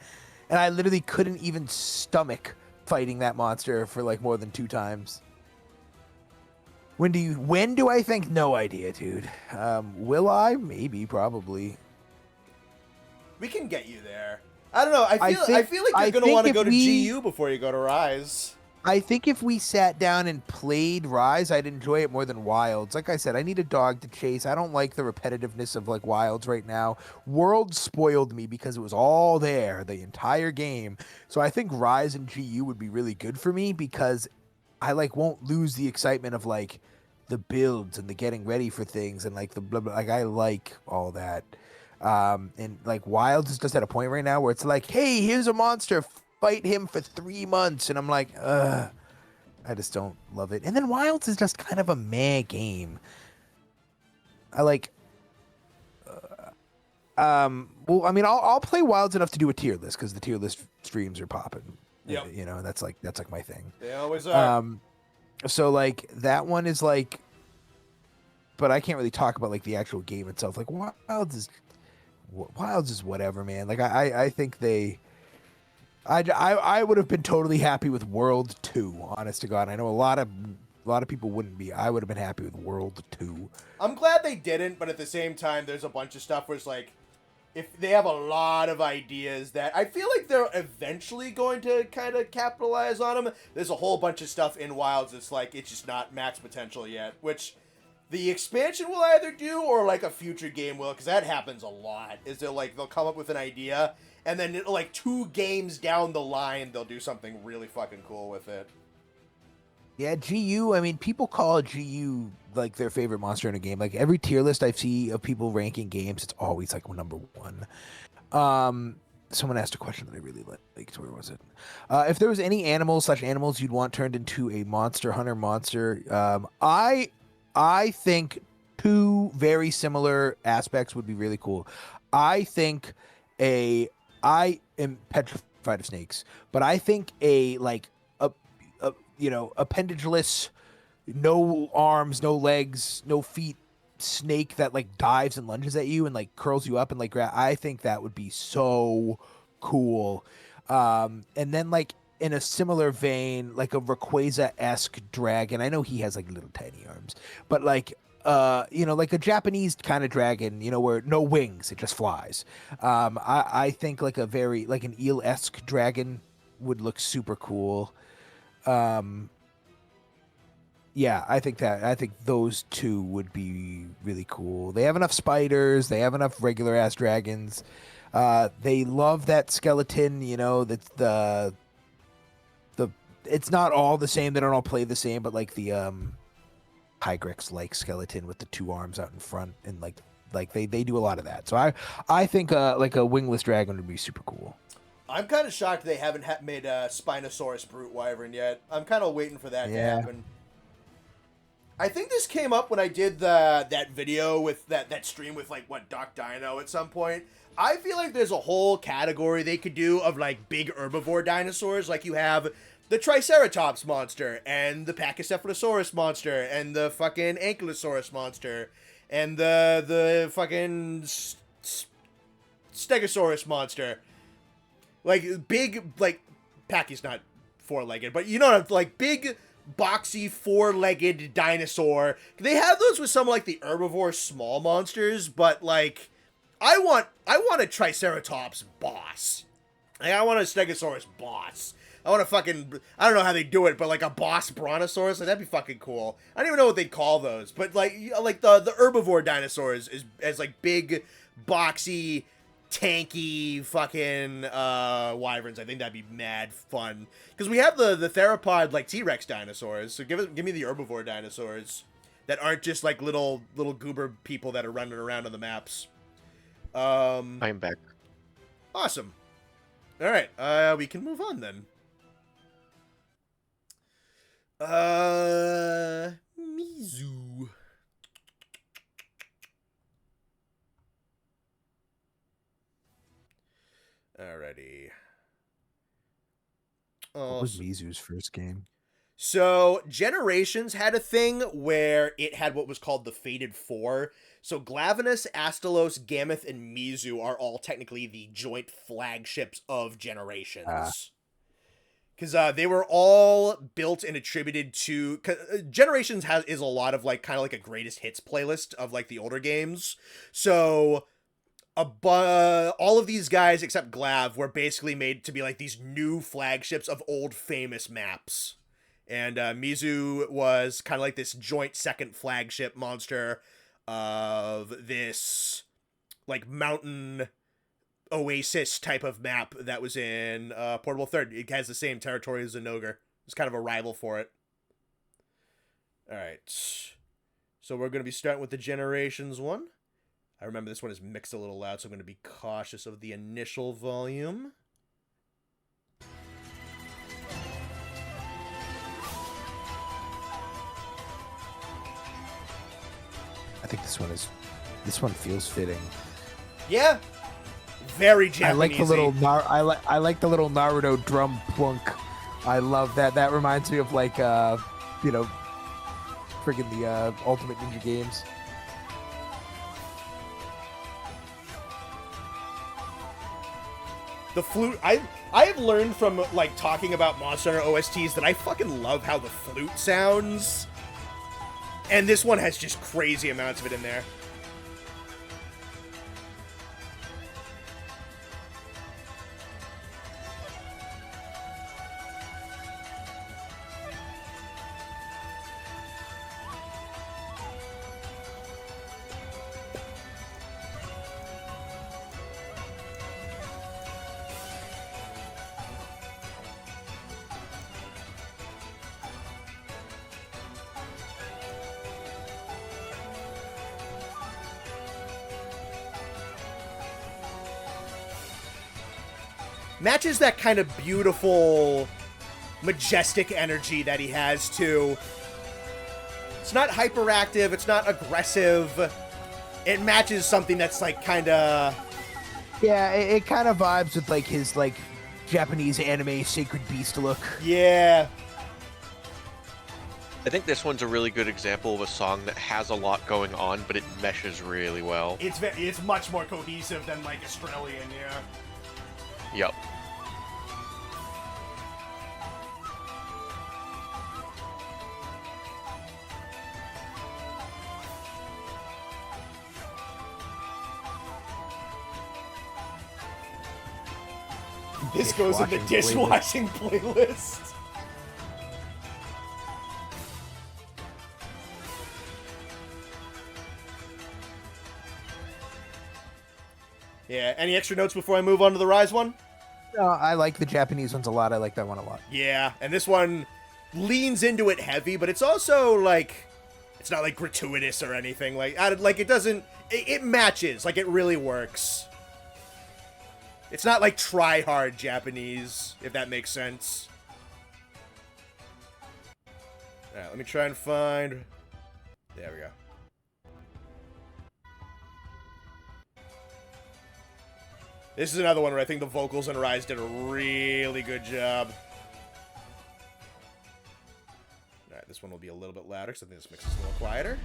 And I literally couldn't even stomach fighting that monster for like more than 2 times. When do I think? No idea, dude. Will I? Maybe, probably. We can get you there. I don't know. I feel like you're gonna want to go to GU before you go to Rise. I think if we sat down and played Rise, I'd enjoy it more than Wilds. Like I said, I need a dog to chase. I don't like the repetitiveness of like Wilds right now. World spoiled me because it was all there the entire game. So I think Rise and GU would be really good for me because I like won't lose the excitement of like the builds and the getting ready for things and like the blah blah. Like I like all that. And like Wilds is just at a point right now where it's like, hey, here's a monster, fight him for 3 months, and I'm like, I just don't love it. And then Wilds is just kind of a meh game. I like. Well, I mean, I'll play Wilds enough to do a tier list because the tier list streams are popping. Yeah, you know, that's like my thing. They always are. So like that one is like, but I can't really talk about like the actual game itself. Like Wilds is whatever, man. Like I think I would have been totally happy with World 2, honest to God. I know a lot of people wouldn't be. I would have been happy with World 2. I'm glad they didn't, but at the same time, there's a bunch of stuff where it's like, if they have a lot of ideas that I feel like they're eventually going to kind of capitalize on them. There's a whole bunch of stuff in Wilds that's like, it's just not max potential yet, which the expansion will either do or like a future game will, because that happens a lot. Is they'll come up with an idea and then like 2 games down the line, they'll do something really fucking cool with it. Yeah, GU, I mean, people call GU like their favorite monster in a game. Like every tier list I see of people ranking games, it's always like number 1. Someone asked a question that I really liked. Where was it? If there was any animals you'd want turned into a monster hunter monster, I think 2 very similar aspects would be really cool. I think I am petrified of snakes, but I think a appendageless, no arms, no legs, no feet snake that like dives and lunges at you and like curls you up and like I think that would be so cool. And then like in a similar vein, like a Rayquaza-esque dragon. I know he has like little tiny arms, but like like a Japanese kind of dragon, where no wings, it just flies. I think like a very like an eel-esque dragon would look super cool. Yeah, I think those 2 would be really cool. They have enough spiders. They have enough regular ass dragons. They love that skeleton. That's the. It's not all the same. They don't all play the same, but like the Tigrex like skeleton with the 2 arms out in front, and like they do a lot of that. So I think like a wingless dragon would be super cool. I'm kind of shocked they haven't made a Spinosaurus brute wyvern yet. I'm kind of waiting for that to happen. I think this came up when I did that video with that stream with like Doc Dino at some point. I feel like there's a whole category they could do of like big herbivore dinosaurs. Like you have the Triceratops monster and the Pachycephalosaurus monster and the fucking Ankylosaurus monster and the fucking Stegosaurus monster. Like big, like Pachy's not 4-legged, but like big, boxy 4-legged dinosaur. They have those with some like the herbivore small monsters, but like I want a Triceratops boss. Like I want a Stegosaurus boss. I want a fucking, I don't know how they do it, but like a boss brontosaurus, like that'd be fucking cool. I don't even know what they'd call those, but like the herbivore dinosaurs is as like big, boxy, tanky fucking wyverns. I think that'd be mad fun because we have the theropod like T-Rex dinosaurs. So give me the herbivore dinosaurs that aren't just like little goober people that are running around on the maps. I'm back. Awesome. All right, we can move on then. Mizu. Alrighty. What was Mizu's first game? So Generations had a thing where it had what was called the Fated Four. So Glavinus, Astalos, Gammoth, and Mizu are all technically the joint flagships of Generations. Because they were all built and attributed to... Generations is a lot of like kind of like a greatest hits playlist of like the older games. So all of these guys except Glav were basically made to be like these new flagships of old famous maps. And Mizu was kind of like this joint second flagship monster of this like mountain oasis type of map that was in Portable Third. It has the same territory as Zinogre. It's kind of a rival for it. All right. So we're going to be starting with the Generations one. I remember this one is mixed a little loud, so I'm going to be cautious of the initial volume. I think this one feels fitting. Yeah. Very Japanese. I like the little I like the little Naruto drum plunk. I love that. That reminds me of like you know, friggin' the Ultimate Ninja games. The flute, I have learned from like talking about Monster Hunter OSTs that I fucking love how the flute sounds. And this one has just crazy amounts of it in there. Matches that kind of beautiful, majestic energy that he has, too. It's not hyperactive, it's not aggressive. It matches something that's, like, kind of... Yeah, it kind of vibes with, like, his, like, Japanese anime Sacred Beast look. Yeah. I think this one's a really good example of a song that has a lot going on, but it meshes really well. It's much more cohesive than, like, Australian, yeah. Yep. This goes in the dishwashing playlist. Yeah, any extra notes before I move on to the Rise one? No, I like the Japanese ones a lot. I like that one a lot. Yeah, and this one leans into it heavy, but it's also, like, it's not, like, gratuitous or anything. Like, it doesn't... It matches. Like, it really works. It's not, like, try-hard Japanese, if that makes sense. Alright, let me try and find... There we go. This is another one where I think the vocals in Rise did a really good job. Alright, this one will be a little bit louder, so I think this mix is a little quieter.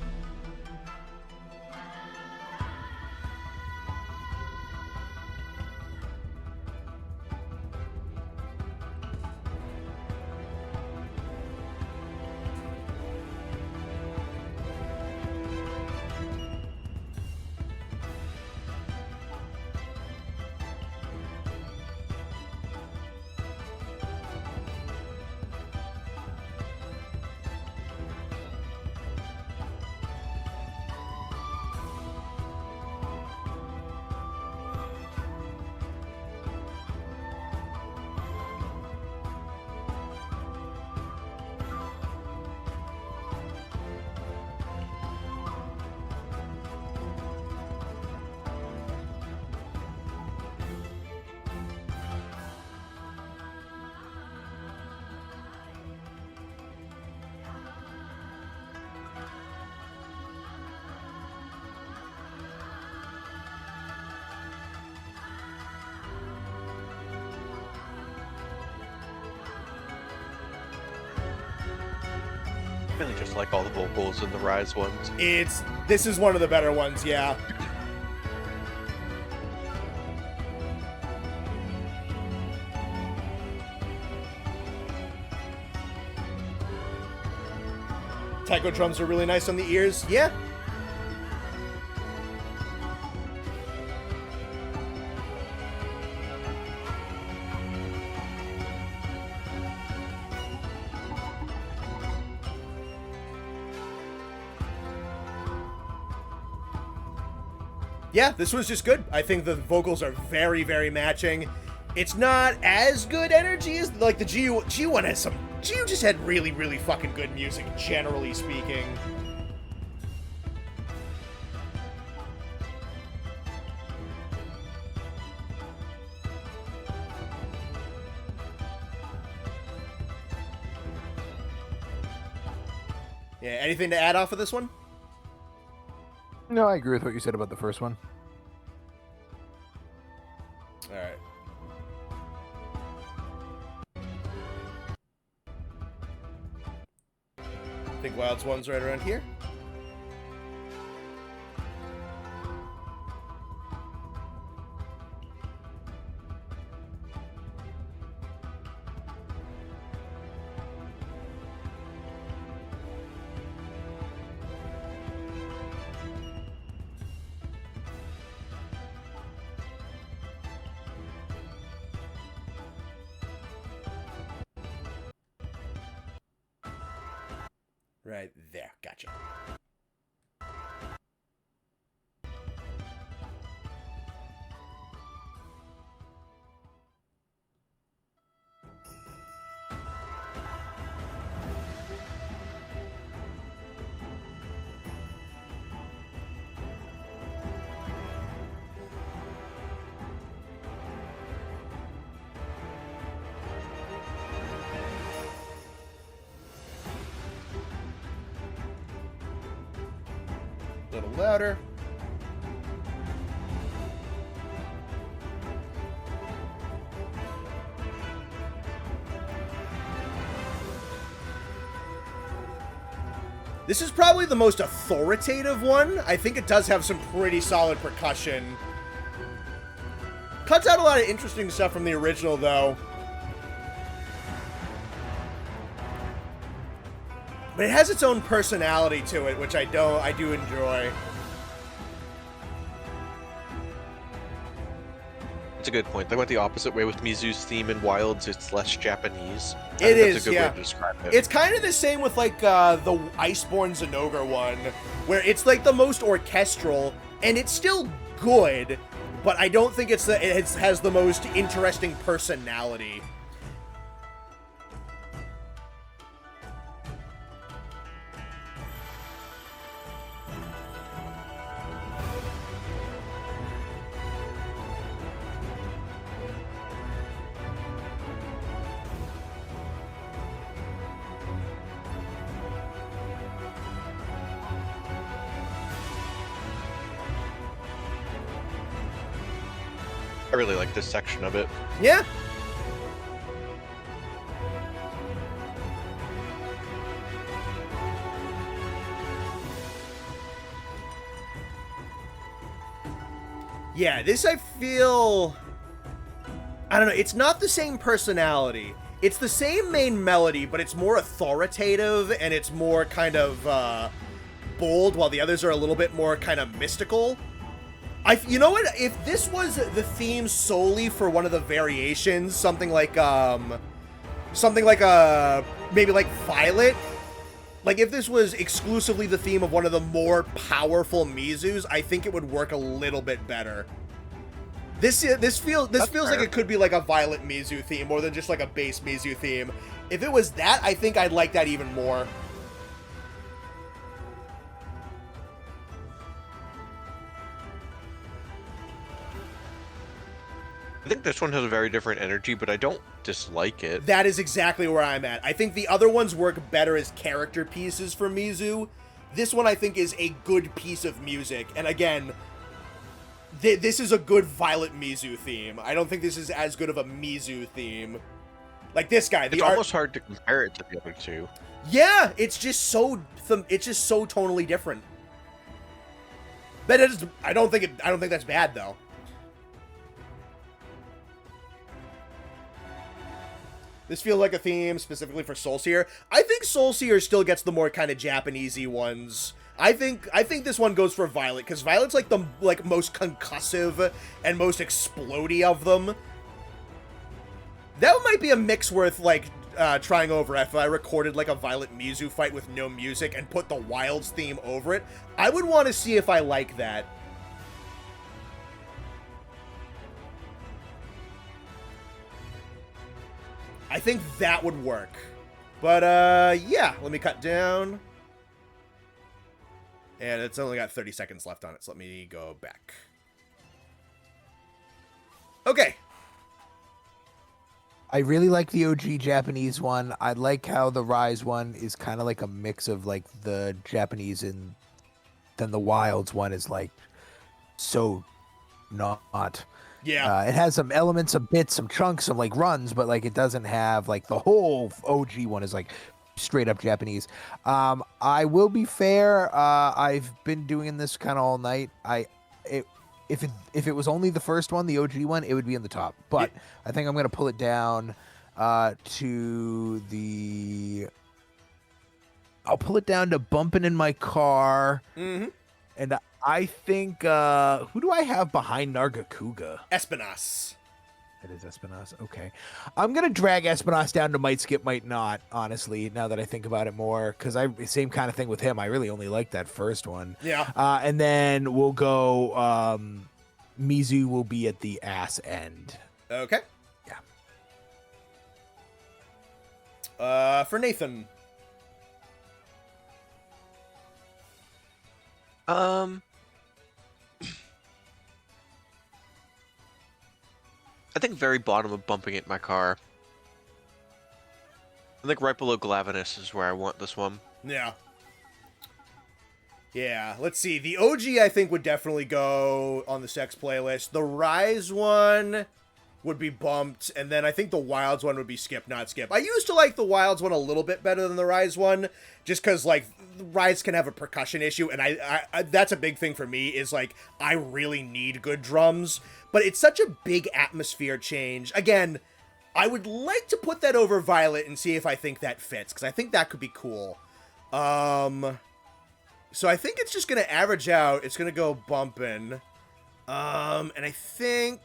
Really just like all the vocals in the Rise ones. This is one of the better ones, yeah. Taiko drums are really nice on the ears, yeah. Yeah, this one's just good. I think the vocals are very, very matching. It's not as good energy as, like, the GU one has some... GU just had really, really fucking good music, generally speaking. Yeah, anything to add off of this one? No, I agree with what you said about the first one. All right. I think Wild's one's right around here. Right there. Gotcha. A little louder. This is probably the most authoritative one. I think it does have some pretty solid percussion. Cuts out a lot of interesting stuff from the original, though. But it has its own personality to it, which I do enjoy. That's a good point. They went the opposite way with Mizu's theme in Wilds. It's less Japanese. It is, that's a good yeah. way to describe it. It's kind of the same with like the Iceborne Zinogre one, where it's like the most orchestral, and it's still good, but I don't think it has the most interesting personality. I really like this section of it. Yeah. Yeah, this I feel... I don't know, it's not the same personality. It's the same main melody, but it's more authoritative, and it's more kind of bold, while the others are a little bit more kind of mystical. You know what? If this was the theme solely for one of the variations, something like maybe like Violet, like if this was exclusively the theme of one of the more powerful Mizus, I think it would work a little bit better. This feels like it could be like a Violet Mizu theme more than just like a base Mizu theme. If it was that, I think I'd like that even more. I think this one has a very different energy, but I don't dislike it. That is exactly where I'm at. I think the other ones work better as character pieces for Mizu. This one I think is a good piece of music. And again, this is a good Violet Mizu theme. I don't think this is as good of a Mizu theme. Like this guy. It's almost hard to compare it to the other two. Yeah, it's just so tonally different. But it is, I don't think that's bad though. This feels like a theme specifically for Soulseer. I think Soulseer still gets the more kind of Japanesey ones. I think this one goes for Violet, because Violet's like the most concussive and most explodey of them. That might be a mix worth trying over. If I recorded like a Violet Mizu fight with no music and put the Wilds theme over it, I would want to see if I like that. I think that would work. But, yeah, let me cut down. And it's only got 30 seconds left on it, so let me go back. Okay. I really like the OG Japanese one. I like how the Rise one is kind of like a mix of like the Japanese and then the Wilds one is like so not. Yeah. It has some elements, some bits, some chunks, some like runs, but like it doesn't have like the whole OG one is like straight up Japanese. I will be fair. I've been doing this kind of all night. If it was only the first one, the OG one, it would be in the top. But I think I'm gonna pull it down to the. I'll pull it down to bumping in my car. Mm-hmm. And I think who do I have behind Nargacuga? Espinas. It is Espinas. Okay. I'm going to drag Espinas down to might skip, might not, honestly, now that I think about it more. Because same kind of thing with him. I really only like that first one. Yeah. And then we'll go Mizu will be at the ass end. Okay. Yeah. For Nathan. I think very bottom of bumping it in my car. I think right below Glavinus is where I want this one. Yeah. Yeah, let's see. The OG, I think, would definitely go on the sex playlist. The Rise one would be bumped, and then I think the Wilds one would be skip, not skip. I used to like the Wilds one a little bit better than the Rise one, just because, like, the Rise can have a percussion issue, and I that's a big thing for me, is, like, I really need good drums, but it's such a big atmosphere change. Again, I would like to put that over Violet and see if I think that fits, because I think that could be cool. So I think it's just going to average out. It's going to go bumping. And I think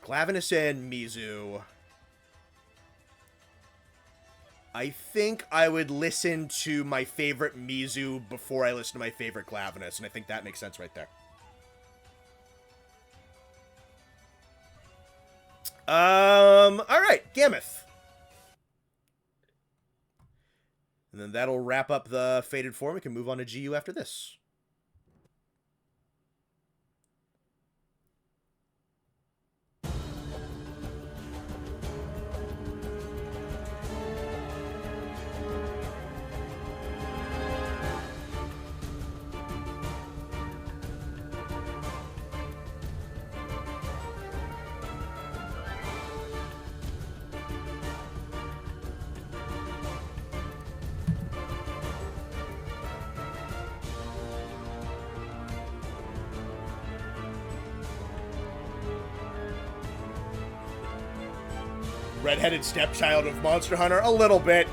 Glavinus and Mizu. I think I would listen to my favorite Mizu before I listen to my favorite Glavinus, and I think that makes sense right there. All right, Gammoth. And then that'll wrap up the Fated form. We can move on to GU after this. Redheaded stepchild of Monster Hunter, a little bit.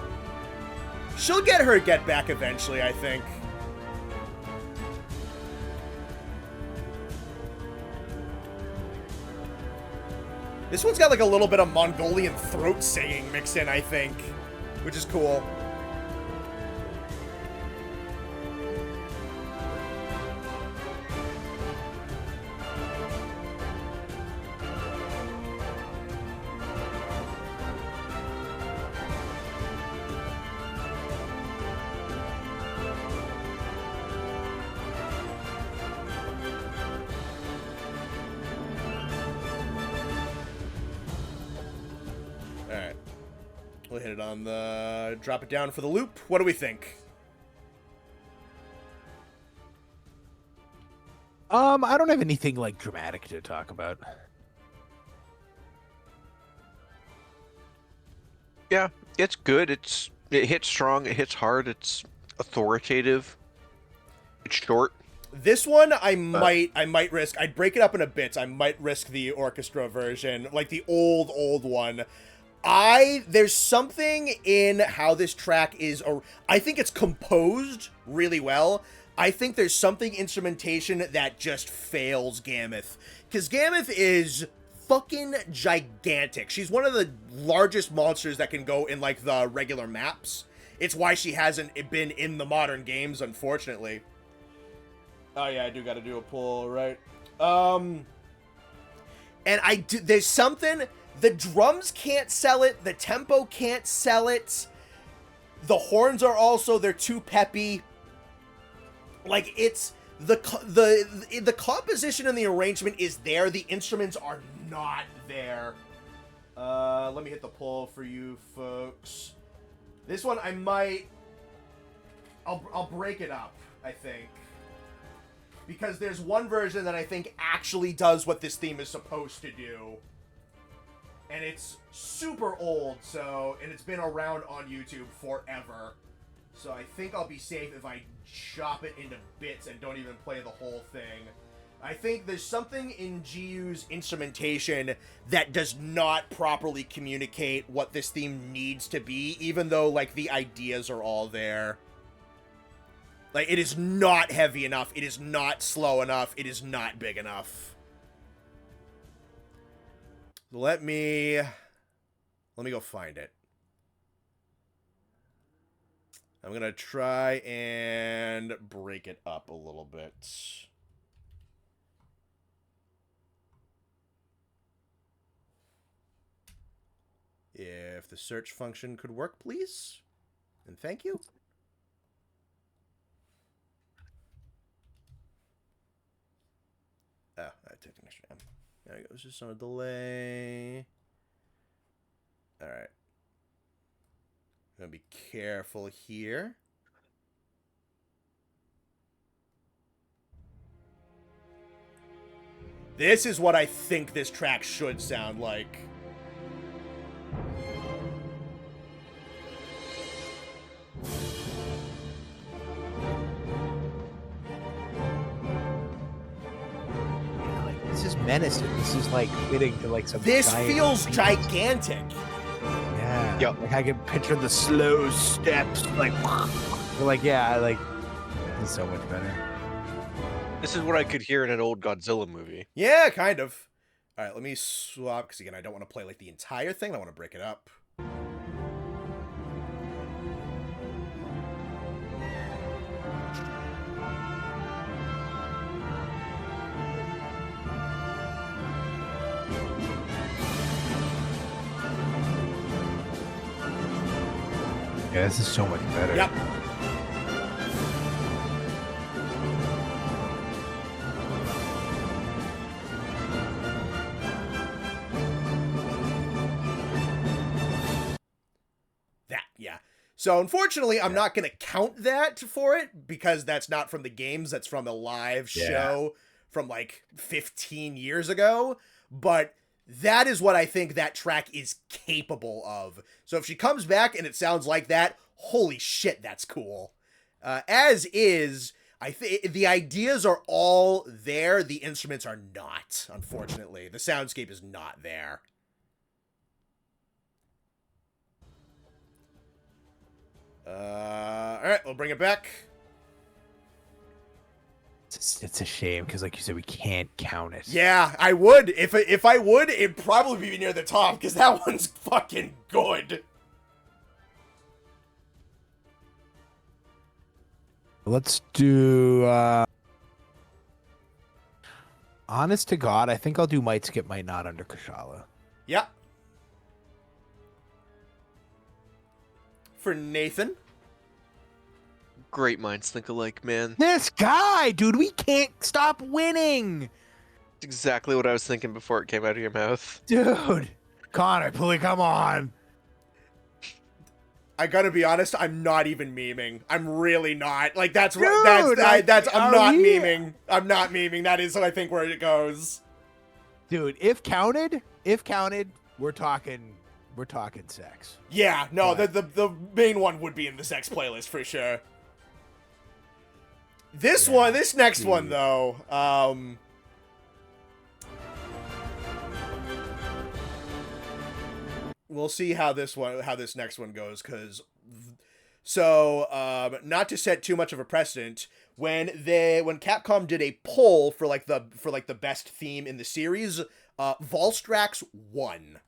She'll get her get back eventually, I think. This one's got like a little bit of Mongolian throat singing mixed in, I think, which is cool. We'll hit it on the... drop it down for the loop. What do we think? I don't have anything, like, dramatic to talk about. Yeah, it's good. It hits strong, it hits hard, it's authoritative. It's short. This one, I might risk... I'd break it up into bits. I might risk the orchestra version, like the old one. There's something in how this track is, I think it's composed really well. I think there's something instrumentation that just fails Gammoth. Because Gammoth is fucking gigantic. She's one of the largest monsters that can go in, like, the regular maps. It's why she hasn't been in the modern games, unfortunately. Oh, yeah, I do gotta do a pull, right? And there's something... The drums can't sell it. The tempo can't sell it. The horns are also, they're too peppy. Like, the composition and the arrangement is there. The instruments are not there. Let me hit the poll for you folks. This one I'll break it up, I think. Because there's one version that I think actually does what this theme is supposed to do. And it's super old, and it's been around on YouTube forever. So I think I'll be safe if I chop it into bits and don't even play the whole thing. I think there's something in GU's instrumentation that does not properly communicate what this theme needs to be, even though, like, the ideas are all there. Like, it is not heavy enough, it is not slow enough, it is not big enough. Let me go find it. I'm gonna try and break it up a little bit. If the search function could work, please. And thank you. Oh, that took an extra time. There we go. It's just on a delay. Alright. I'm gonna be careful here. This is what I think this track should sound like. This is menacing. This is like fitting to like some. This feels gigantic. Yeah. Yep. Like I can picture the slow steps, like yeah, like this is so much better. This is what I could hear in an old Godzilla movie. Yeah, kind of. All right, let me swap because again, I don't want to play like the entire thing. I want to break it up. Yeah, this is so much better. Yep. Yeah. So unfortunately, I'm not going to count that for it because that's not from the games. That's from a live show from like 15 years ago. But that is what I think that track is capable of. So if she comes back and it sounds like that, holy shit, that's cool. As is, I think the ideas are all there. The instruments are not, unfortunately. The soundscape is not there. All right, we'll bring it back. It's a shame because, like you said, we can't count it. Yeah, I would. If I would, it'd probably be near the top because that one's fucking good. Let's do. Honest to God, I think I'll do Might Skip, Might Not under Kushala. Yeah. For Nathan. Great minds think alike, man. This guy, dude, we can't stop winning. That's exactly what I was thinking before it came out of your mouth. Dude. Connor, please, come on. I gotta be honest, I'm not even memeing. I'm really not. Like, I'm not memeing. I'm not memeing. That is, I think, where it goes. Dude, if counted, we're talking sex. Yeah, no, the main one would be in the sex playlist for sure. This next one though, we'll see how this next one goes, because not to set too much of a precedent, when Capcom did a poll for the best theme in the series, Valstrax won.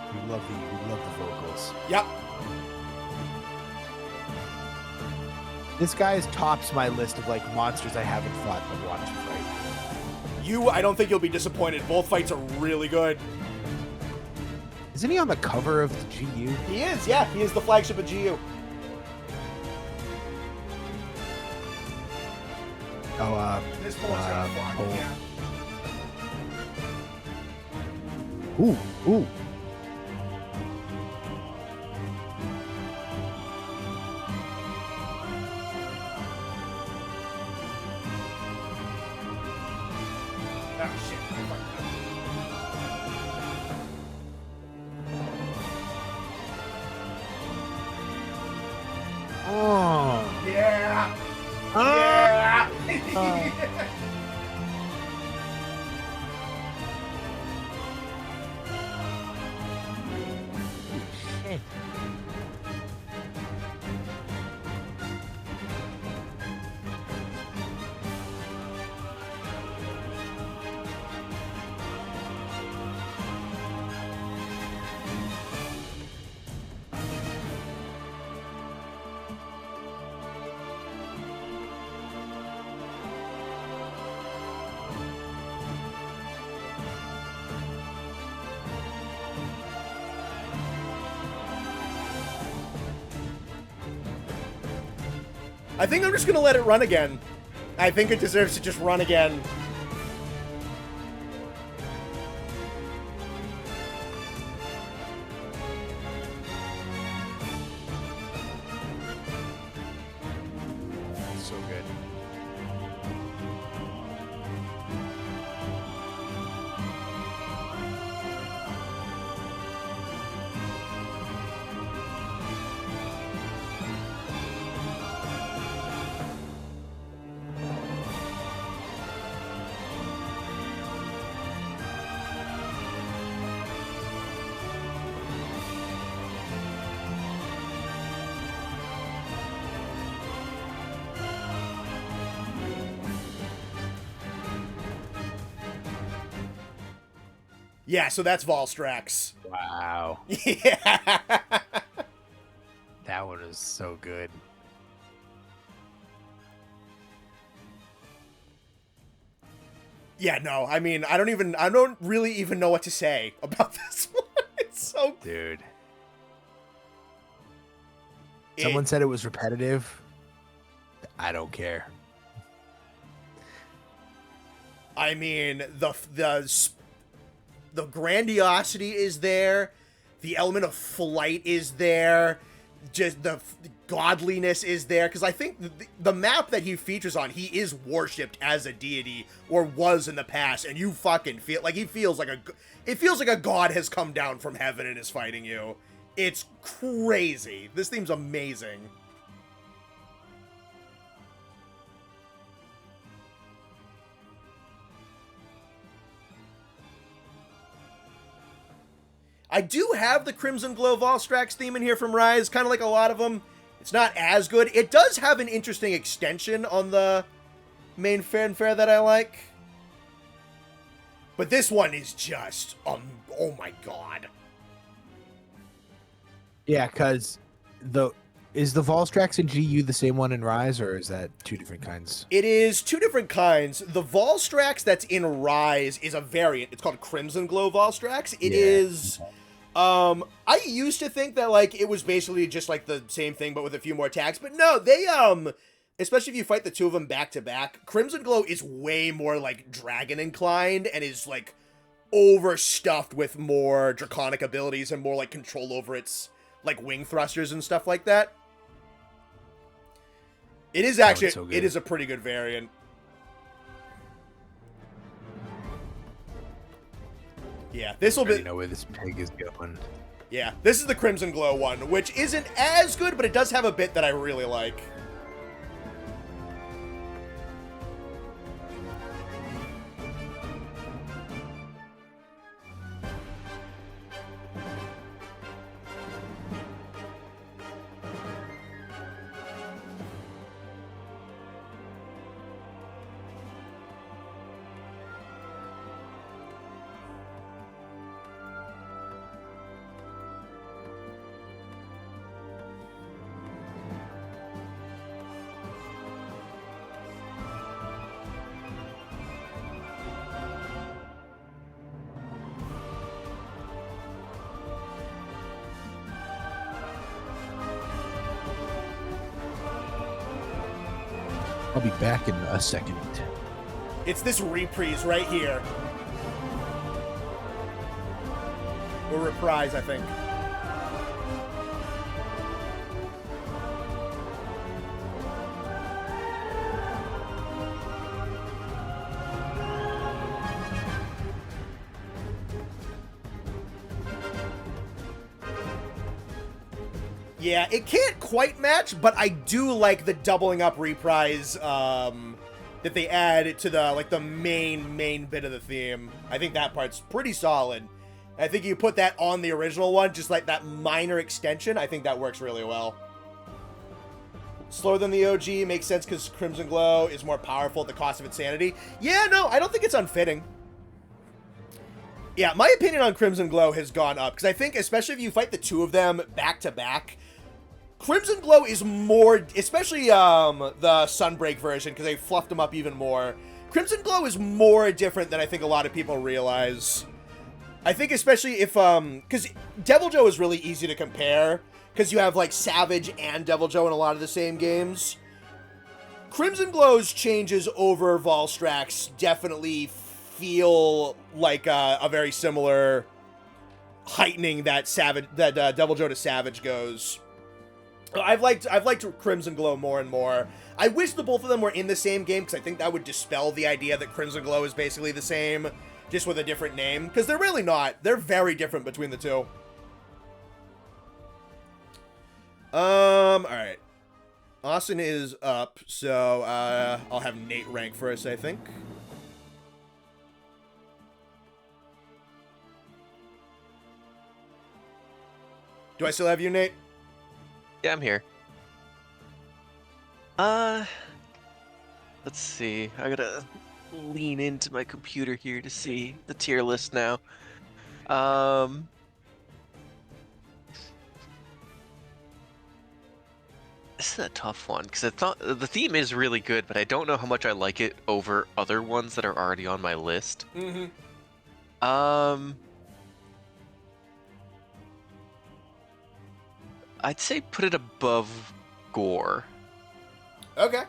We love the vocals. Yep. This guy's tops my list of like monsters I haven't fought but watched fight. I don't think you'll be disappointed. Both fights are really good. Isn't he on the cover of the GU? He is, yeah. He is the flagship of GU. Oh, This pole's gonna fly, pole. yeah. Ooh. Oh, shit. Oh. Yeah. Ah. Yeah. Shit. I think I'm just gonna let it run again. I think it deserves to just run again. So good. Yeah, so that's Valstrax. Wow. Yeah. That one is so good. Yeah, no, I mean, I don't really even know what to say about this one. It's so Dude. Someone said it was repetitive. I don't care. I mean, the grandiosity is there, the element of flight is there, just the godliness is there, because I think the map that he features on, he is worshipped as a deity, or was in the past, and you fucking feel like it feels like a god has come down from heaven and is fighting you. It's crazy. This theme's amazing. I do have the Crimson Glow Valstrax theme in here from Rise, kind of like a lot of them. It's not as good. It does have an interesting extension on the main fanfare that I like. But this one is just, oh my god. Yeah, because is the Valstrax in GU the same one in Rise, or is that two different kinds? It is two different kinds. The Valstrax that's in Rise is a variant. It's called Crimson Glow Valstrax. It is... I used to think that, like, it was basically just, like, the same thing, but with a few more attacks. But no, they, especially if you fight the two of them back to back, Crimson Glow is way more, like, dragon inclined and is, like, overstuffed with more draconic abilities and more, like, control over its, like, wing thrusters and stuff like that. It is actually, so it is a pretty good variant. Yeah, this will be... You know where this pig is going. Yeah, this is the Crimson Glow one, which isn't as good, but it does have a bit that I really like. I'll be back in a second. It's this reprise right here. Or reprise, I think. Yeah, it can't quite match, but I do like the doubling up reprise that they add to the main bit of the theme. I think that part's pretty solid. I think you put that on the original one, just like that minor extension. I think that works really well. Slower than the OG makes sense because Crimson Glow is more powerful at the cost of insanity. Yeah, no, I don't think it's unfitting. Yeah, my opinion on Crimson Glow has gone up because I think, especially if you fight the two of them back to back, Crimson Glow is more, especially the Sunbreak version, because they fluffed them up even more. Crimson Glow is more different than I think a lot of people realize. I think especially if, because Deviljho is really easy to compare, because you have, like, Savage and Deviljho in a lot of the same games. Crimson Glow's changes over Valstrax definitely feel like a very similar heightening that Deviljho to Savage goes. I've liked Crimson Glow more and more. I wish the both of them were in the same game, because I think that would dispel the idea that Crimson Glow is basically the same, just with a different name, because they're really not. They're very different between the two. Alright. Austin is up, so, I'll have Nate rank first, I think. Do I still have you, Nate? Yeah, I'm here. Let's see. I gotta lean into my computer here to see the tier list now. This is a tough one because the theme is really good, but I don't know how much I like it over other ones that are already on my list. Mm-hmm. I'd say put it above Gore. Okay. I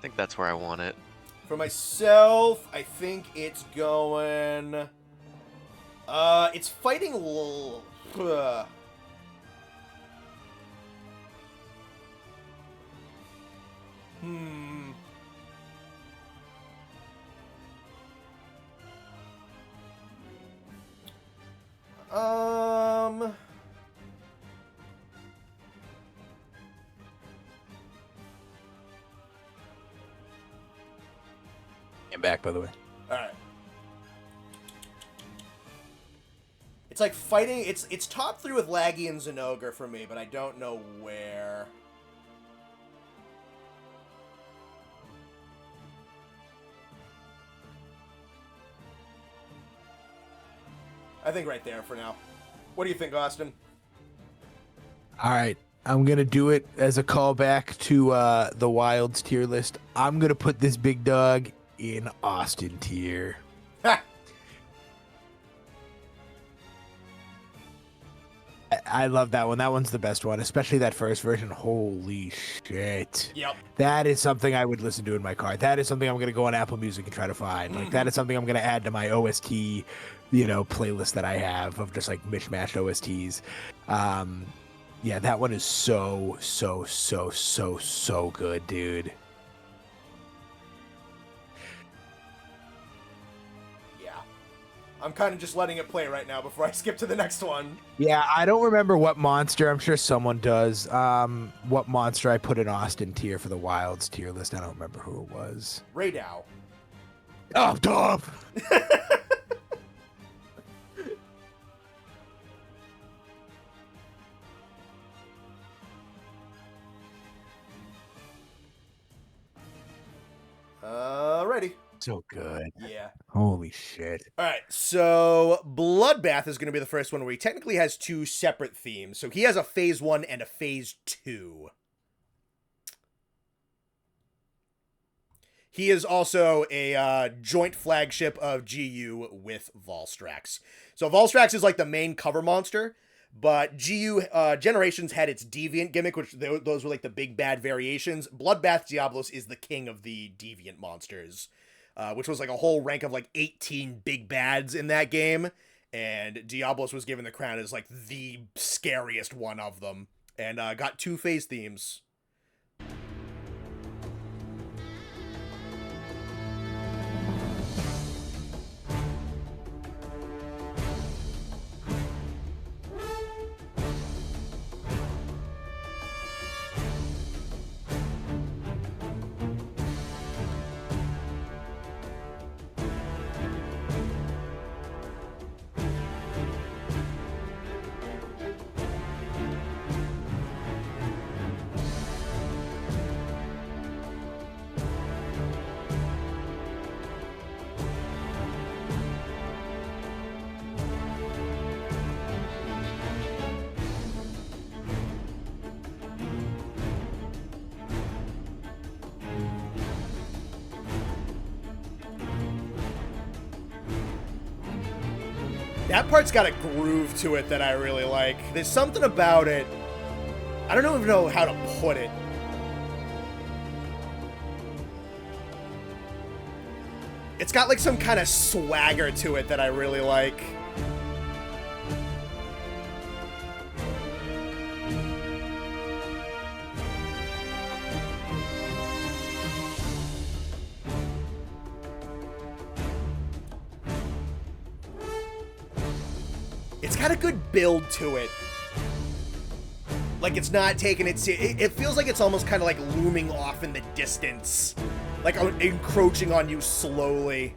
think that's where I want it. For myself, I think it's going... it's fighting... I'm back, by the way. Alright. It's like fighting... It's top 3 with Laggy and Zinogre for me, but I don't know where. I think right there for now. What do you think, Austin? All right. I'm going to do it as a callback to the Wilds tier list. I'm going to put this big dog in Austin tier. Ha! I love that one. That one's the best one, especially that first version. Holy shit. Yep. That is something I would listen to in my car. That is something I'm going to go on Apple Music and try to find. Like, that is something I'm going to add to my OST, playlist that I have of just like mishmashed OSTs. Yeah, that one is so good, dude. Yeah. I'm kind of just letting it play right now before I skip to the next one. Yeah, I don't remember what monster. I'm sure someone does. What monster I put in Austin tier for the Wilds tier list. I don't remember who it was. Raydow. Oh, Dove! Ready. So good. Yeah. Holy shit. All right, so Bloodbath is going to be the first one where he technically has 2 separate themes. So he has a Phase 1 and a Phase 2. He is also a joint flagship of GU with Valstrax. So Valstrax is like the main cover monster, But GU Generations had its Deviant gimmick, which those were like the big bad variations. Bloodbath Diablos is the king of the Deviant monsters, which was like a whole rank of like 18 big bads in that game. And Diablos was given the crown as like the scariest one of them. And got 2 phase themes. That part's got a groove to it that I really like. There's something about it. I don't even know how to put it. It's got like some kind of swagger to it that I really like. It's got a good build to it. Like, it's not taking it feels like it's almost kind of like looming off in the distance. Like, encroaching on you slowly.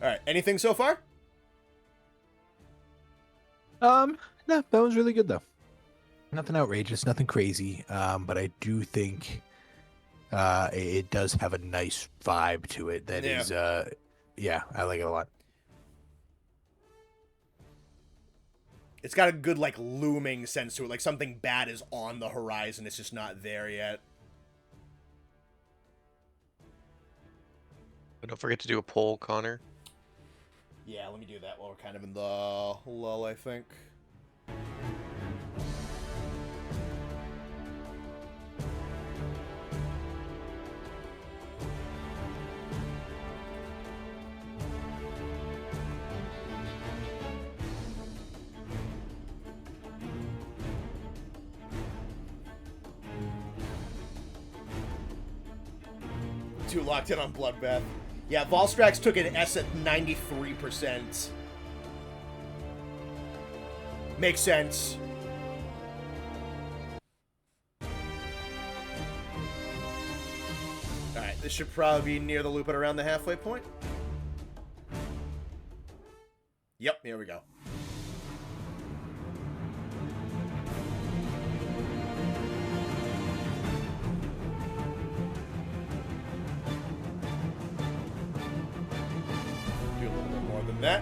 Alright, anything so far? No, that was really good though. Nothing outrageous, nothing crazy. But I do think it does have a nice vibe to it that is yeah, I like it a lot. It's got a good, like, looming sense to it. Like, something bad is on the horizon. It's just not there yet. But don't forget to do a poll, Connor. Yeah, let me do that while we're kind of in the lull, I think. Too locked in on Bloodbath. Yeah, Valstrax took an S at 93%. Makes sense. Alright, this should probably be near the loop and around the halfway point. Yep, here we go. That.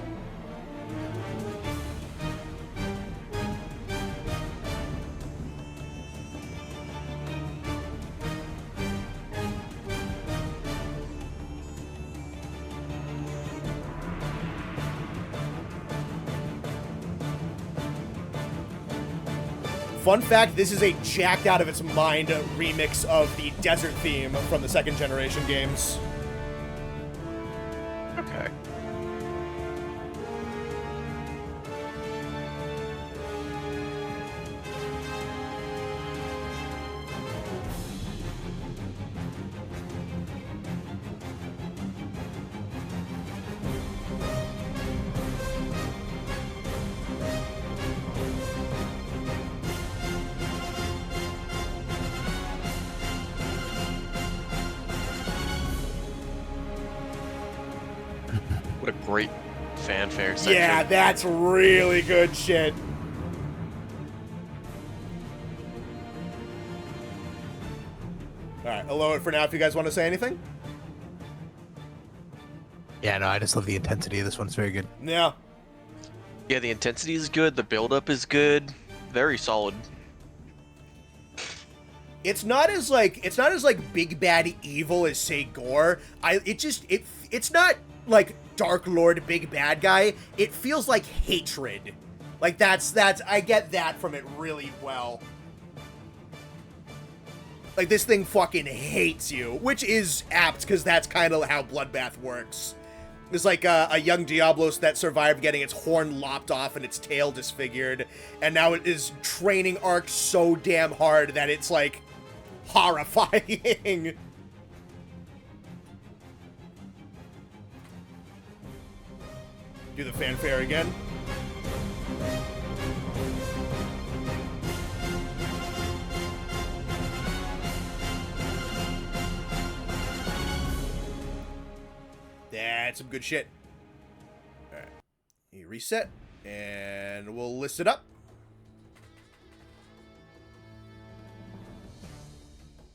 Fun fact, this is a jacked out of its mind remix of the desert theme from the second generation games. Okay. What a great fanfare section. Yeah, that's really good shit. Alright, I'll lower it for now if you guys want to say anything. Yeah, no, I just love the intensity of this one. It's very good. Yeah. Yeah, the intensity is good. The build-up is good. Very solid. It's not as like big bad evil as say Gore. It's not like Dark Lord big bad guy. It feels like hatred. Like that's I get that from it really well. Like this thing fucking hates you, which is apt because that's kind of how Bloodbath works. It's like a young Diablos that survived getting its horn lopped off and its tail disfigured, and now it is training Arc so damn hard that it's like horrifying. Do the fanfare again. That's some good shit. Alright. You reset, and we'll list it up.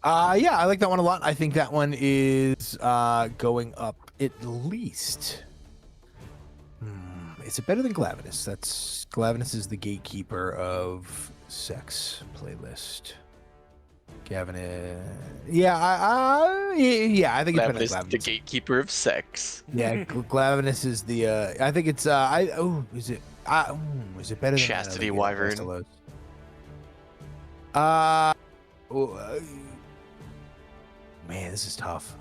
Yeah, I like that one a lot. I think that one is going up at least. Is it better than Glavinus? Glavinus is the gatekeeper of sex playlist. Glavinus. Yeah, I think it's better than Glavinus. The gatekeeper of sex. Yeah, Glavinus is the. I think it's. Is it? Is it better than Chastity Wyvern? Man, this is tough.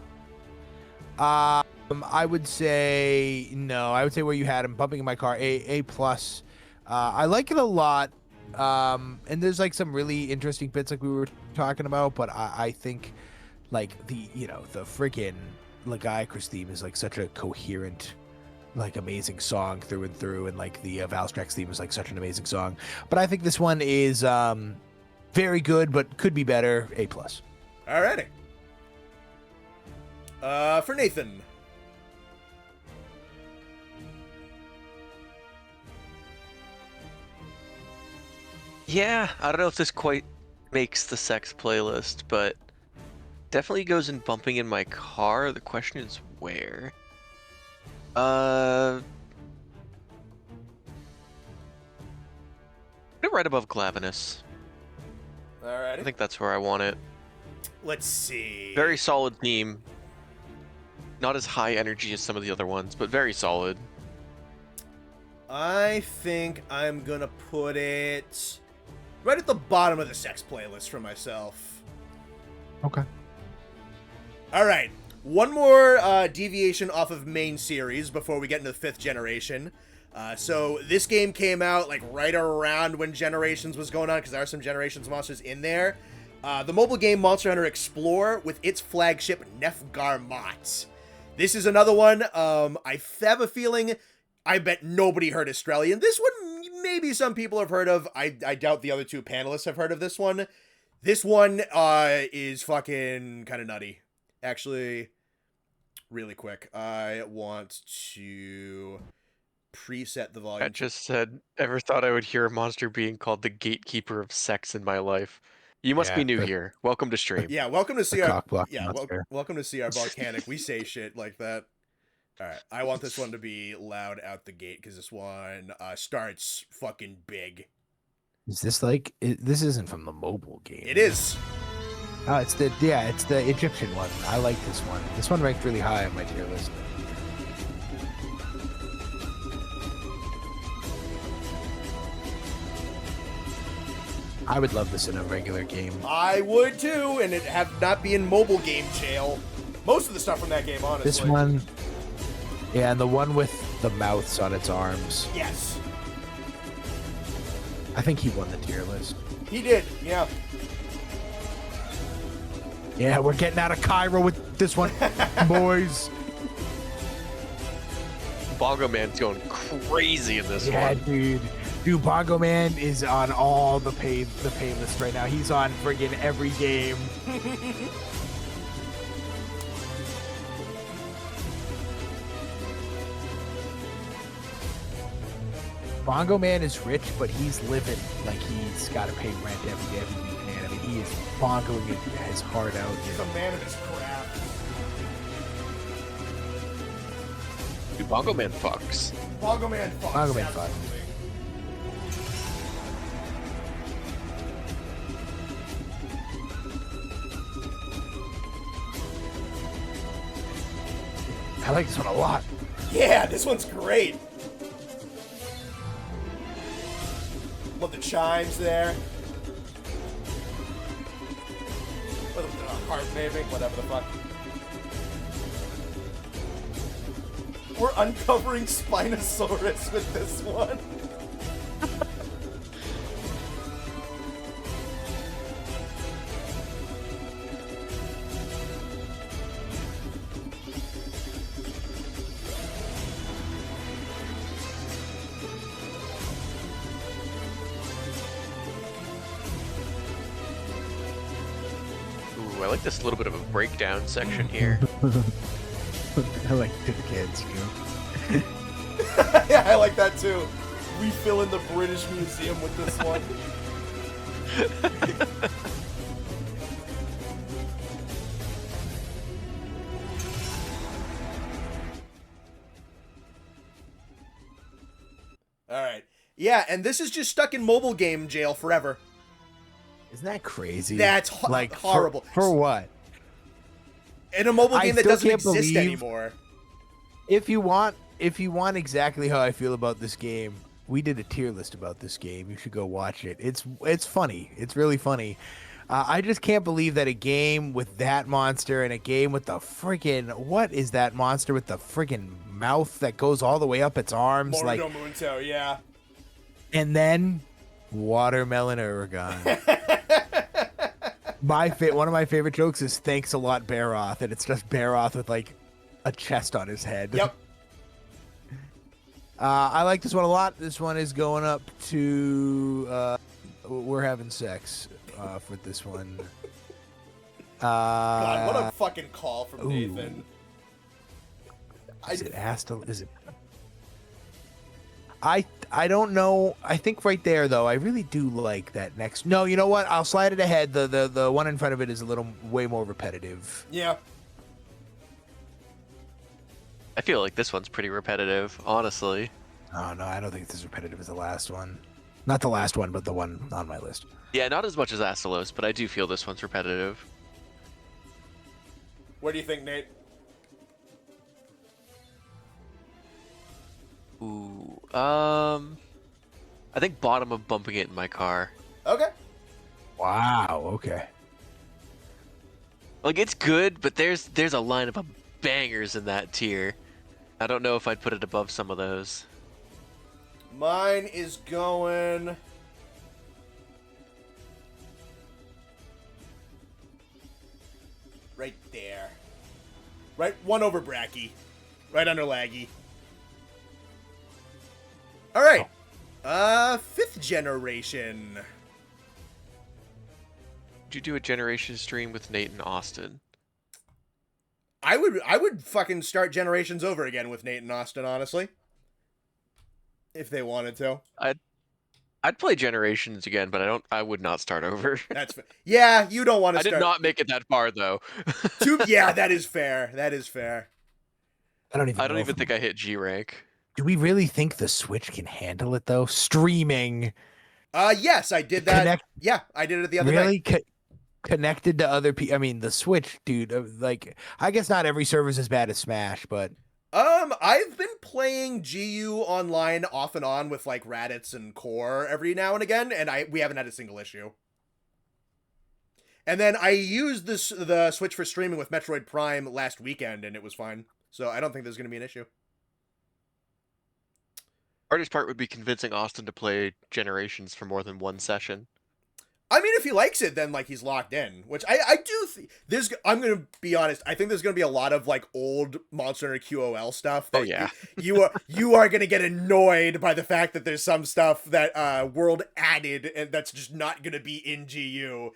I would say no. I would say where you had him bumping in my car, A plus. I like it a lot. And there's like some really interesting bits like we were talking about, but I think like the freaking Lagiacrus theme is like such a coherent, like amazing song through and through, and like the Valstrax theme is like such an amazing song. But I think this one is very good, but could be better. A plus. Alrighty. For Nathan. Yeah, I don't know if this quite makes the sex playlist, but definitely goes in bumping in my car. The question is where? Right above Glavinus. Alrighty. I think that's where I want it. Let's see. Very solid theme. Not as high energy as some of the other ones, but very solid. I think I'm gonna put it right at the bottom of the sex playlist for myself. Okay. Alright. One more deviation off of main series before we get into the 5th generation. So this game came out like right around when Generations was going on, because there are some Generations monsters in there. The mobile game Monster Hunter Explorer with its flagship Nefgarmot. This is another one I have a feeling I bet nobody heard Australian. This one maybe some people have heard of. I doubt the other two panelists have heard of this one. This one is fucking kind of nutty. Actually, really quick, I want to preset the volume. I just said, ever thought I would hear a monster being called the gatekeeper of sex in my life? You must be new here. Welcome to stream. Yeah, welcome to CR. Yeah, welcome to CR-Volcanic. We say shit like that. All right, I want this one to be loud out the gate because this one starts fucking big. Is this like this isn't from the mobile game? It is. Oh, it's the Egyptian one. I like this one. This one ranked really high on my tier list. I would love this in a regular game. I would too, and it have not be in mobile game jail. Most of the stuff from that game, honestly. This one, yeah, and the one with the mouths on its arms. Yes. I think he won the tier list. He did, yeah. Yeah, we're getting out of Cairo with this one, boys. Bongo Man's going crazy in this one. Yeah, dude. Dude, Bongo Man is on all the pay list right now. He's on friggin' every game. Bongo Man is rich, but he's living like he's got to pay rent every week, man. I mean, he is bongoing his heart out. He's a man of his craft. Dude, Bongo Man fucks. Bongo Man fucks. Bongo Man fucks. I like this one a lot. Yeah, this one's great. Love the chimes there. Heart maybe, whatever the fuck. We're uncovering Spinosaurus with this one. Ooh, I like this little bit of a breakdown section here. I like the kids, too. Yeah, I like that too. We fill in the British Museum with this one. Alright. Yeah, and this is just stuck in mobile game jail forever. Isn't that crazy? That's horrible. For what? In a mobile game that still doesn't can't exist believe- anymore. If you want exactly how I feel about this game, we did a tier list about this game. You should go watch it. It's funny. It's really funny. I just can't believe that a game with that monster and a game with the freaking, what is that monster with the freaking mouth that goes all the way up its arms? Morudo Munto, yeah. And then Watermelon Uragon. One of my favorite jokes is "Thanks a lot, Baroth," and it's just Baroth with like a chest on his head. Yep. I like this one a lot. This one is going up to we're having sex for this one. God, what a fucking call from Nathan. Is it Astalos? Is it? I don't know. I think right there though, I really do like that next. No, you know what? I'll slide it ahead. The one in front of it is a little way more repetitive. Yeah. I feel like this one's pretty repetitive, honestly. Oh no, I don't think it's as repetitive as the last one. Not the last one, but the one on my list. Yeah, not as much as Astalos, but I do feel this one's repetitive. What do you think, Nate? Ooh, I think bottom of bumping it in my car. Okay. Wow. Okay. Like, it's good, but there's a line of bangers in that tier. I don't know if I'd put it above some of those. Mine is going... right there. Right, one over Brachy. Right under Laggy. Alright. 5th generation. Would you do a generation stream with Nate and Austin? I would fucking start Generations over again with Nate and Austin, honestly. If they wanted to. I'd play Generations again, but I would not start over. That's yeah, you don't want to start. I did not make it that far though. Yeah, that is fair. That is fair. I don't even think I hit G rank. Do we really think the Switch can handle it though? Streaming. Yes, I did that. Yeah, I did it the other day. Really? Connected to other people. I mean, the Switch, dude. Like, I guess not every server is as bad as Smash, but I've been playing GU online off and on with like Raditz and Core every now and again, and we haven't had a single issue. And then I used the Switch for streaming with Metroid Prime last weekend, and it was fine. So I don't think there's going to be an issue. Hardest part would be convincing Austin to play Generations for more than one session. I mean, if he likes it, then like he's locked in. Which I do. I'm gonna be honest. I think there's gonna be a lot of like old Monster Hunter QOL stuff. That you are gonna get annoyed by the fact that there's some stuff that World added and that's just not gonna be in GU.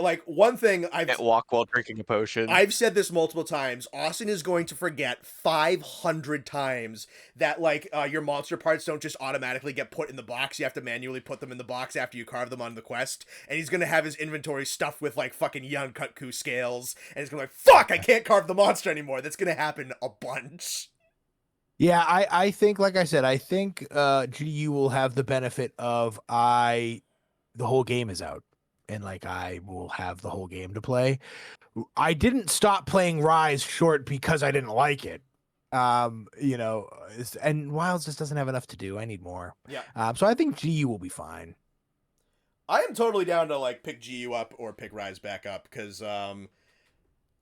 like one thing Can't walk while drinking a potion. I've said this multiple times. Austin is going to forget 500 times that like your monster parts don't just automatically get put in the box. You have to manually put them in the box after you carve them on the quest. And he's gonna have his inventory stuffed with like fucking Yankutku scales. And he's gonna be like, fuck, I can't carve the monster anymore. That's gonna happen a bunch. Yeah, I think, like I said, I think GU will have the benefit of the whole game is out. And like I will have the whole game to play. I didn't stop playing Rise short because I didn't like it. You know, and Wilds just doesn't have enough to do. I need more. Yeah. So I think GU will be fine. I am totally down to like pick GU up or pick Rise back up because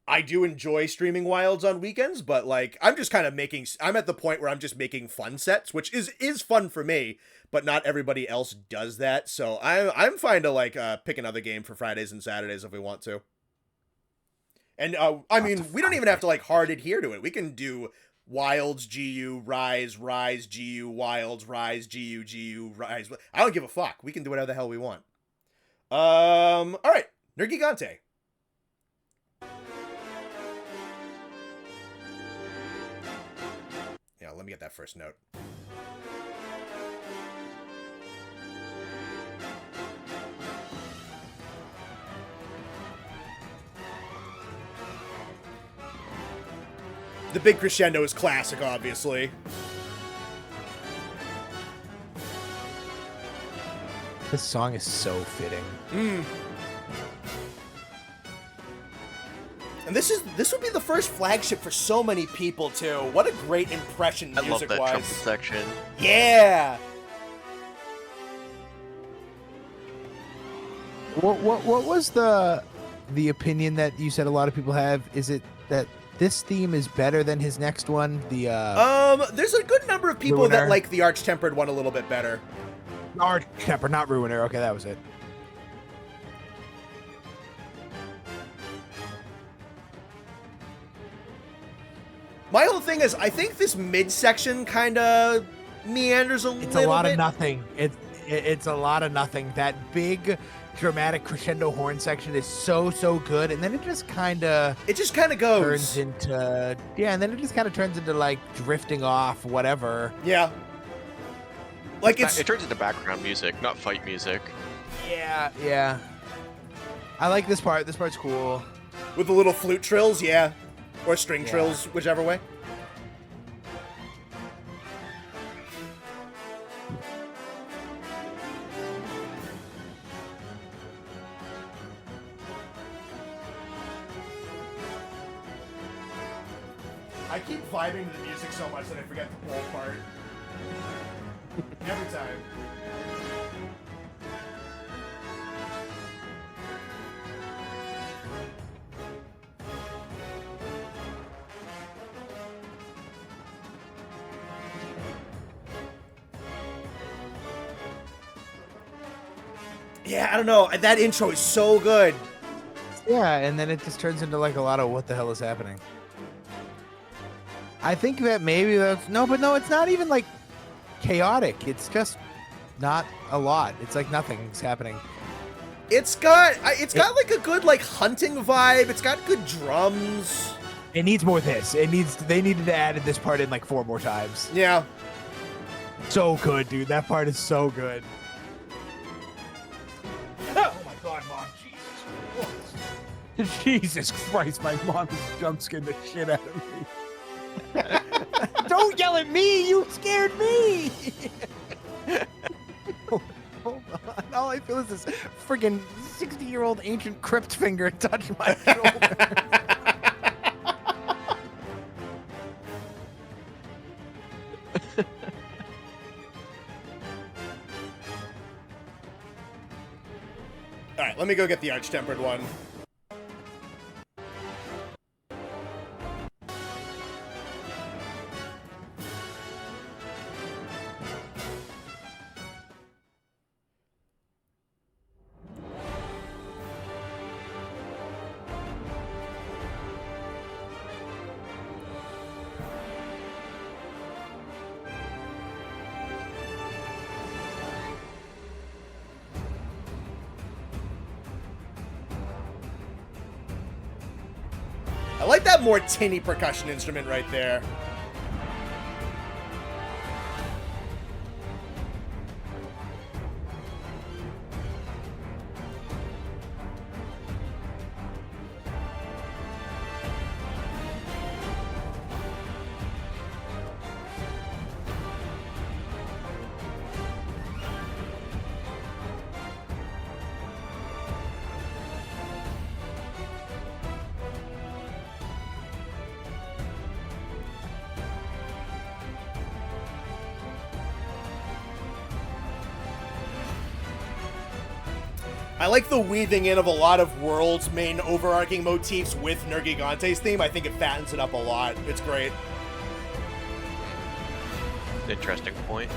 I do enjoy streaming Wilds on weekends, but like I'm just kind of I'm at the point where I'm just making fun sets, which is fun for me, but not everybody else does that. So I'm fine to like pick another game for Fridays and Saturdays if we want to. And I mean, we don't even have to like hard adhere to it. We can do Wilds, GU, Rise, Rise, GU, Wilds, Rise, GU, Rise. I don't give a fuck. We can do whatever the hell we want. All right, Nergigante. Yeah, let me get that first note. The big crescendo is classic, obviously. This song is so fitting. And this would be the first flagship for so many people too. What a great impression I love that music-wise. trumpet section. Yeah. What was the opinion that you said a lot of people have? Is it that this theme is better than his next one? There's a good number of people Ruiner. that like the Arch-Tempered one a little bit better. Arch-Tempered, not Ruiner. Okay, that was it. My whole thing is, I think this midsection kind of meanders a little bit. It's a lot of nothing. It's a lot of nothing. That big dramatic crescendo horn section is so good, and then it just kind of goes turns into and then it just kind of turns into like drifting off, whatever. Yeah. Like it turns into background music, not fight music. Yeah. I like this part. This part's cool. With the little flute trills, yeah. Or string trills, whichever way. I keep vibing to the music so much that I forget the whole part. Every time. Yeah, I don't know. That intro is so good. Yeah, and then it just turns into like a lot of what the hell is happening. I think that maybe that's no, it's not even like chaotic. It's just not a lot. It's like nothing's happening. It's got like a good like hunting vibe. It's got good drums. It needs more of this. They needed to add this part in like 4 more times. Yeah. So good, dude. That part is so good. Oh my god, Mom. Jesus Christ, my mom just jump scared the shit out of me. Don't yell at me! You scared me! Hold on. All I feel is this friggin' 60-year-old ancient crypt finger touch my shoulder. Alright, let me go get the Arch-Tempered one. I like that more tinny percussion instrument right there. I like the weaving in of a lot of World's main overarching motifs with Nergigante's theme. I think it fattens it up a lot. It's great. Interesting point.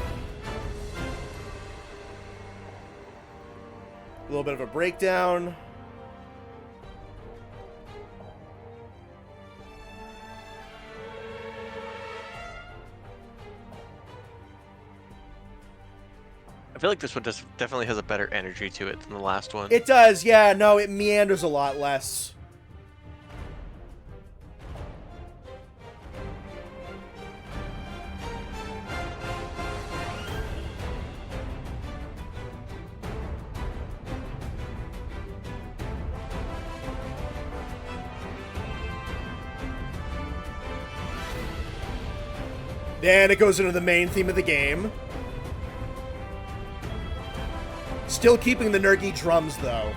A little bit of a breakdown. I feel like this one definitely has a better energy to it than the last one. It does, yeah. No, it meanders a lot less. Then it goes into the main theme of the game. Still keeping the Nergi drums, though.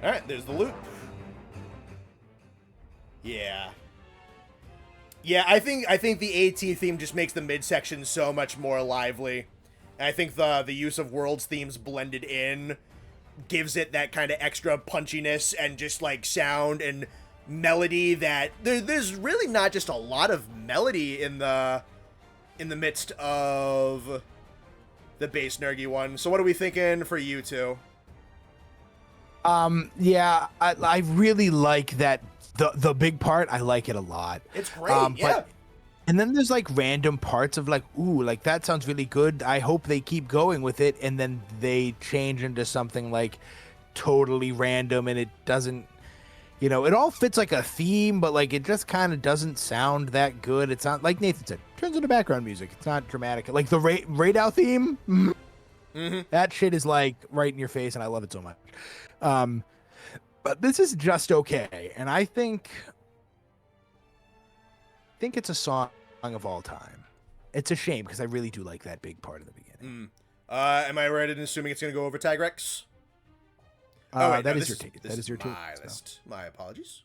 Alright, there's the loop. Yeah. Yeah, I think the AT theme just makes the midsection so much more lively. And I think the use of Worlds themes blended in gives it that kind of extra punchiness and just like sound and melody that there's really not just a lot of melody in the midst of the base Nergi one. So what are we thinking for you two? Yeah, I really like that the big part. I like it a lot. It's great, yeah. And then there's like random parts of like, ooh, like that sounds really good. I hope they keep going with it. And then they change into something like totally random and it doesn't, you know, it all fits like a theme, but like it just kind of doesn't sound that good. It's not like Nathan said, turns into background music. It's not dramatic. Like the Raid-Out theme, that shit is like right in your face and I love it so much. But this is just okay. And I think it's a song of all time. It's a shame because I really do like that big part of the beginning. Am I right in assuming it's going to go over Tigrex? That is your take. That is your take. My list. My apologies.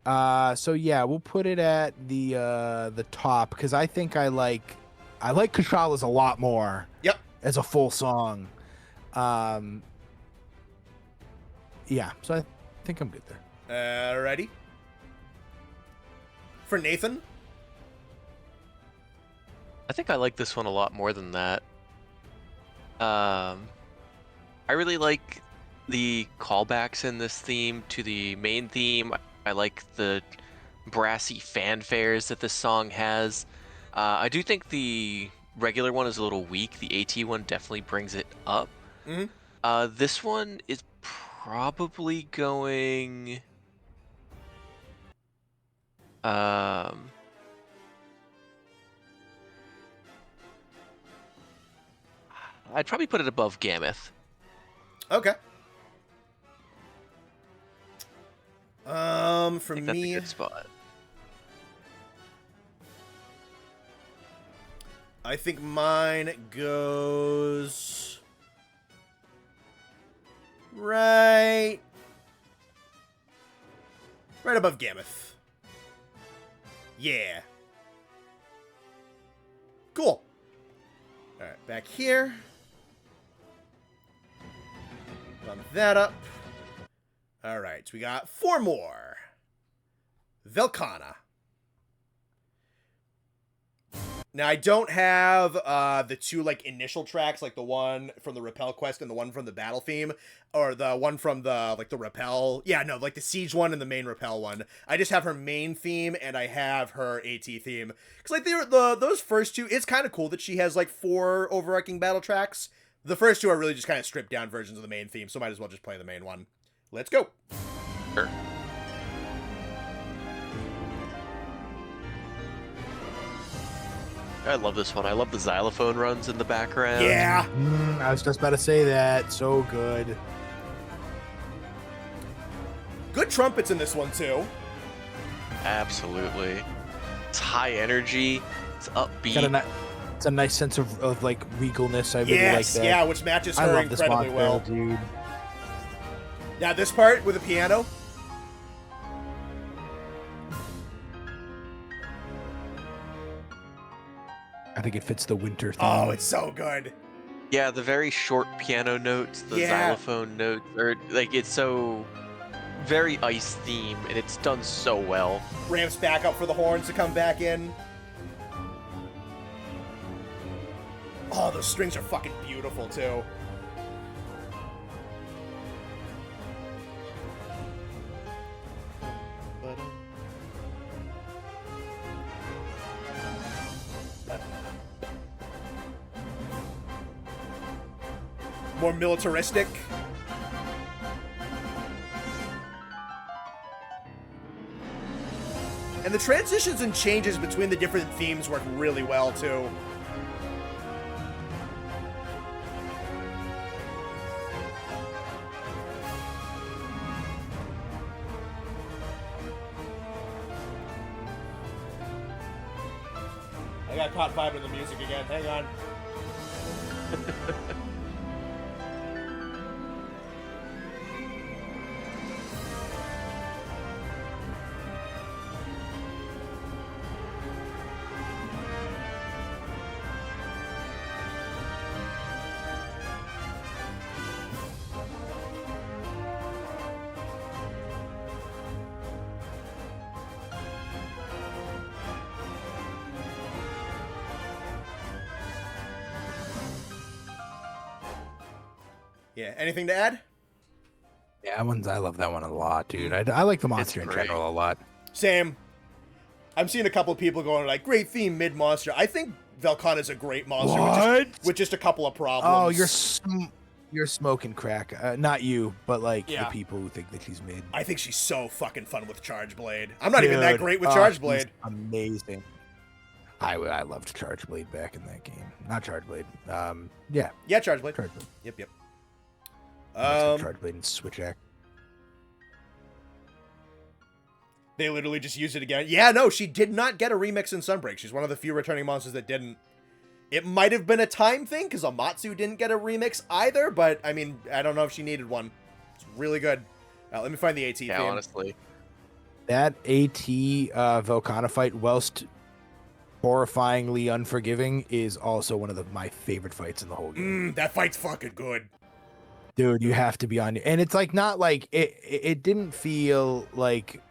So yeah, we'll put it at the top because I think I like Kushala's a lot more. Yep. As a full song. Yeah, so I think I'm good there. Alrighty. For Nathan? I think I like this one a lot more than that. I really like the callbacks in this theme to the main theme. I like the brassy fanfares that this song has. I do think the regular one is a little weak. The AT one definitely brings it up. This one is probably going... I'd probably put it above Gammoth. Okay. For I think me, that's a good spot. I think mine goes right above Gammoth. Yeah. Cool. All right, back here. Bump that up. All right, so we got 4 more. Velkhana. Now, I don't have the two, like, initial tracks, like the one from the Repel quest and the one from the battle theme, or the one from the, like, the Repel. Yeah, no, like the Siege one and the main Repel one. I just have her main theme, and I have her AT theme. Because, like, those first two, it's kind of cool that she has, like, 4 overarching battle tracks. The first two are really just kind of stripped down versions of the main theme, so might as well just play the main one. Let's go. Sure. I love this one. I love the xylophone runs in the background. Yeah. I was just about to say that. So good. Good trumpets in this one, too. Absolutely. It's high energy. It's upbeat. It's a nice sense of like regalness. I really like that. Yeah, which matches her incredibly well. Dude. Now this part with the piano. I think it fits the winter theme. Oh, it's so good. Yeah, the very short piano notes, the xylophone notes, or like it's so very ice theme, and it's done so well. Ramps back up for the horns to come back in. Oh, those strings are fucking beautiful too. More militaristic. And the transitions and changes between the different themes work really well, too. I got caught vibing the music again. Hang on. Yeah, anything to add? Yeah, I love that one a lot, dude. I like the monster in general a lot. Same. I'm seeing a couple of people going like, great theme, mid-monster. I think Velkhana is a great monster with just a couple of problems. Oh, you're smoking crack. Not you, but like the people who think that she's mid. I think she's so fucking fun with Charge Blade. I'm not even that great with Charge Blade. Amazing. I loved Charge Blade back in that game. Not Charge Blade. Yeah. Yeah, Charge Blade. Charge Blade. Yep. Charge Blade and Switch Act. They literally just used it again. Yeah, no, she did not get a remix in Sunbreak. She's one of the few returning monsters that didn't. It might have been a time thing, because Amatsu didn't get a remix either, but, I mean, I don't know if she needed one. It's really good. Let me find the AT theme. Honestly. That AT Velkhana fight, whilst horrifyingly unforgiving, is also one of my favorite fights in the whole game. That fight's fucking good. Dude, you have to be on. And it's like not like it didn't feel like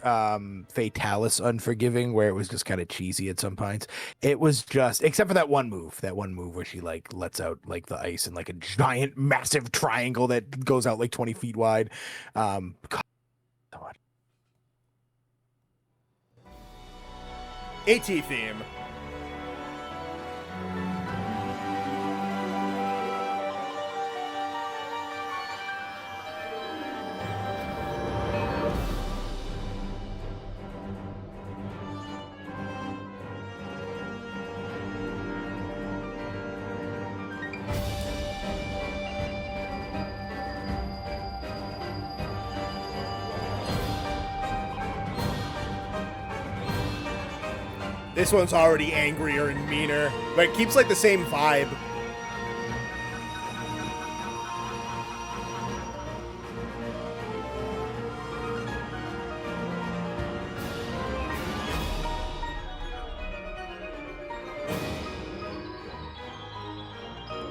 Fatalis unforgiving, where it was just kind of cheesy at some points. It was just, except for that one move where she like lets out like the ice in like a giant massive triangle that goes out like 20 feet wide. God, so much. AT theme. This one's already angrier and meaner, but it keeps like the same vibe.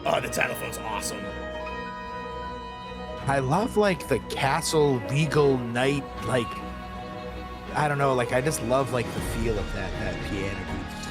Oh, the xylophone's awesome. I love like the castle legal knight, like I don't know, like I just love like the feel of that piano, dude.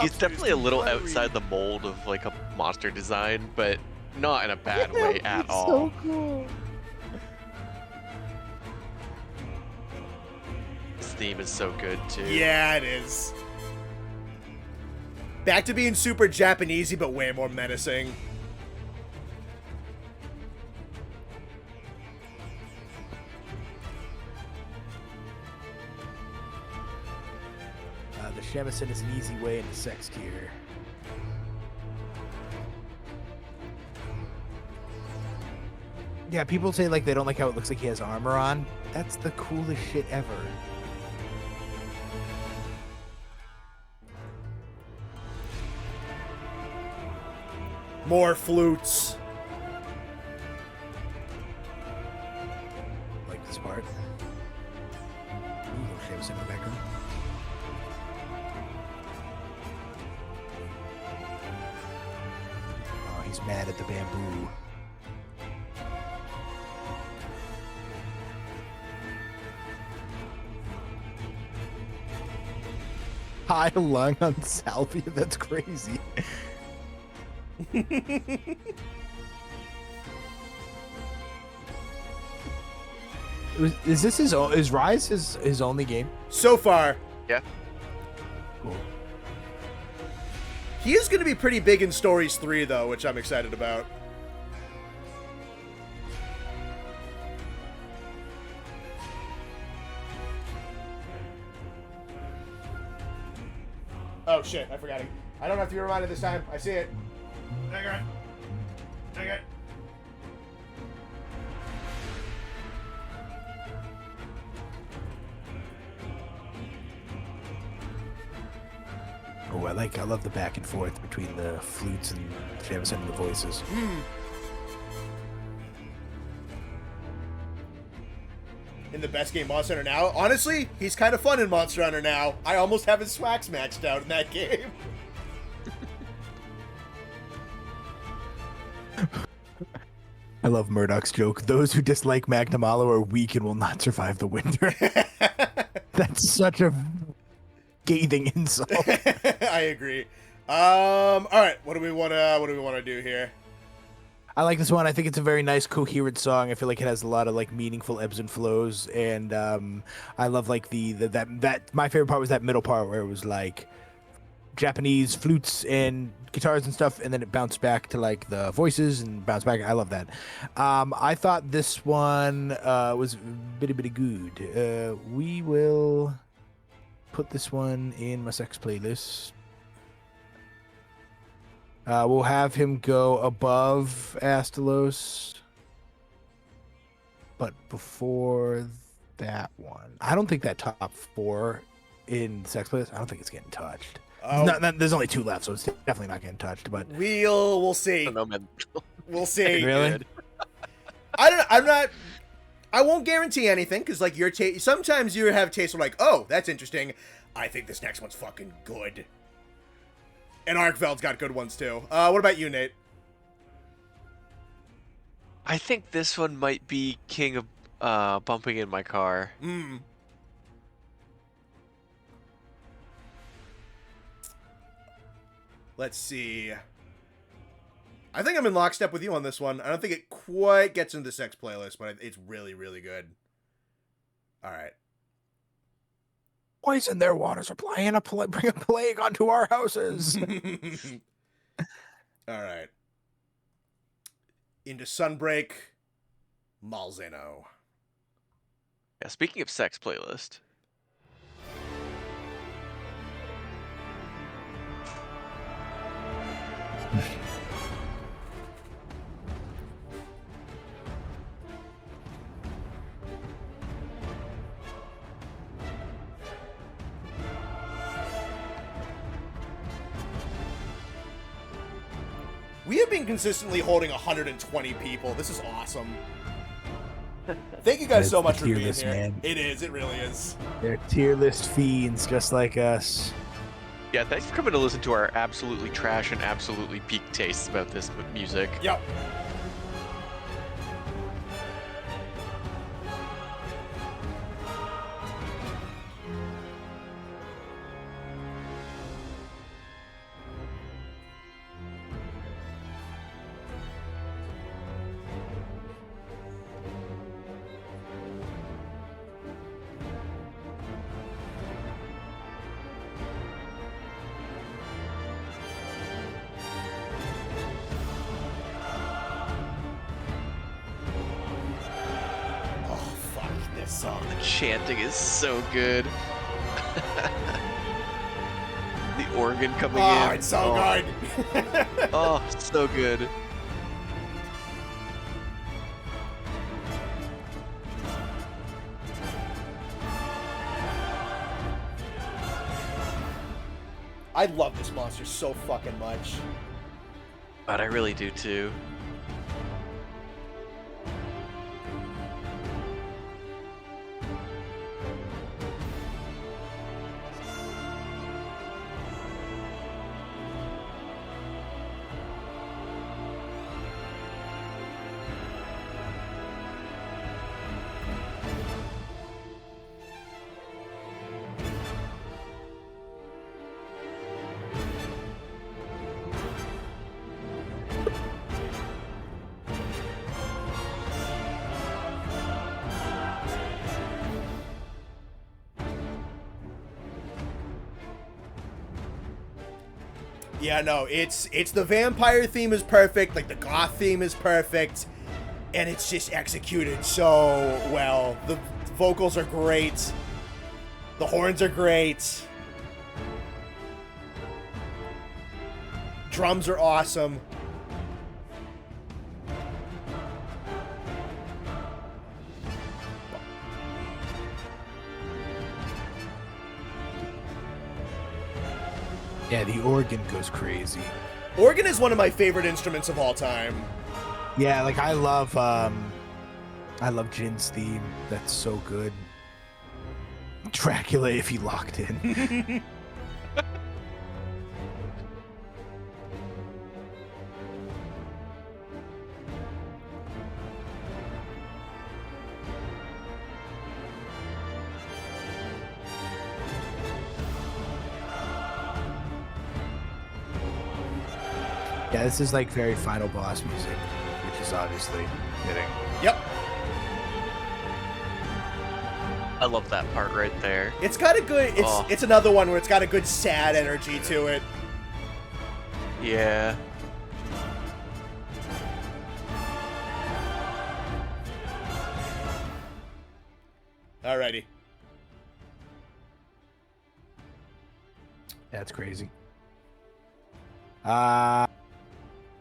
He's definitely a little outside the mold of like a monster design, but not in a bad way at all. So cool. This theme is so good too. Yeah, it is. Back to being super Japanesey, but way more menacing. The Shamisen is an easy way into sex tier. Yeah, people say like they don't like how it looks like he has armor on. That's the coolest shit ever. More flutes. Like this part. Ooh, Shamisen in the background. Oh, he's mad at the bamboo. High lung on salvia, that's crazy. Is this is Rise his only game? So far. Yeah. Cool. He is going to be pretty big in Stories 3, though, which I'm excited about. Oh, shit. I forgot it. I don't have to be reminded this time. I see it. Hang on. Hang on. Oh, I love the back and forth between the flutes and Shamisen and the voices. In the best game Monster Hunter now. Honestly, he's kind of fun in Monster Hunter now. I almost have his swags maxed out in that game. I love Murdoch's joke. Those who dislike Magnamalo are weak and will not survive the winter. That's such a scathing insult. I agree. All right. What do we want to do here? I like this one. I think it's a very nice, coherent song. I feel like it has a lot of like meaningful ebbs and flows, and I love like that. My favorite part was that middle part where it was like Japanese flutes and guitars and stuff, and then it bounced back to like the voices and bounced back. I love that. I thought this one was bitty good. We will put this one in my sex playlist. We'll have him go above Astalos, but before that one, I don't think that top 4 in sex playlist. I don't think it's getting touched. There's only 2 left, so it's definitely not getting touched. But we'll see. We'll see. Really? I won't guarantee anything because like your taste. Sometimes you have tastes like, oh, that's interesting. I think this next one's fucking good. And Archved's got good ones too. What about you, Nate? I think this one might be king of bumping in my car. Let's see. I think I'm in lockstep with you on this one. I don't think it quite gets into the sex playlist, but it's really, really good. All right. Poison their waters are bring a plague onto our houses. All right. Into Sunbreak, Malzeno. Yeah, speaking of sex playlist. We have been consistently holding 120 people. This is awesome. Thank you guys so much for being here. Man. It is. It really is. They're tier list fiends just like us. Yeah, thanks for coming to listen to our absolutely trash and absolutely peak tastes about this music. Yep. song. The chanting is so good. The organ coming in. Oh, it's so good. Oh, so good. I love this monster so fucking much. But I really do too. Yeah, no, it's the vampire theme is perfect, like the goth theme is perfect, and it's just executed so well. The vocals are great. The horns are great. Drums are awesome. Yeah, the organ goes crazy. Organ is one of my favorite instruments of all time. Yeah, like I love Jin's theme. That's so good. Dracula if he locked in. Yeah, this is like very final boss music, which is obviously fitting. Yep. I love that part right there. It's got a good, it's another one where it's got a good sad energy to it. Yeah. Alrighty. That's crazy.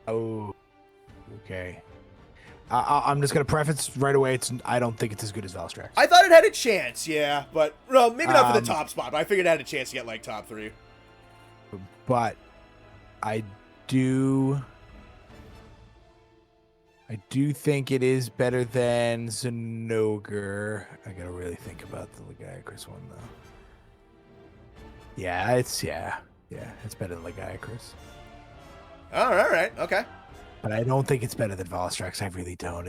Oh, okay. I'm just gonna preface right away. I don't think it's as good as Valstrax. I thought it had a chance, yeah, but well, maybe not for the top spot. But I figured it had a chance to get like top 3. But I do think it is better than Zinogre. I gotta really think about the Lagiacrus one though. Yeah, it's better than Lagiacrus. All right, okay. But I don't think it's better than Valstrax. I really don't.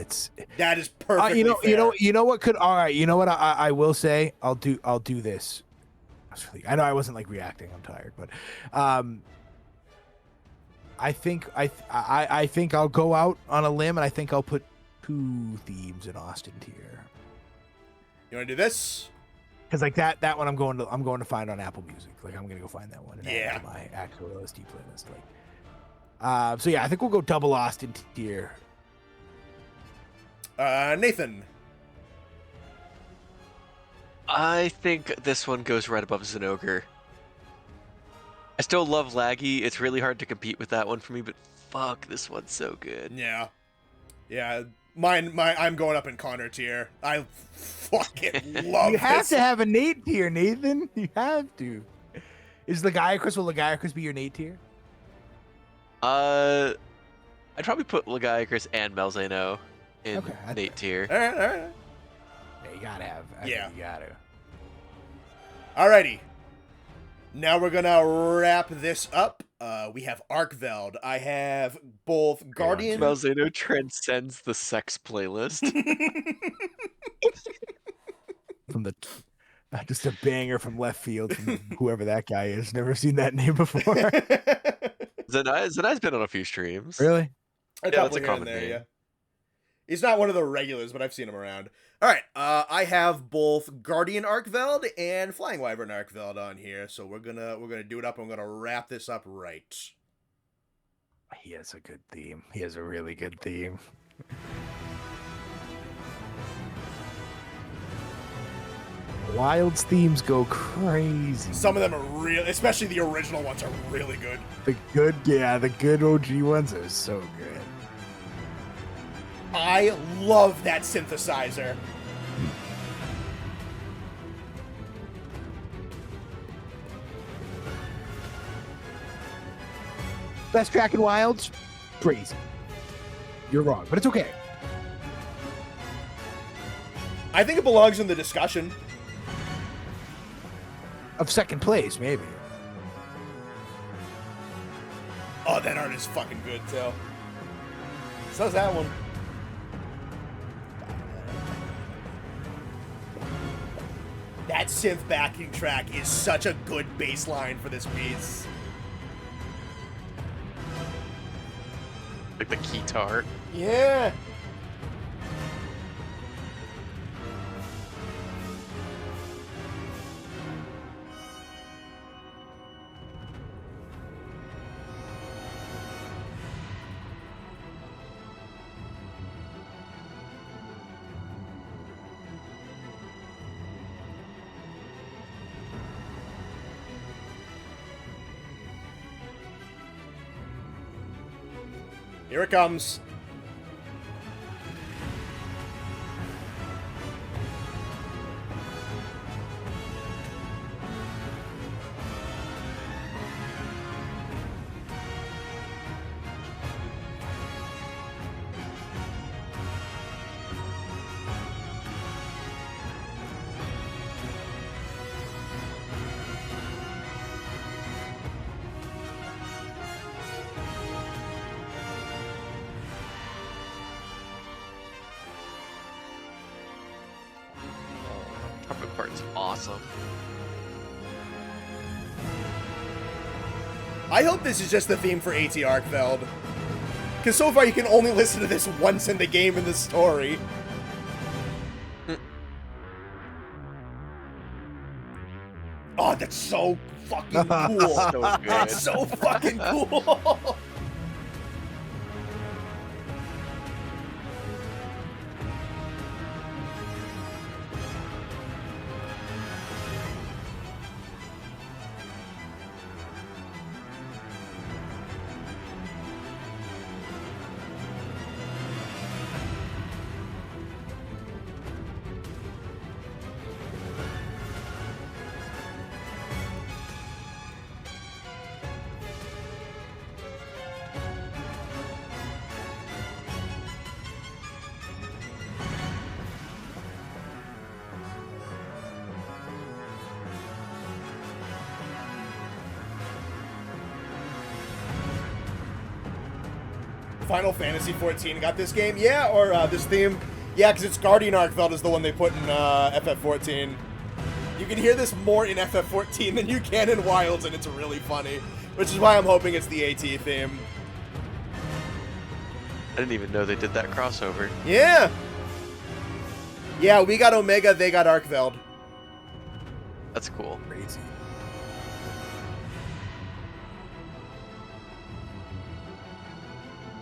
That is perfectly fair. You know what could. All right, you know what I will say. I'll do this. I know I wasn't like reacting. I'm tired, but I think I'll go out on a limb, and I think I'll put 2 themes in Austin tier. You want to do this? Because like that one, I'm going to find on Apple Music. Like I'm gonna go find that one and add it to my actual OST playlist. Like. So yeah, I think we'll go double Austin tier. Nathan. I think this one goes right above Zinogre. I still love Laggy. It's really hard to compete with that one for me, but fuck, this one's so good. Yeah. I'm going up in Connor tier. I fucking love You have this. to have a Nate tier, Nathan. You have to. Will Lagiacrus be your Nate tier? I'd probably put Lagiacrus and Malzeno in Nate tier. All right. Yeah, you gotta have. You gotta. Alrighty. Now we're gonna wrap this up. We have Archved. I have both Guardian. Malzeno transcends the sex playlist. From the just a banger from left field from whoever that guy is. Never seen that name before. Zenai's been on a few streams. Really? A couple here and there, yeah. He's not one of the regulars, but I've seen him around. All right, I have both Guardian Archved and Flying Wyvern Archved on here, so we're gonna do it up. And we're gonna wrap this up right. He has a good theme. He has a really good theme. Wild's themes go crazy. Some of them are real, especially the original ones are really good. The good OG ones are so good. I love that synthesizer. Best track in Wilds? Crazy. You're wrong, but it's okay. I think it belongs in the discussion. Of second place, maybe. Oh, that art is fucking good, too. So's that one. That synth backing track is such a good bass line for this piece. Like the guitar. Yeah. Here it comes. Trumpet part's awesome. I hope this is just the theme for AT Archved. Because so far you can only listen to this once in the game in the story. Oh, that's so fucking cool. So good. That's so fucking cool. Final Fantasy 14 got this game? Yeah, or this theme? Yeah, because it's Guardian Archved is the one they put in FF14. You can hear this more in FF14 than you can in Wilds, and it's really funny. Which is why I'm hoping it's the AT theme. I didn't even know they did that crossover. Yeah! Yeah, we got Omega, they got Archved. That's cool. Crazy.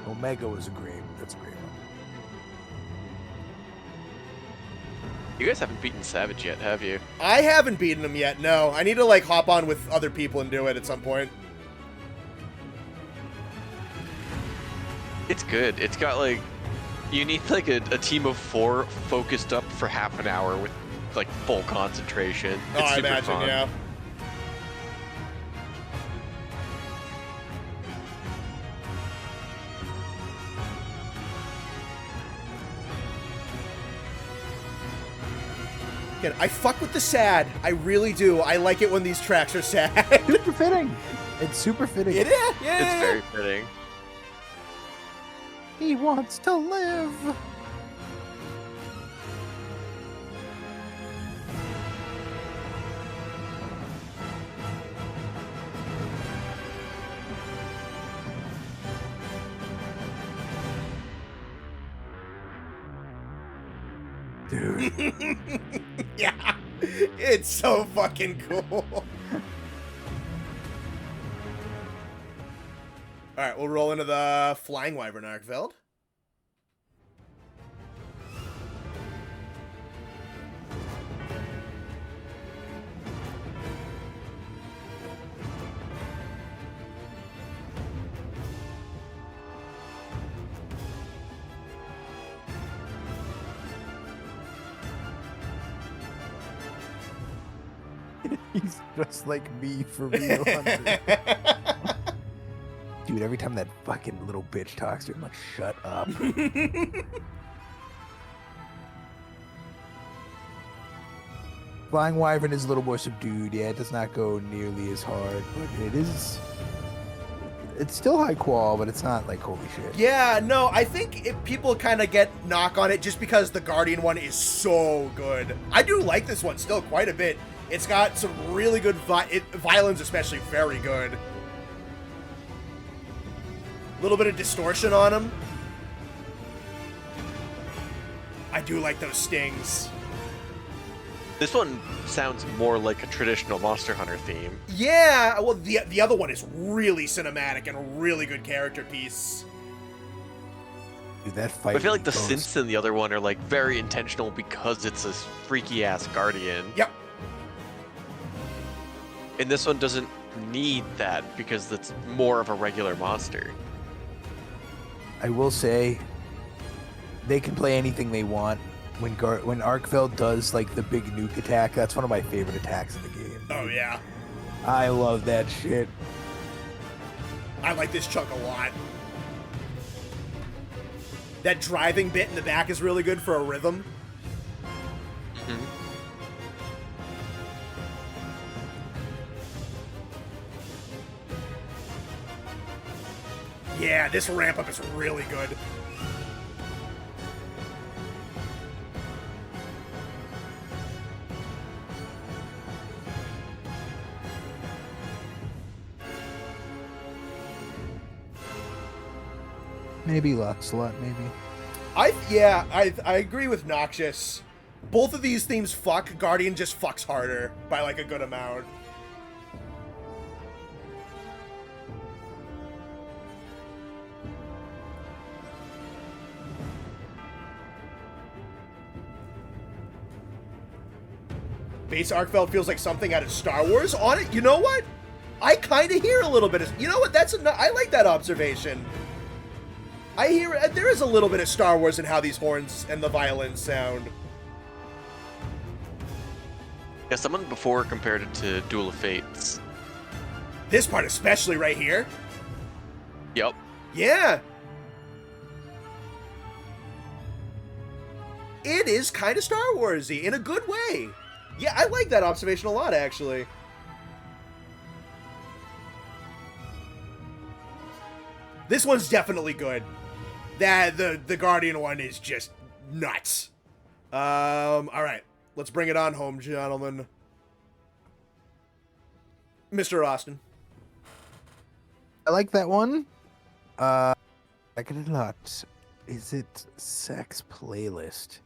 Omega was that's a great one. You guys haven't beaten Savage yet, have you? I haven't beaten him yet, no. I need to, like, hop on with other people and do it at some point. It's good. It's got, like, you need, like, a team of 4 focused up for half an hour with, like, full concentration. Oh, It's I super imagine, fun. yeah. Again, I fuck with the sad. I really do. I like it when these tracks are sad. Super fitting. It's super fitting. It is, yeah. It's very fitting. He wants to live. Dude. Yeah. It's so fucking cool. Alright, we'll roll into the Flying Wyvern Archved. He's just like me for real. Dude, every time that fucking little bitch talks to him, like, shut up. Flying Wyvern is a little more subdued. Yeah, it does not go nearly as hard, but it is... It's still high qual, but it's not like holy shit. Yeah, no, I think people kind of get knock on it just because the Guardian one is so good. I do like this one still quite a bit. It's got some really good violence, especially very good. A little bit of distortion on him. I do like those stings. This one sounds more like a traditional Monster Hunter theme. Yeah, well, the other one is really cinematic and a really good character piece. Dude, that fight. I feel like the synths in the other one are like very intentional because it's a freaky ass Guardian. Yep. And this one doesn't need that because it's more of a regular monster. I will say, they can play anything they want. When Archved does like the big nuke attack, that's one of my favorite attacks in the game. Oh yeah. I love that shit. I like this chunk a lot. That driving bit in the back is really good for a rhythm. Mm-hmm. Yeah, this ramp up is really good. Maybe Lancelot, maybe. I agree with Noxious. Both of these themes fuck. Guardian just fucks harder by like a good amount. Base Archved feels like something out of Star Wars on it. You know what? I kind of hear a little bit of... You know what? I like that observation. I hear... There is a little bit of Star Wars in how these horns and the violins sound. Yeah, someone before compared it to Duel of Fates. This part especially right here. Yep. Yeah. It is kind of Star Warsy in a good way. Yeah, I like that observation a lot, actually. This one's definitely good. The Guardian one is just nuts. All right. Let's bring it on home, gentlemen. Mr. Austin. I like that one. I like it a lot. Is it Sex Playlist?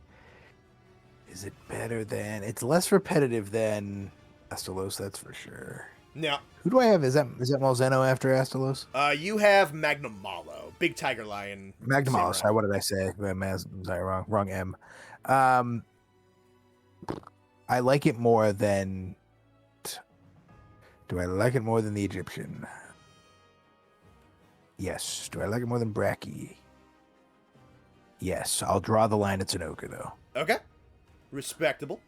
Is it better than... It's less repetitive than Astalos, that's for sure. Yeah. Who do I have? Is that Malzeno after Astalos? You have Magnamalo. Big Tiger Lion. Magnamalo, sorry, what did I say? Sorry, wrong M. I like it more than... Do I like it more than the Egyptian? Yes. Do I like it more than Brachy? Yes. I'll draw the line at Zinogre, though. Okay. Respectable.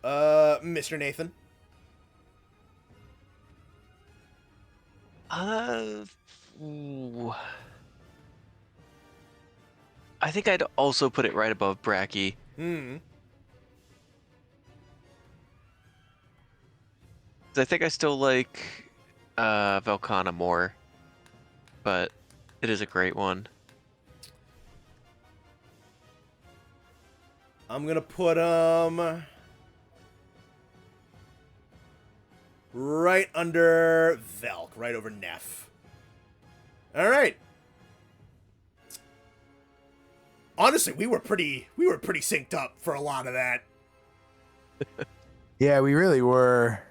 Mr. Nathan. Ooh. I think I'd also put it right above Brachy. I think I still like Velkhana more, but it is a great one. I'm gonna put right under Velk, right over Neff. All right. Honestly, we were pretty synced up for a lot of that. Yeah, we really were.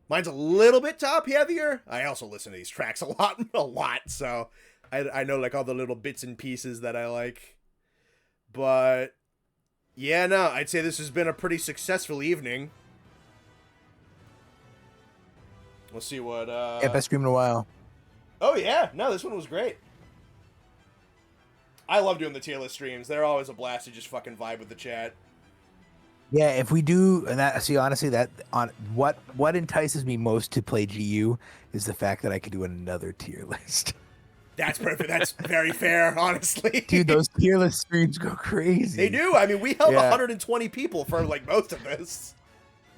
Mine's a little bit top heavier. I also listen to these tracks a lot, so I know like all the little bits and pieces that I like. But yeah, no, I'd say this has been a pretty successful evening. We'll see what Yeah, best stream in a while. Oh yeah, no, this one was great. I love doing the tier list streams. They're always a blast to just fucking vibe with the chat. Yeah, if we do, and that, see, honestly, that on what entices me most to play GU is the fact that I could do another tier list. That's perfect. That's very fair, honestly. Dude, those tier list streams go crazy. They do. I mean, we held Yeah. 120 people for like most of this.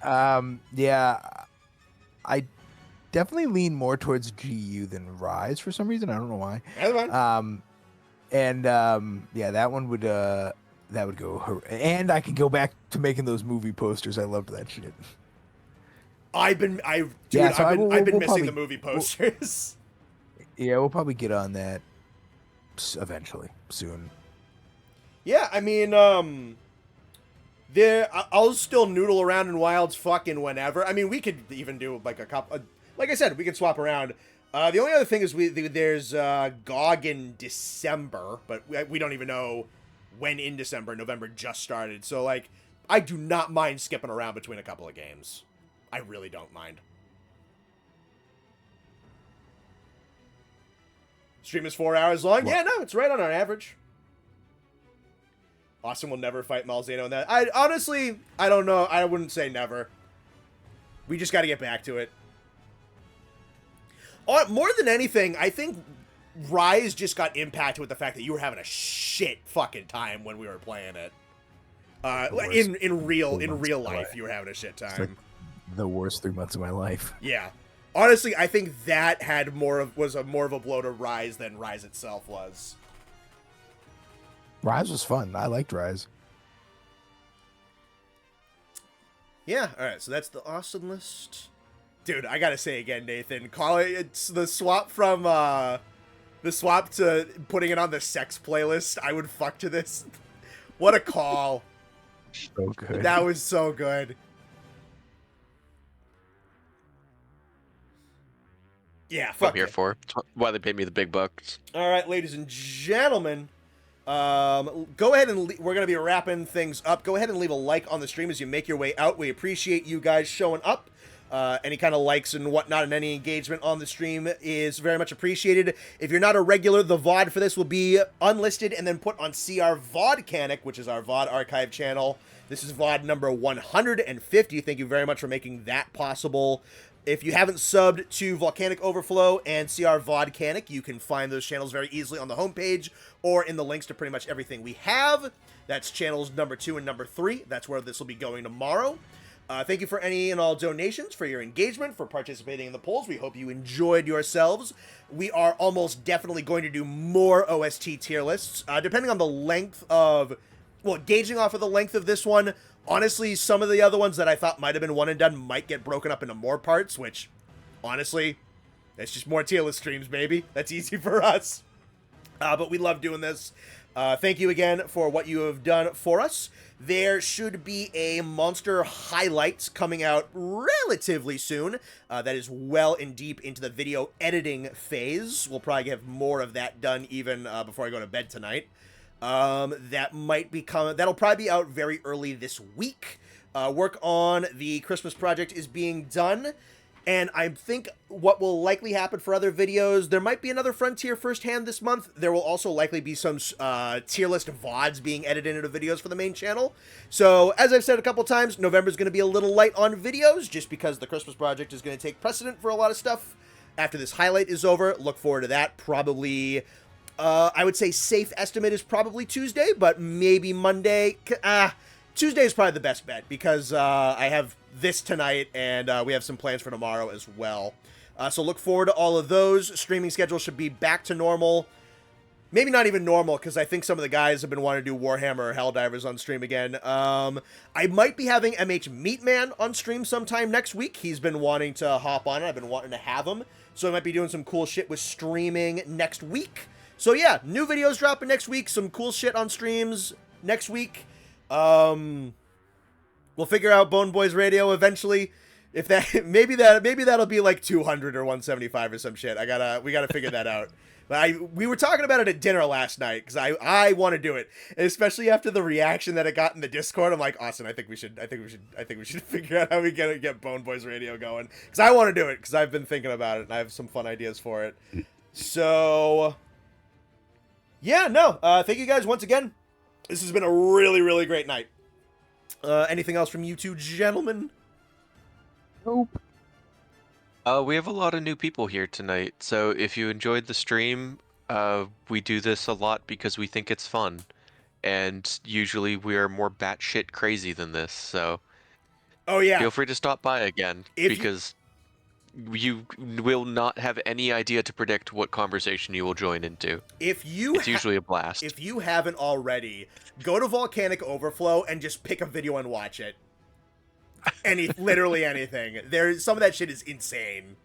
Yeah, I definitely lean more towards GU than Rise for some reason. I don't know why. That's fine. Yeah, that one would go, and I could go back to making those movie posters. I loved that shit. I've been missing the movie posters. Yeah, we'll probably get on that eventually, soon. Yeah, I mean, I'll still noodle around in Wilds fucking whenever. I mean, we could even do like a couple. Like I said, we can swap around. The only other thing is there's GOG in December, but we don't even know when in December. November just started, so like I do not mind skipping around between a couple of games. I really don't mind. Stream is 4 hours long. What? Yeah, no, it's right on our average. Austin will never fight Malzeno in that. I honestly, I don't know. I wouldn't say never. We just got to get back to it. More than anything, I think Rise just got impacted with the fact that you were having a shit fucking time when we were playing it. In real life, you were having a shit time. Like the worst 3 months of my life. Yeah. Honestly, I think that had more of a blow to Rise than Rise itself was. Rise was fun. I liked Rise. Yeah, alright, so that's the Austin list. Dude, I gotta say again, Nathan, it's the swap from to putting it on the sex playlist. I would fuck to this. What a call. So good. That was so good. Yeah, fuck I'm here for. Why they paid me the big bucks. All right, ladies and gentlemen, go ahead and we're going to be wrapping things up. Go ahead and leave a like on the stream as you make your way out. We appreciate you guys showing up. Any kind of likes and whatnot and any engagement on the stream is very much appreciated. If you're not a regular, the VOD for this will be unlisted and then put on CR-VODcanic, which is our VOD archive channel. This is VOD number 150. Thank you very much for making that possible. If you haven't subbed to Volcanic Overflow and CR-VODcanic, you can find those channels very easily on the homepage or in the links to pretty much everything we have. That's channels number 2 and number 3. That's where this will be going tomorrow. Thank you for any and all donations, for your engagement, for participating in the polls. We hope you enjoyed yourselves. We are almost definitely going to do more OST tier lists, depending on the length of... Well, gauging off of the length of this one, honestly, some of the other ones that I thought might have been one and done might get broken up into more parts, which, honestly, it's just more tier list streams, baby. That's easy for us. But we love doing this. Thank you again for what you have done for us. There should be a Monster Highlights coming out relatively soon. That is well and deep into the video editing phase. We'll probably have more of that done even before I go to bed tonight. That'll probably be out very early this week. Work on the Christmas project is being done. And I think what will likely happen for other videos, there might be another Frontier firsthand this month. There will also likely be some tier list VODs being edited into videos for the main channel. So, as I've said a couple times, November's going to be a little light on videos, just because the Christmas project is going to take precedent for a lot of stuff. After this highlight is over, look forward to that. Probably, I would say safe estimate is probably Tuesday, but maybe Monday. Tuesday is probably the best bet, because I have this tonight, and we have some plans for tomorrow as well. So look forward to all of those. Streaming schedule should be back to normal. Maybe not even normal, because I think some of the guys have been wanting to do Warhammer or Helldivers on stream again. I might be having MH Meatman on stream sometime next week. He's been wanting to hop on it. I've been wanting to have him. So I might be doing some cool shit with streaming next week. So yeah, new videos dropping next week. Some cool shit on streams next week. We'll figure out Bone Boys Radio eventually. If that maybe that'll be like 200 or 175 or some shit. We gotta figure that out. But we were talking about it at dinner last night, because I want to do it, and especially after the reaction that it got in the Discord. I'm like, Austin, I think we should figure out how we get Bone Boys Radio going, because I want to do it, because I've been thinking about it and I have some fun ideas for it. So yeah, no, thank you guys once again. This has been a really, really great night. Anything else from you two gentlemen? Nope. We have a lot of new people here tonight, so if you enjoyed the stream, we do this a lot because we think it's fun, and usually we are more batshit crazy than this, so Oh yeah. feel free to stop by again, because you will not have any idea to predict what conversation you will join into. It's usually a blast. If you haven't already, go to Volcanic Overflow and just pick a video and watch it. Literally anything. Some of that shit is insane.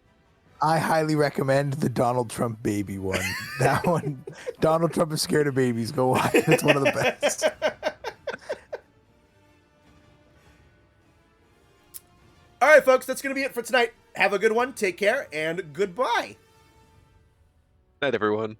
I highly recommend the Donald Trump baby one. That one, Donald Trump is scared of babies. Go watch it. It's one of the best. All right, folks, that's going to be it for tonight. Have a good one, take care, and goodbye. Night, everyone.